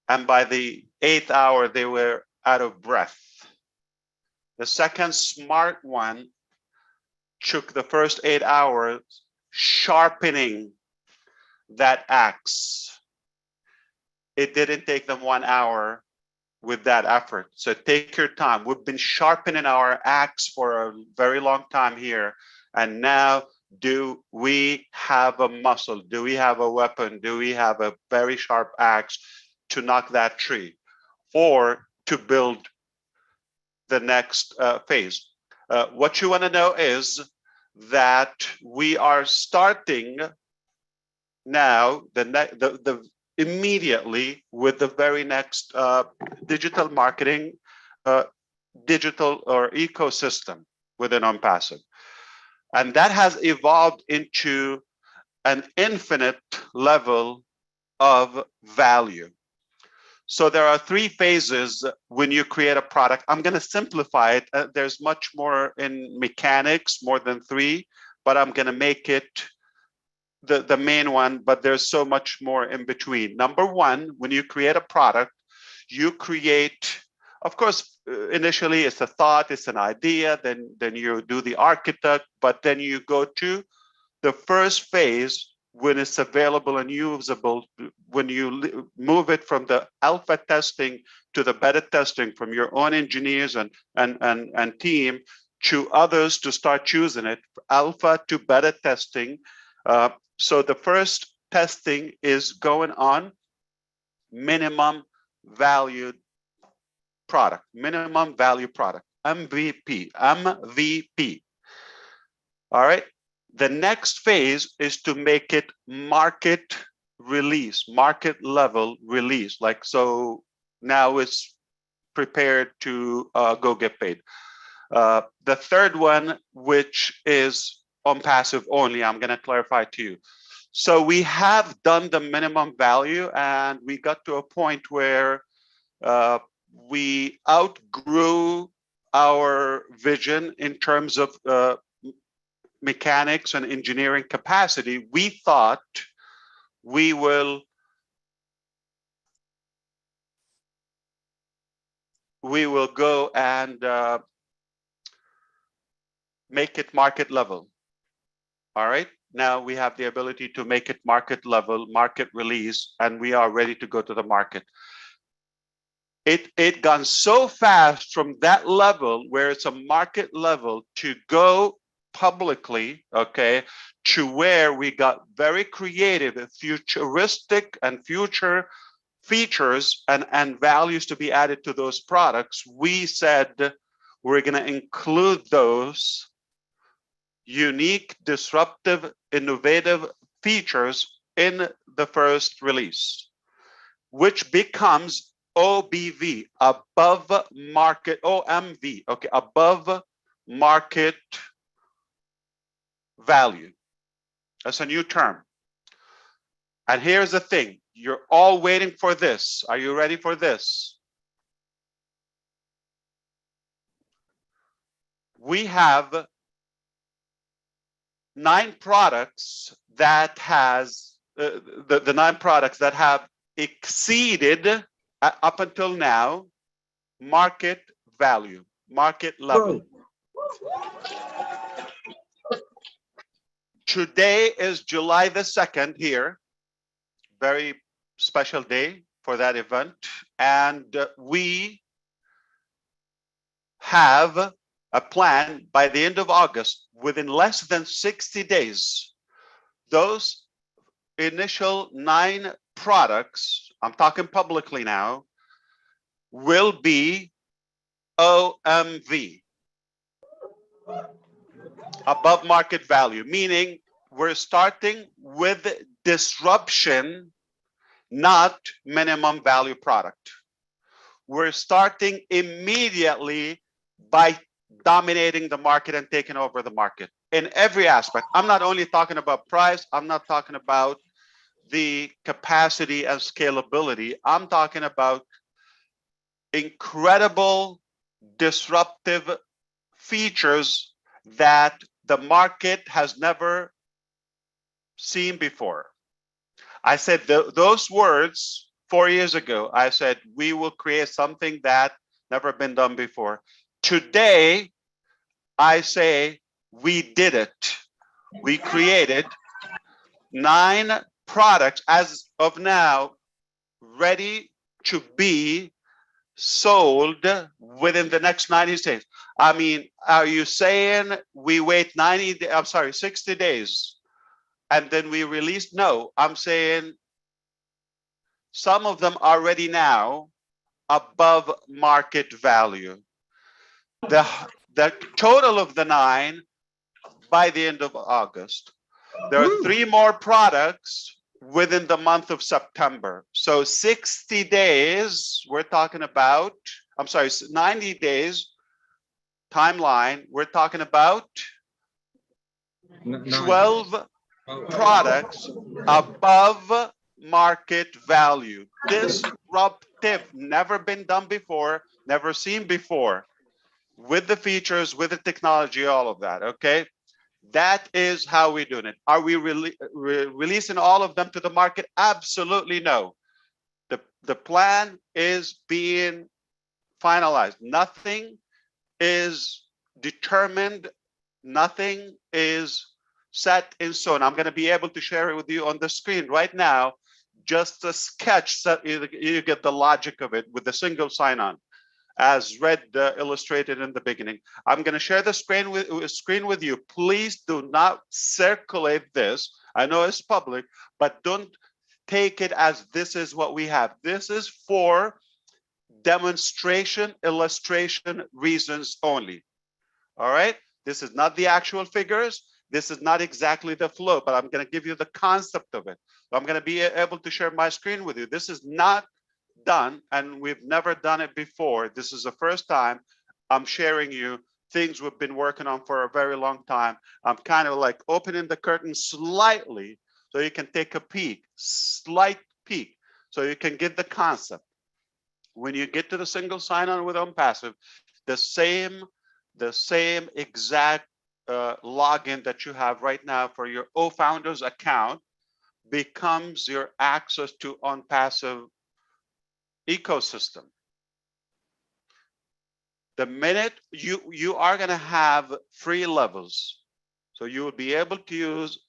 And by the 8th hour, they were out of breath. The second smart one took the first 8 hours sharpening that axe. It didn't take them 1 hour with that effort. So take your time. We've been sharpening our axe for a very long time here. And now, do we have a muscle? Do we have a weapon? Do we have a very sharp axe to knock that tree or to build the next phase? What you want to know is that we are starting now immediately with the very next digital marketing, digital or ecosystem within ONPASSIVE. And that has evolved into an infinite level of value. So there are 3 phases when you create a product. I'm going to simplify it. There's much more in mechanics, more than 3, but I'm going to make it the main one, but there's so much more in between. Number 1, when you create a product, you create, of course, initially it's a thought, it's an idea, then you do the architect, but then you go to the first phase when it's available and usable, when you move it from the alpha testing to the beta testing from your own engineers and team to others to start choosing it, alpha to beta testing. So the first testing is going on minimum value product, MVP. All right. The next phase is to make it market release, market level release. Like, so now it's prepared to go get paid. The third one, which is ONPASSIVE only, I'm going to clarify to you. So we have done the minimum value, and we got to a point where we outgrew our vision in terms of mechanics and engineering capacity, we thought we will go and make it market level. All right. Now we have the ability to make it market level, market release, and we are ready to go to the market. It gone so fast from that level where it's a market level to go publicly, okay, to where we got very creative and futuristic and future features and values to be added to those products. We said we're going to include those unique, disruptive, innovative features in the first release, which becomes OBV, above market, OMV, okay, above market value. That's a new term. And here's the thing, you're all waiting for this. Are you ready for this? We have 9 products that has the 9 products that have exceeded up until now market value, market level. Today is July the 2nd here, very special day for that event, and we have a plan by the end of August, within less than 60 days, those initial 9 products, I'm talking publicly now, will be OMV, above market value, meaning we're starting with disruption, not minimum value product. We're starting immediately by dominating the market and taking over the market in every aspect. I'm not only talking about price, I'm not talking about the capacity and scalability. I'm talking about incredible disruptive features that the market has never seen before. I said those words 4 years ago. I said we will create something that never been done before. Today, I say we did it. We created 9 products as of now, ready to be sold within the next 90 days. I mean, are you saying we wait 60 days and then we release? No, I'm saying some of them are ready now above market value. The total of the 9 by the end of August. There are 3 more products within the month of September. So 60 days, we're talking about, 90 days timeline, we're talking about 12 products above market value. Disruptive, never been done before, never seen before, with the features, with the technology, all of that, okay? That is how we're doing it. Are we releasing all of them to the market? Absolutely no. The plan is being finalized. Nothing is determined. Nothing is set in stone. I'm going to be able to share it with you on the screen right now, just a sketch so you get the logic of it with the single sign-on, as Red illustrated in the beginning. I'm going to share the screen with you. Please do not circulate this. I know it's public, but don't take it as this is what we have. This is for demonstration, illustration reasons only. All right? This is not the actual figures. This is not exactly the flow, but I'm going to give you the concept of it. I'm going to be able to share my screen with you. This is not done, and we've never done it before. This is the first time I'm sharing you things we've been working on for a very long time. I'm kind of like opening the curtain slightly so you can take a peek, slight peek, so you can get the concept. When you get to the single sign-on with ONPASSIVE, the same exact login that you have right now for your OFounders account becomes your access to ONPASSIVE ecosystem. The minute you are going to have free levels, so you will be able to use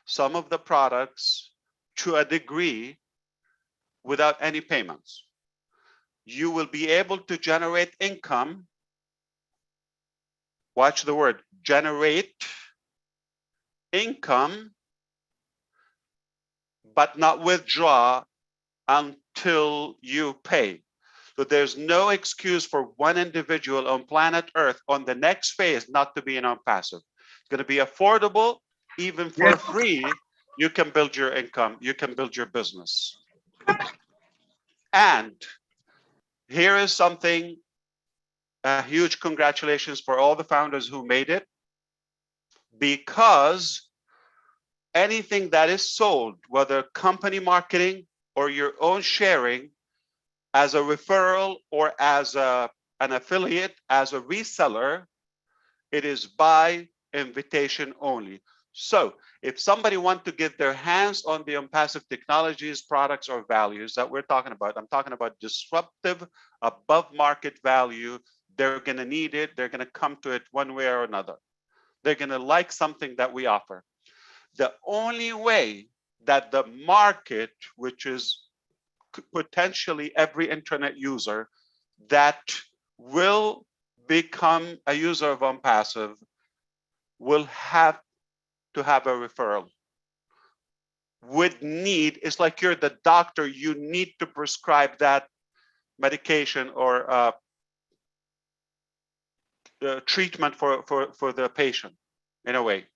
some of the products to a degree without any payments. You will be able to generate income. Watch the word, generate income, but not withdraw until you pay. So there's no excuse for one individual on planet Earth on the next phase not to be an ONPASSIVE. It's going to be affordable, even for free. You can build your income, you can build your business. And here is something, a huge congratulations for all the founders who made it, because anything that is sold, whether company marketing or your own sharing, as a referral or as an affiliate, as a reseller, it is by invitation only. So if somebody wants to get their hands on the ONPASSIVE technologies, products, or values that we're talking about, I'm talking about disruptive, above market value, they're going to need it. They're going to come to it one way or another. They're going to like something that we offer. The only way that the market, which is potentially every internet user that will become a user of ONPASSIVE, will have to have a referral. Would need, it's like you're the doctor, you need to prescribe that medication or treatment for the patient in a way.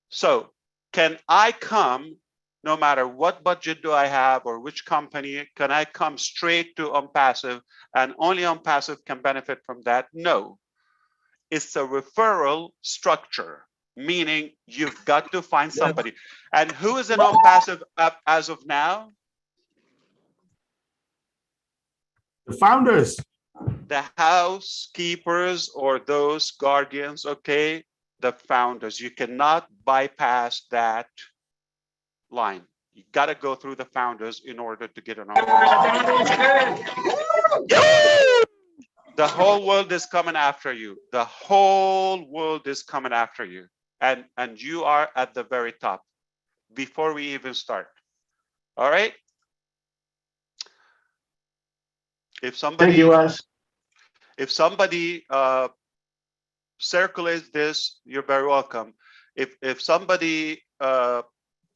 So can I come, no matter what budget do I have or which company, can I come straight to ONPASSIVE and only ONPASSIVE can benefit from that? No, it's a referral structure, meaning you've got to find somebody. And who is an ONPASSIVE as of now? The founders. The housekeepers or those guardians, okay? The founders. You cannot bypass that line. You got to go through the founders in order to get an ONPASSIVE. The whole world is coming after you. The whole world is coming after you. And you are at the very top before we even start. All right? If somebody, if somebody circulates this, you're very welcome. If somebody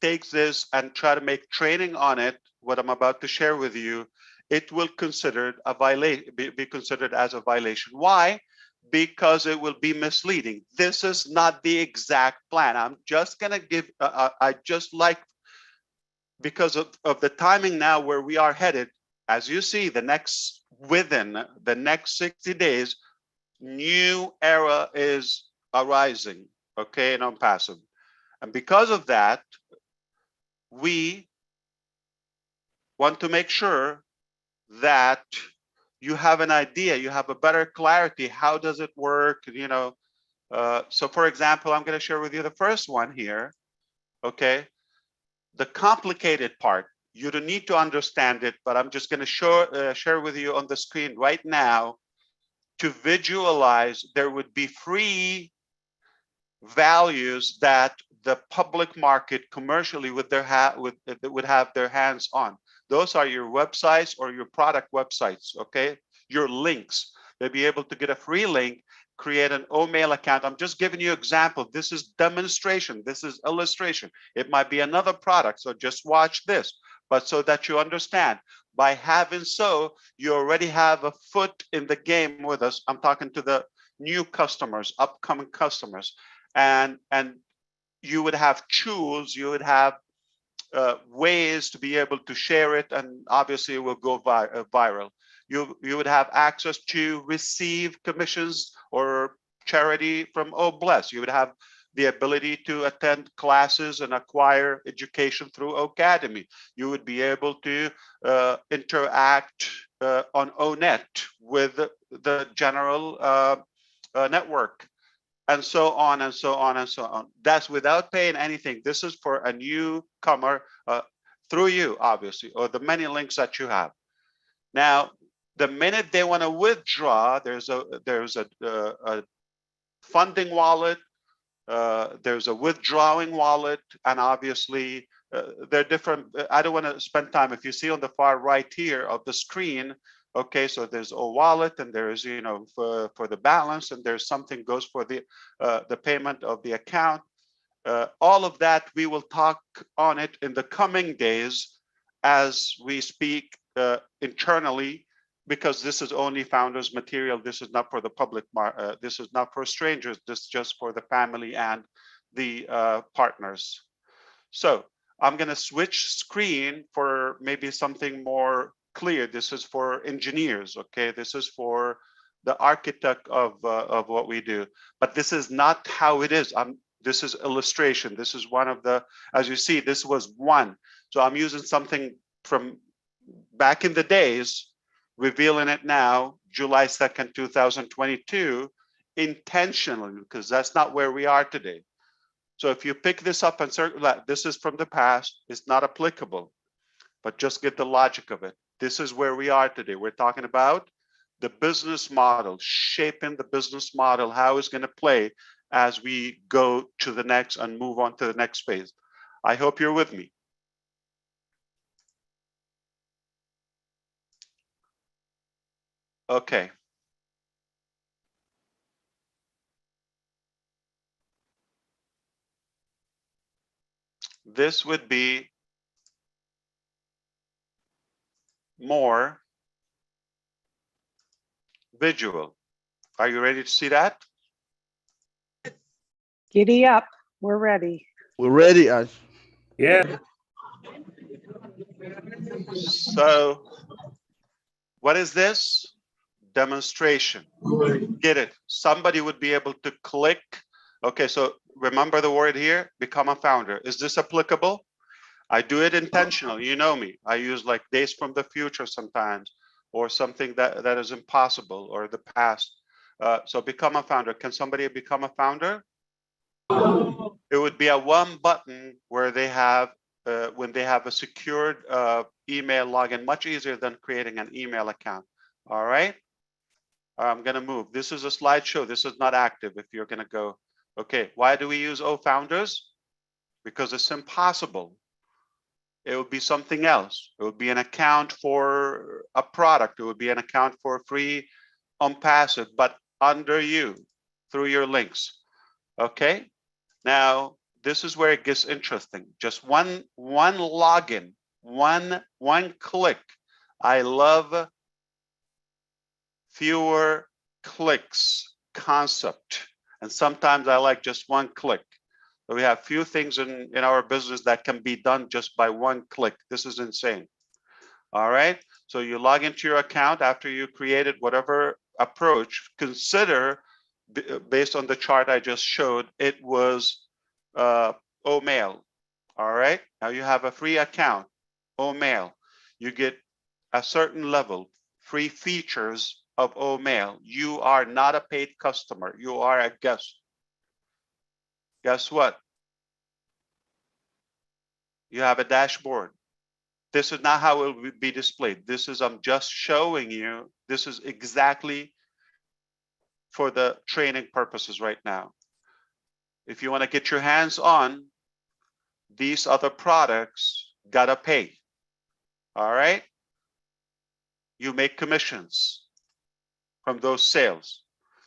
takes this and try to make training on it, what I'm about to share with you, it will considered a violation, be considered as a violation. Why? Because it will be misleading. This is not the exact plan. I'm just gonna give, I just like, because of the timing now where we are headed, as you see, within the next 60 days, new era is arising, okay, in ONPASSIVE. And because of that, we want to make sure that you have an idea, you have a better clarity. How does it work? You know, so for example, I'm going to share with you the first one here. Okay, the complicated part. You don't need to understand it, but I'm just going to share with you on the screen right now to visualize. There would be free values that the public market commercially would have their hands on. Those are your websites or your product websites, okay? Your links. They'll be able to get a free link, create an O-mail account. I'm just giving you an example. This is demonstration. This is illustration. It might be another product, so just watch this. But so that you understand, by having so, you already have a foot in the game with us. I'm talking to the new customers, upcoming customers. And you would have tools, you would have ways to be able to share it, and obviously it will go viral. You would have access to receive commissions or charity from OBless. You would have the ability to attend classes and acquire education through Academy. You would be able to interact on ONET with the general network, and so on and so on and so on. That's without paying anything. This is for a newcomer through you, obviously, or the many links that you have. Now, the minute they want to withdraw, there's a funding wallet, there's a withdrawing wallet, and obviously they're different. I don't want to spend time. If you see on the far right here of the screen, okay, so there's a wallet, and there's, you know, for the balance, and there's something goes for the payment of the account. All of that, we will talk on it in the coming days as we speak internally, because this is only founders material. This is not for the public. This is not for strangers. This is just for the family and the partners. So I'm going to switch screen for maybe something more clear. This is for engineers. Okay, this is for the architect of what we do. But this is not how it is. This is illustration. This is one of the, as you see, this was one. So I'm using something from back in the days, revealing it now, July 2nd, 2022, intentionally, because that's not where we are today. So if you pick this up and circle that, this is from the past, it's not applicable, but just get the logic of it. This is where we are today. We're talking about the business model, shaping the business model, how it's going to play as we go to the next and move on to the next phase. I hope you're with me. Okay. This would be more visual. Are you ready to see that? Giddy up. We're ready. We're ready, Ash. Yeah. So what is this? Demonstration. Get it? Somebody would be able to click. Okay, so remember the word here, become a founder. Is this applicable? I do it intentional. You know me. I use like days from the future sometimes, or something that is impossible, or the past. So become a founder. Can somebody become a founder? It would be a one button where they have, when they have a secured email login, much easier than creating an email account. All right. I'm going to move. This is a slideshow. This is not active if you're going to go. Okay. Why do we use founders? Because it's impossible. It would be something else. It would be an account for a product. It would be an account for free ONPASSIVE, but under you, through your links. Okay. Now, this is where it gets interesting. Just one login, one click. I love fewer clicks concept. And sometimes I like just one click. So we have few things in our business that can be done just by one click. This is insane. All right. So you log into your account after you created whatever approach. Consider, based on the chart I just showed, it was OMail. All right. Now you have a free account, OMail. You get a certain level, free features of OMail. You are not a paid customer. You are a guest. Guess what? You have a dashboard. This is not how it will be displayed. This is, I'm just showing you, this is exactly for the training purposes right now. If you want to get your hands on these other products, gotta pay. All right. You make commissions from those sales.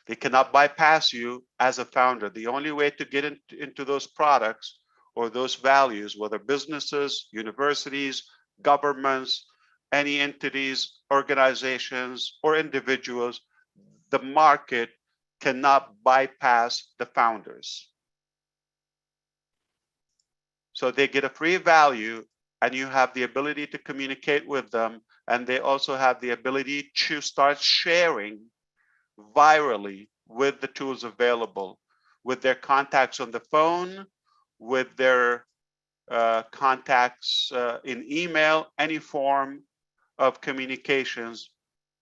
They cannot bypass you as a founder. The only way to get into those products or those values, whether businesses, universities, governments, any entities, organizations, or individuals, the market cannot bypass the founders. So they get a free value, and you have the ability to communicate with them, and they also have the ability to start sharing virally with the tools available, with their contacts on the phone, with their contacts in email, any form of communications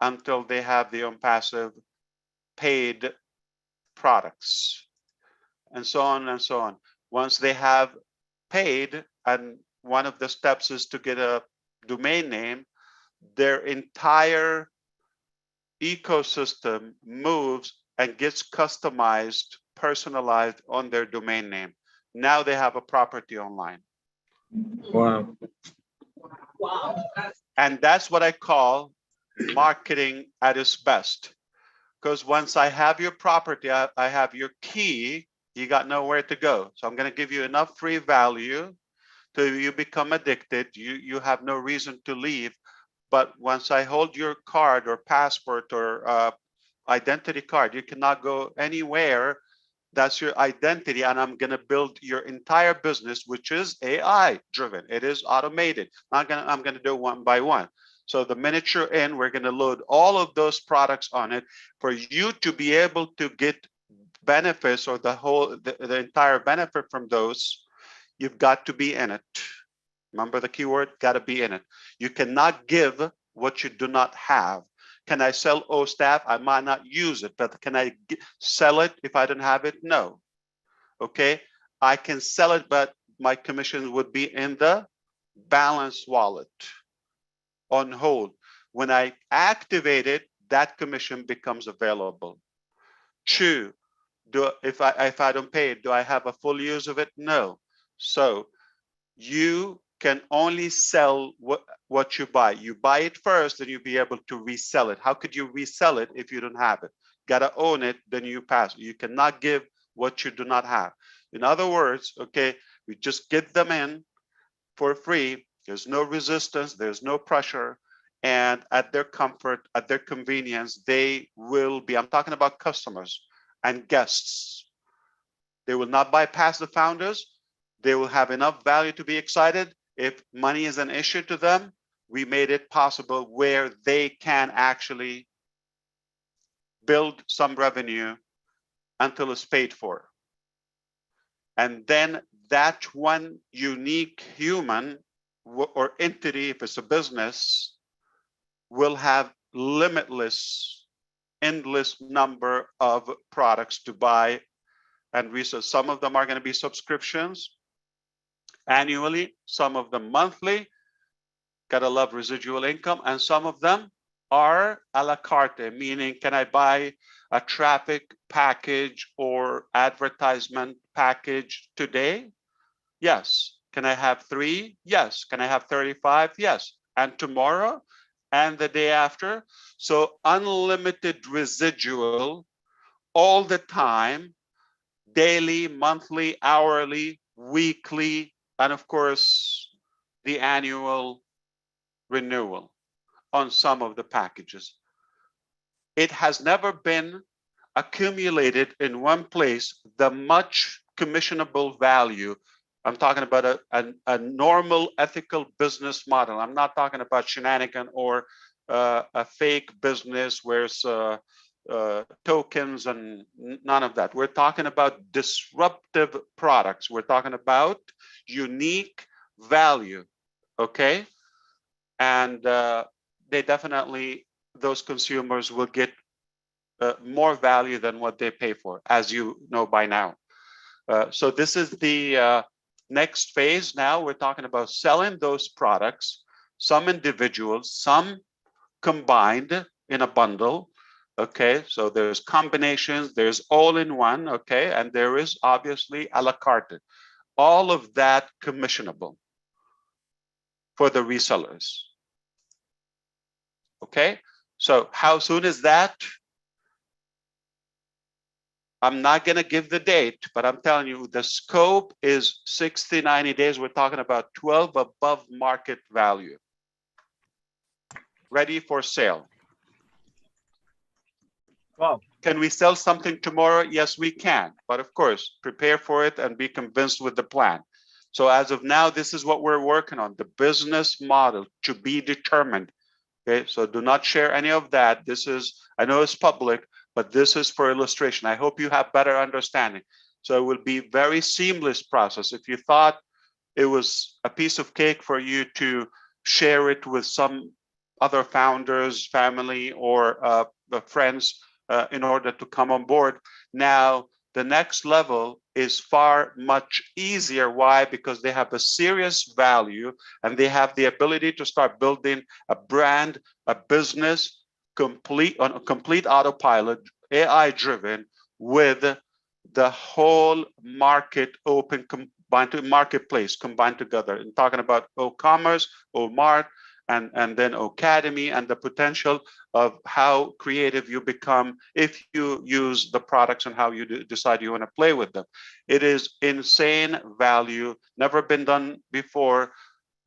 until they have the ONPASSIVE paid products, and so on and so on. Once they have paid, and one of the steps is to get a domain name, their entire ecosystem moves and gets customized, personalized on their domain name. Now they have a property online. Wow. Wow. And that's what I call marketing at its best. Because once I have your property, I have your key, you got nowhere to go. So I'm going to give you enough free value till you become addicted. You have no reason to leave. But once I hold your card or passport or identity card, you cannot go anywhere. That's your identity. And I'm going to build your entire business, which is AI driven. It is automated. I'm going to do one by one. So the minute you're in, we're going to load all of those products on it for you to be able to get benefits, or the entire benefit from those. You've got to be in it. Remember the keyword, got to be in it. You cannot give what you do not have. Can I sell OSTAF? I might not use it, but can I sell it if I don't have it? No. Okay, I can sell it, but my commission would be in the balance wallet on hold. When I activate it, that commission becomes available. Two, if I don't pay it, do I have a full use of it? No. So you can only sell what you buy. You buy it first, then you'll be able to resell it. How could you resell it if you don't have it? Gotta own it, then you pass. You cannot give what you do not have. In other words, okay, we just get them in for free. There's no resistance, there's no pressure, and at their comfort, at their convenience, they will be, I'm talking about customers and guests. They will not bypass the founders. They will have enough value to be excited. If money is an issue to them, we made it possible where they can actually build some revenue until it's paid for. And then that one unique human or entity, if it's a business, will have limitless, endless number of products to buy and resell. Some of them are going to be subscriptions annually, some of them monthly. Gotta love residual income. And some of them are a la carte, meaning can I buy a traffic package or advertisement package today? Yes. Can I have 3? Yes. Can I have 35? Yes. And tomorrow and the day after? So unlimited residual all the time, daily, monthly, hourly, weekly, and of course, the annual renewal on some of the packages. It has never been accumulated in one place the much commissionable value. I'm talking about a normal ethical business model. I'm not talking about shenanigan or a fake business where it's tokens and none of that. We're talking about disruptive products. We're talking about unique value, okay? And they definitely, those consumers will get more value than what they pay for, as you know by now. So this is the next phase. Now we're talking about selling those products, some individuals, some combined in a bundle. Okay, so there's combinations, there's all in one, okay, and there is obviously a la carte. All of that commissionable for the resellers. Okay, so how soon is that? I'm not going to give the date, but I'm telling you the scope is 60, 90 days. We're talking about 12 above market value. Ready for sale. Wow. Can we sell something tomorrow? Yes, we can. But of course, prepare for it and be convinced with the plan. So as of now, this is what we're working on, the business model to be determined. Okay, so do not share any of that. This is, I know it's public, but this is for illustration. I hope you have better understanding. So it will be very seamless process. If you thought it was a piece of cake for you to share it with some other founders, family, or friends in order to come on board. Now, the next level is far much easier. Why? Because they have a serious value and they have the ability to start building a brand, a business, on a complete autopilot, AI driven, with the whole market open, combined to marketplace combined together. And talking about O-commerce, O-mart, and then Academy, and the potential of how creative you become if you use the products and how you decide you want to play with them. It is insane value, never been done before.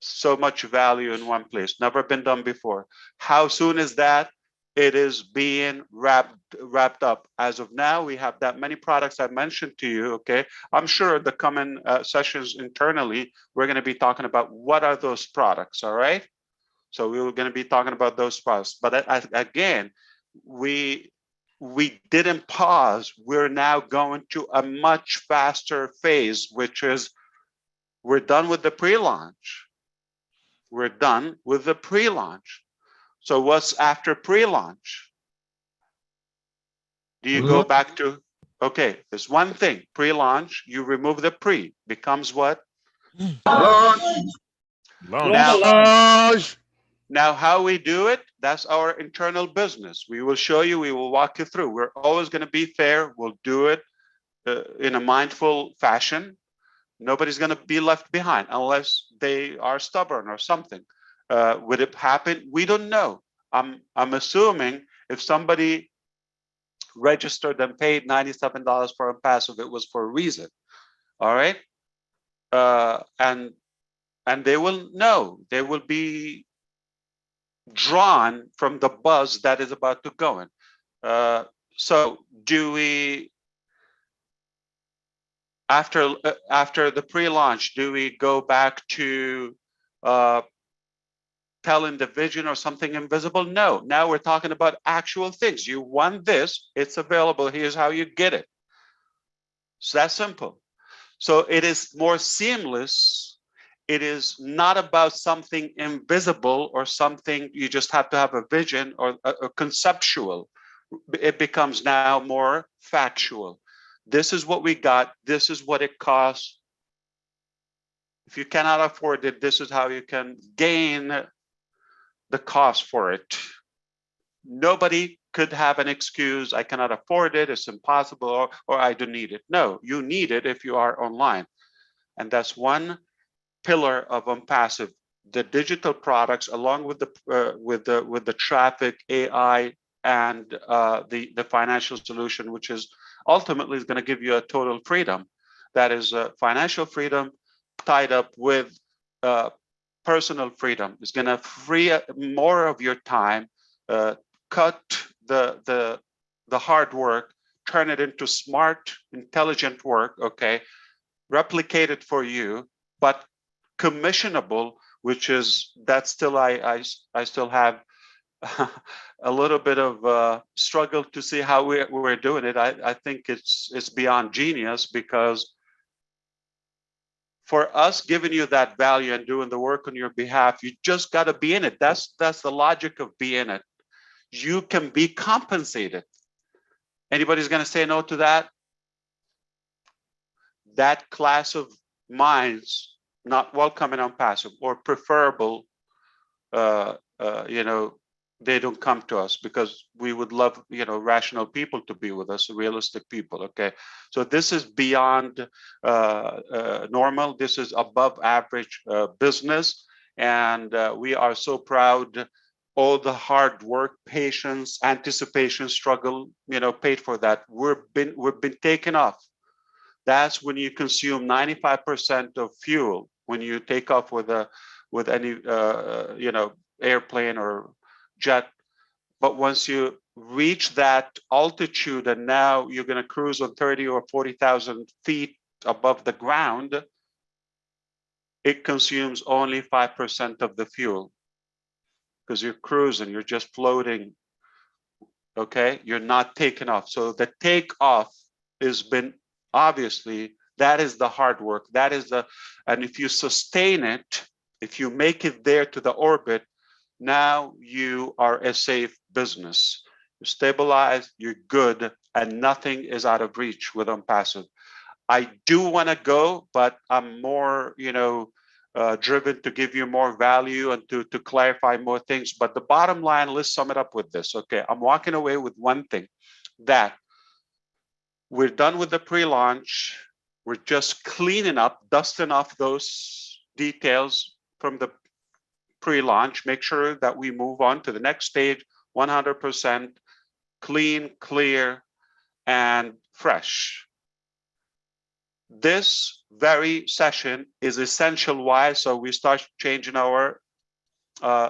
So much value in one place, never been done before. How soon is that? It is being wrapped up. As of now, we have that many products I mentioned to you, okay? I'm sure the coming sessions internally, we're gonna be talking about what are those products, all right? So we were going to be talking about those products, but again, we didn't pause. We're now going to a much faster phase, which is we're done with the pre-launch. We're done with the pre-launch. So what's after pre-launch? Do you go back to, okay, there's one thing, pre-launch, you remove the pre, becomes what? Launch. Now, how we do it, that's our internal business. We will show you, we will walk you through. We're always going to be fair. We'll do it in a mindful fashion. Nobody's going to be left behind unless they are stubborn or something. Would it happen? We don't know. I'm assuming if somebody registered and paid $97 for ONPASSIVE, it was for a reason. All right. And they will know. They will be drawn from the buzz that is about to go in. So do we, after the pre-launch, do we go back to telling the vision or something invisible? No, now we're talking about actual things. You want this, it's available, here's how you get it. So that's simple. So it is more seamless. It is not about something invisible or something you just have to have a vision or a conceptual. It becomes now more factual. This is what we got. This is what it costs. If you cannot afford it, this is how you can gain the cost for it. Nobody could have an excuse, I cannot afford it, it's impossible, or I don't need it. No, you need it if you are online. And that's one pillar of ONPASSIVE, the digital products, along with the traffic, AI, and the financial solution, which is ultimately is going to give you a total freedom. That is financial freedom tied up with personal freedom. It's going to free up more of your time, cut the hard work, turn it into smart, intelligent work. Okay, replicate it for you, but commissionable, which is that still I still have a little bit of struggle to see how we're doing it. I think it's beyond genius, because for us giving you that value and doing the work on your behalf, you just got to be in it. That's the logic of being in it. You can be compensated. Anybody's going to say no to that? That class of minds not welcome in ONPASSIVE, or preferable, they don't come to us, because we would love, rational people to be with us, realistic people. Okay, so this is beyond normal. This is above average business, and we are so proud. All the hard work, patience, anticipation, struggle, paid for that. We've been taken off. That's when you consume 95% of fuel when you take off with any airplane or jet. But once you reach that altitude, and now you're going to cruise on 30 or 40,000 feet above the ground, it consumes only 5% of the fuel, because you're cruising, you're just floating. Okay, you're not taking off. So the takeoff has been, obviously, that is the hard work. That is and if you sustain it, if you make it there to the orbit, Now you are a safe business. You're stabilized, you're good, and nothing is out of reach with ONPASSIVE. I do want to go, but I'm more, driven to give you more value and to clarify more things. But the bottom line, let's sum it up with this. Okay, I'm walking away with one thing, that we're done with the pre-launch. We're just cleaning up, dusting off those details from the pre-launch. Make sure that we move on to the next stage, 100% clean, clear, and fresh. This very session is essential. Why? So we start changing our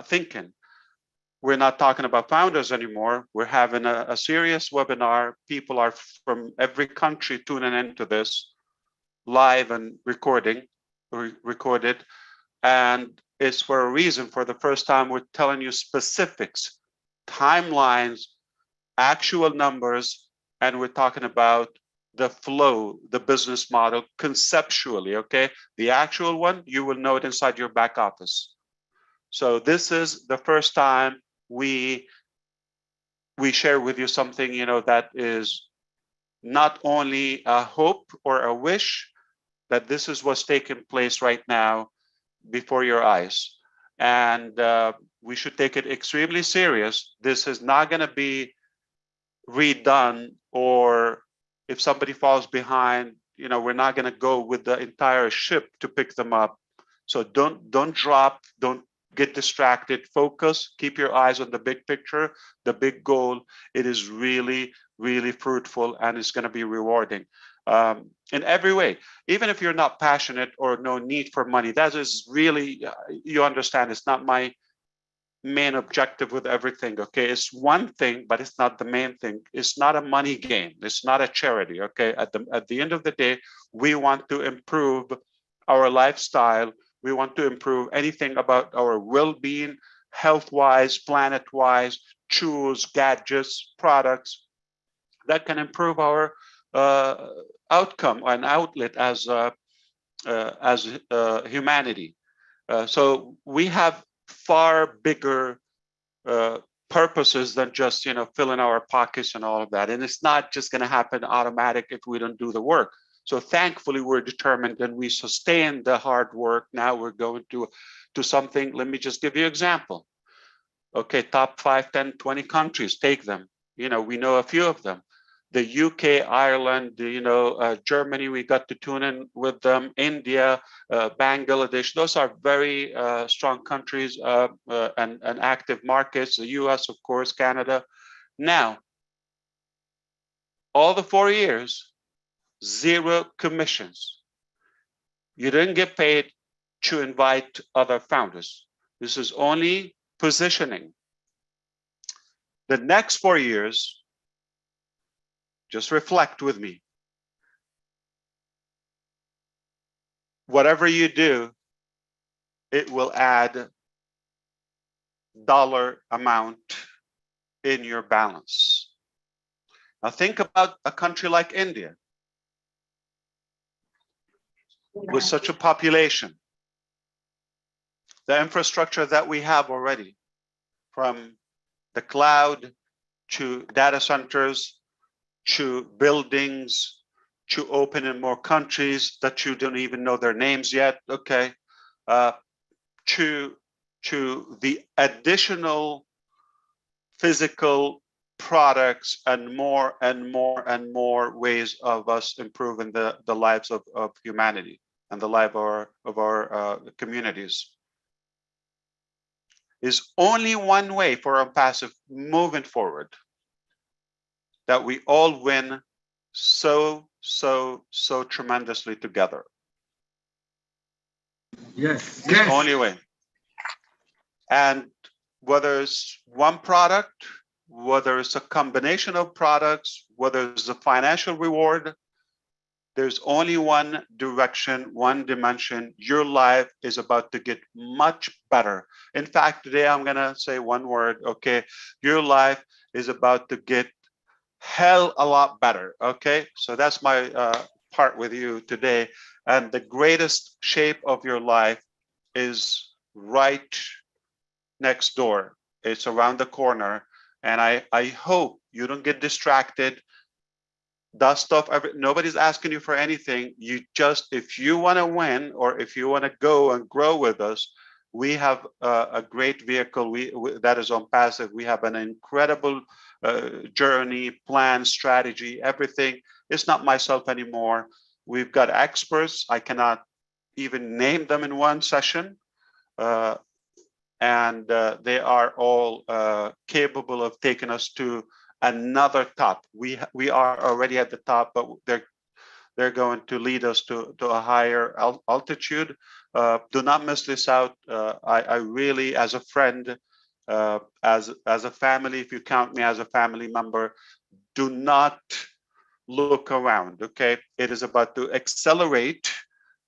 thinking. We're not talking about founders anymore. We're having a serious webinar. People are from every country tuning into this live and recorded. And it's for a reason. For the first time, we're telling you specifics, timelines, actual numbers, and we're talking about the flow, the business model conceptually, okay? The actual one, you will know it inside your back office. So this is the first time we share with you something, that is not only a hope or a wish, that this is what's taking place right now before your eyes. And we should take it extremely serious. This is not going to be redone, or if somebody falls behind, we're not going to go with the entire ship to pick them up. So don't drop, don't get distracted, focus, keep your eyes on the big picture, the big goal. It is really, really fruitful, and it's going to be rewarding in every way. Even if you're not passionate or no need for money, that is really, you understand, it's not my main objective with everything. Okay, it's one thing, but it's not the main thing. It's not a money game. It's not a charity. Okay, at the end of the day, we want to improve our lifestyle. We want to improve anything about our well-being, health-wise, planet-wise, tools, gadgets, products that can improve our outcome and outlet as humanity. So we have far bigger purposes than just filling our pockets and all of that. And it's not just going to happen automatic if we don't do the work. So thankfully, we're determined and we sustain the hard work. Now we're going to something. Let me just give you an example. Okay, top 5, 10, 20 countries, take them. We know a few of them. The UK, Ireland, Germany, we got to tune in with them. India, Bangladesh, those are very strong countries and active markets. The US, of course, Canada. Now, all the 4 years, 0 commissions. You didn't get paid to invite other founders. This is only positioning. The next 4 years, just reflect with me. Whatever you do, it will add dollar amount in your balance. Now think about a country like India with such a population. The infrastructure that we have already, from the cloud to data centers, to buildings, to open in more countries that you don't even know their names yet, okay, to the additional physical products and more and more and more ways of us improving the lives of humanity and the life of our communities. Is only one way for ONPASSIVE moving forward, that we all win so tremendously together. Yes. It's the only way. And whether it's one product, whether it's a combination of products, whether it's a financial reward, there's only one direction, one dimension. Your life is about to get much better. In fact, today I'm gonna say one word, okay? Your life is about to get hell a lot better, okay? So that's my part with you today. And the greatest shape of your life is right next door. It's around the corner. And I hope you don't get distracted. Dust off, nobody's asking you for anything. You just, if you want to win or if you want to go and grow with us, we have a great vehicle that is ONPASSIVE. We have an incredible journey, plan, strategy, everything. It's not myself anymore. We've got experts. I cannot even name them in one session. And they are all capable of taking us to another top. We are already at the top, but they're going to lead us to a higher altitude. Do not miss this out. I really, as a friend, as a family, if you count me as a family member, do not look around. Okay, it is about to accelerate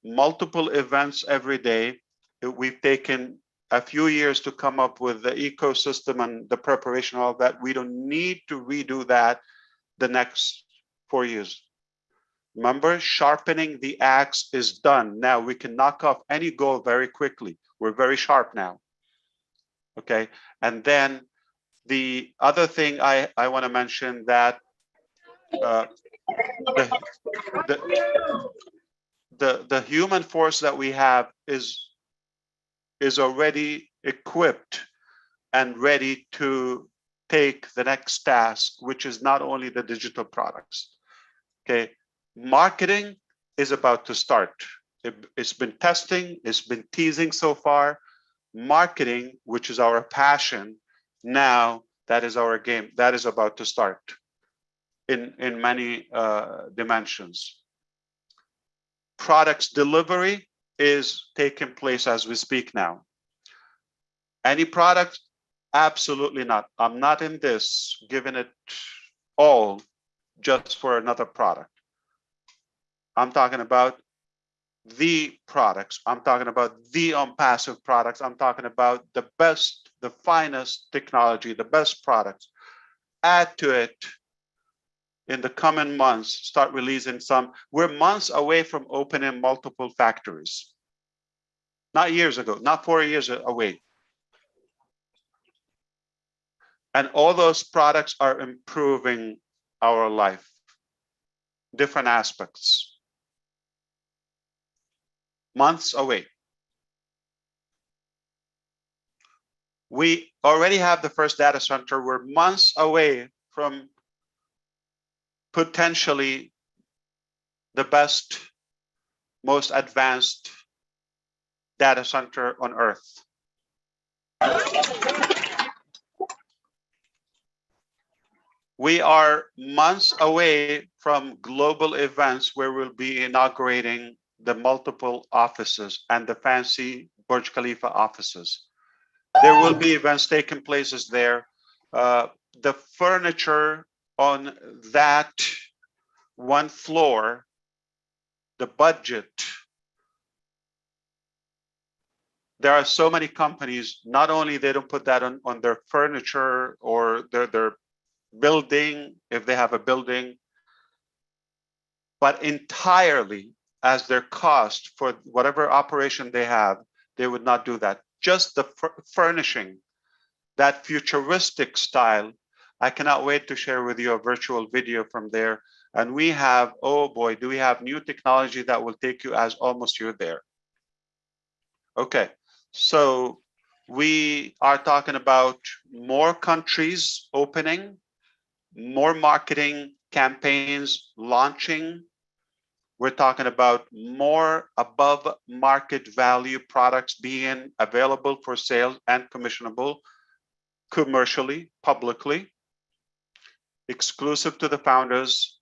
multiple events every day. We've taken a few years to come up with the ecosystem and the preparation of all that. We don't need to redo that the next 4 years. Remember, sharpening the axe is done. Now we can knock off any goal very quickly. We're very sharp now. Okay, and then the other thing I want to mention that the human force that we have is already equipped and ready to take the next task, which is not only the digital products. Okay, marketing is about to start. It's been testing, it's been teasing so far. Marketing, which is our passion, now that is our game. That is about to start in many dimensions. Products delivery is taking place as we speak now. Any product? Absolutely not. I'm not in this giving it all just for another product. I'm talking about the products. I'm talking about the ONPASSIVE products. I'm talking about the best, the finest technology, the best products. Add to it in the coming months, start releasing some. We're months away from opening multiple factories. Not years ago, not 4 years away. And all those products are improving our life, different aspects. Months away. We already have the first data center. We're months away from potentially the best, most advanced data center on Earth. We are months away from global events where we'll be inaugurating the multiple offices and the fancy Burj Khalifa offices. There will be events taking places there. The furniture on that one floor, the budget. There are so many companies, not only they don't put that on their furniture or their building, if they have a building, but entirely as their cost for whatever operation they have, they would not do that. Just the furnishing, that futuristic style. I cannot wait to share with you a virtual video from there. And we have, oh boy, do we have new technology that will take you as almost you're there. Okay, so we are talking about more countries opening, more marketing campaigns launching. We're talking about more above market value products being available for sale and commissionable commercially, publicly, exclusive to the founders.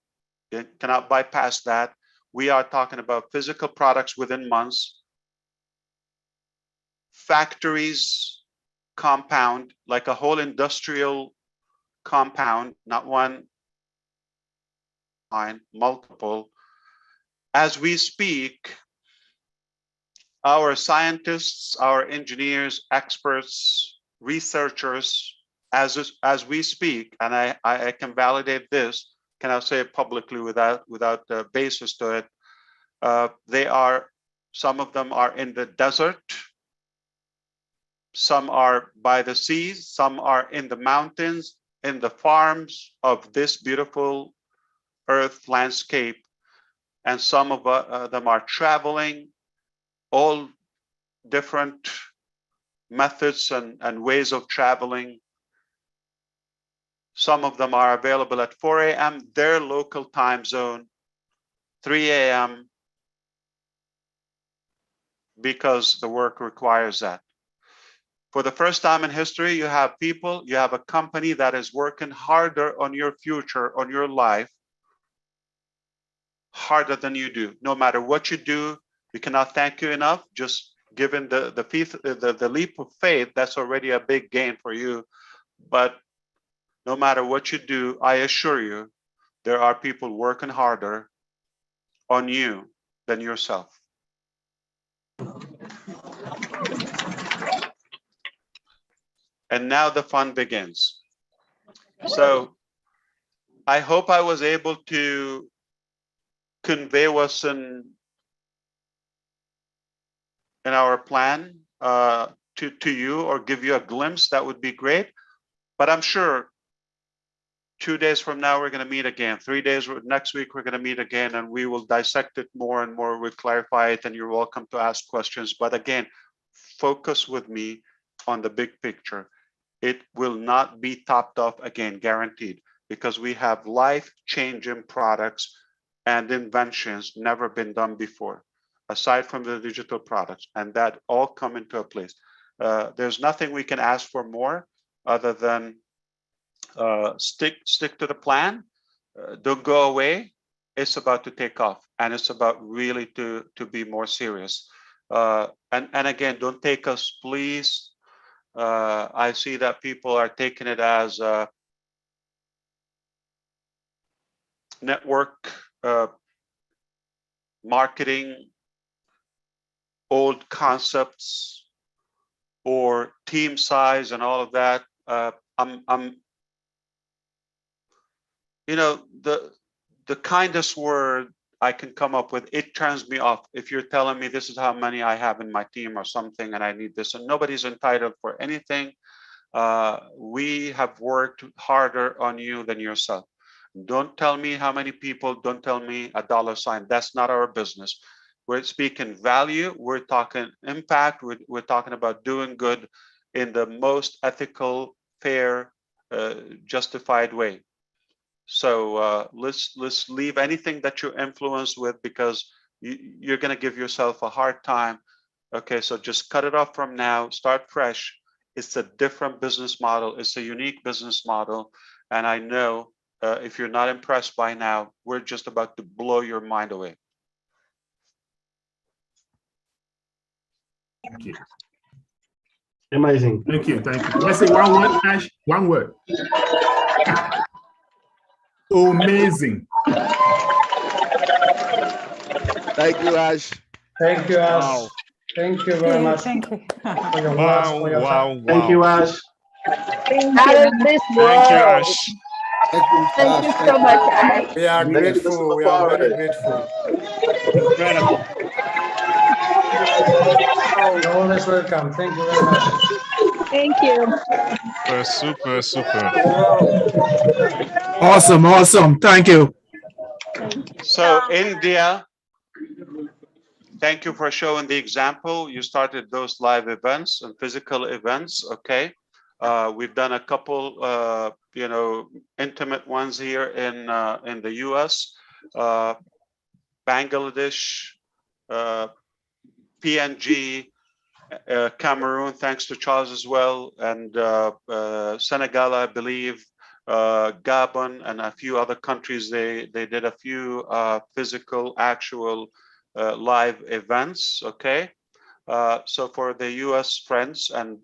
You cannot bypass that. We are talking about physical products within months, factories, compound, like a whole industrial compound, not one, multiple. As we speak, our scientists, our engineers, experts, researchers, as we speak, and I can validate this, can I say it publicly without the basis to it, some of them are in the desert, Some are by the seas, some are in the mountains, in the farms of this beautiful earth landscape, and some of them are traveling, all different methods and ways of traveling. Some of them are available at 4 a.m., their local time zone, 3 a.m., because the work requires that. For the first time in history, you have people, you have a company that is working harder on your future, on your life, harder than you do. No matter what you do, we cannot thank you enough. Just given the leap of faith, that's already a big gain for you. But no matter what you do, I assure you, there are people working harder on you than yourself. And now the fun begins. So I hope I was able to convey what's in our plan to you, or give you a glimpse. That would be great. But I'm sure 2 days from now, we're going to meet again. 3 days, next week, we're going to meet again, and we will dissect it more and more. We'll clarify it, and you're welcome to ask questions. But again, focus with me on the big picture. It will not be topped off again, guaranteed, because we have life-changing products and inventions never been done before, aside from the digital products, and that all come into a place. There's nothing we can ask for more other than stick to the plan. Don't go away. It's about to take off, and it's about really to be more serious. And again, don't take us, please. I see that people are taking it as network marketing, old concepts, or team size and all of that. You know, the kindest word I can come up with, it turns me off. If you're telling me this is how many I have in my team or something, and I need this, and nobody's entitled for anything. We have worked harder on you than yourself. Don't tell me how many people, don't tell me a dollar sign. That's not our business. We're speaking value, we're talking impact, we're talking about doing good in the most ethical, fair, justified way. So let's leave anything that you're influenced with, because you're going to give yourself a hard time. Okay, so just cut it off from now, start fresh. It's a different business model. It's a unique business model. And I know if you're not impressed by now, we're just about to blow your mind away. Thank you. Amazing. Thank you. Thank you. Let's say one word, Ash. One word. Amazing. Thank you, Ash. Thank you, Ash. Wow. Thank you very much. Thank you. For your words, for your time. Thank you, Ash. Out of this world. Thank you, Ash. Thank you so much, Ash. We are Thank you, grateful. Mr. We are very Mafari. grateful. Incredible. You're always welcome. Thank you very much. Thank you. Super, super. Awesome, awesome. Thank you. So India, thank you for showing the example. You started those live events and physical events. Okay. We've done a couple, you know, intimate ones here in the US, Bangladesh, PNG, Cameroon, thanks to Charles as well, and Senegal, I believe, Gabon, and a few other countries. They did a few physical, actual live events. Okay, so for the US friends and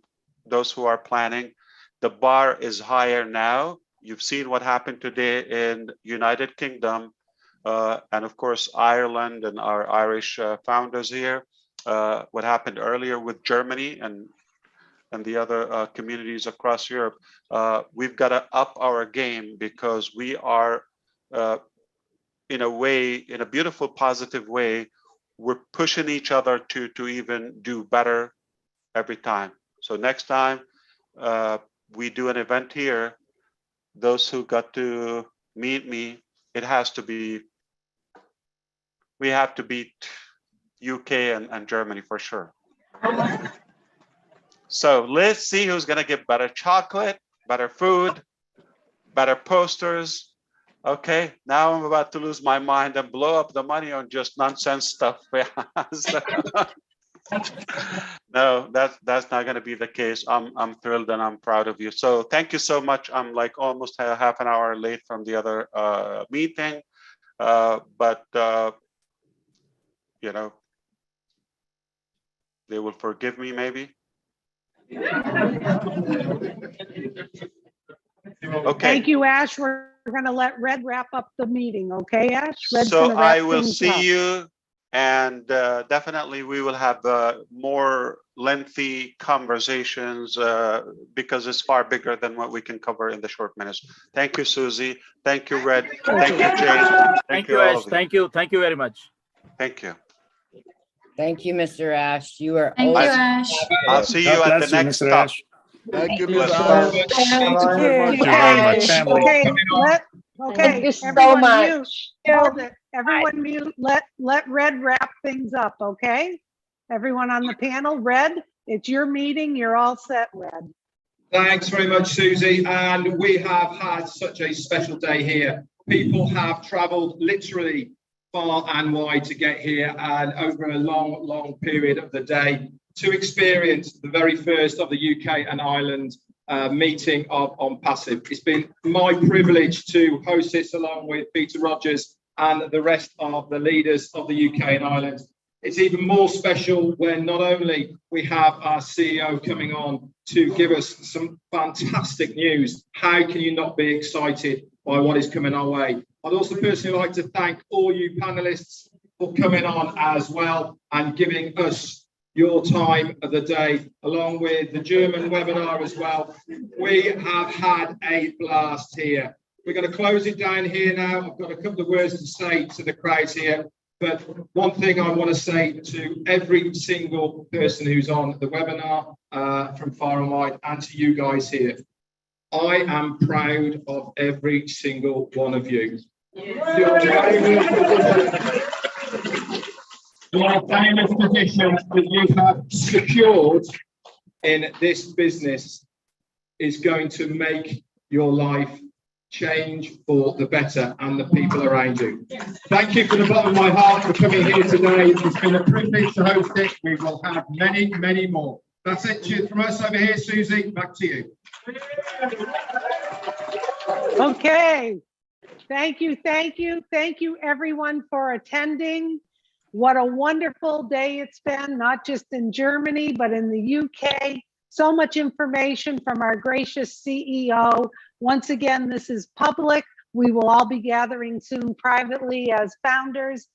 those who are planning, the bar is higher now. You've seen what happened today in United Kingdom, and of course Ireland and our Irish founders here. What happened earlier with Germany and the other communities across Europe. We've got to up our game, because we are, in a way, in a beautiful, positive way, we're pushing each other to even do better every time. So next time we do an event here, those who got to meet me, it has to be, we have to beat UK and Germany for sure. So let's see who's gonna get better chocolate, better food, better posters. Okay, now I'm about to lose my mind and blow up the money on just nonsense stuff. No, that's not going to be the case. I'm thrilled and I'm proud of you. So thank you so much. I'm like almost half an hour late from the other meeting, but you know, they will forgive me maybe. Okay. Thank you, Ash. We're going to let Red wrap up the meeting. Okay, Ash? Red's So gonna wrap I will things see up. you, and definitely we will have more lengthy conversations because it's far bigger than what we can cover in the short minutes. Thank you, Susie. Thank you, Red. Thank you, James. Thank you, all Ash. of you. Thank you very much. Thank you. Thank you, Mr. Ash. You are Thank you, always Ash. I'll see you God at the bless you, next Mr. stop. Ash. Thank you, Bless Mr. you. Ash. Thank you very much, family. Okay, Thank you so everyone much. mute. Hold it. Everyone mute. Let Red wrap things up, okay? Everyone on the panel, Red, it's your meeting. You're all set, Red. Thanks very much, Susie. And we have had such a special day here. People have travelled literally far and wide to get here and over a long period of the day to experience the very first of the UK and Ireland meeting of ONPASSIVE. It's been my privilege to host this along with Peter Rogers and the rest of the leaders of the UK and Ireland. It's even more special when not only we have our CEO coming on to give us some fantastic news. How can you not be excited by what is coming our way? I'd also personally like to thank all you panelists for coming on as well and giving us your time of the day, along with the German webinar as well. We have had a blast here. We're going to close it down here now. I've got a couple of words to say to the crowd here. But one thing I want to say to every single person who's on the webinar from far and wide, and to you guys here, I am proud of every single one of you. Your famous position that you have secured in this business is going to make your life change for the better and the people around you. Thank you from the bottom of my heart for coming here today. It's been a privilege to host it. We will have many more. That's it. Cheers from us over here, Susie. Back to you. Okay. Thank you everyone for attending. What a wonderful day it's been, not just in Germany, but in the UK. So much information from our gracious CEO. Once again, this is public. We will all be gathering soon privately as founders.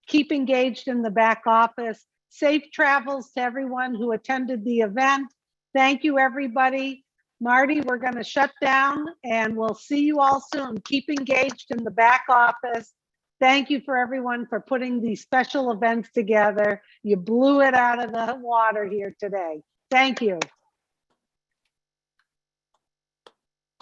Keep engaged in the back office. Safe travels to everyone who attended the event. Thank you, everybody. Marty, we're going to shut down and we'll see you all soon. Keep engaged in the back office. Thank you for everyone for putting these special events together. You blew it out of the water here today. Thank you.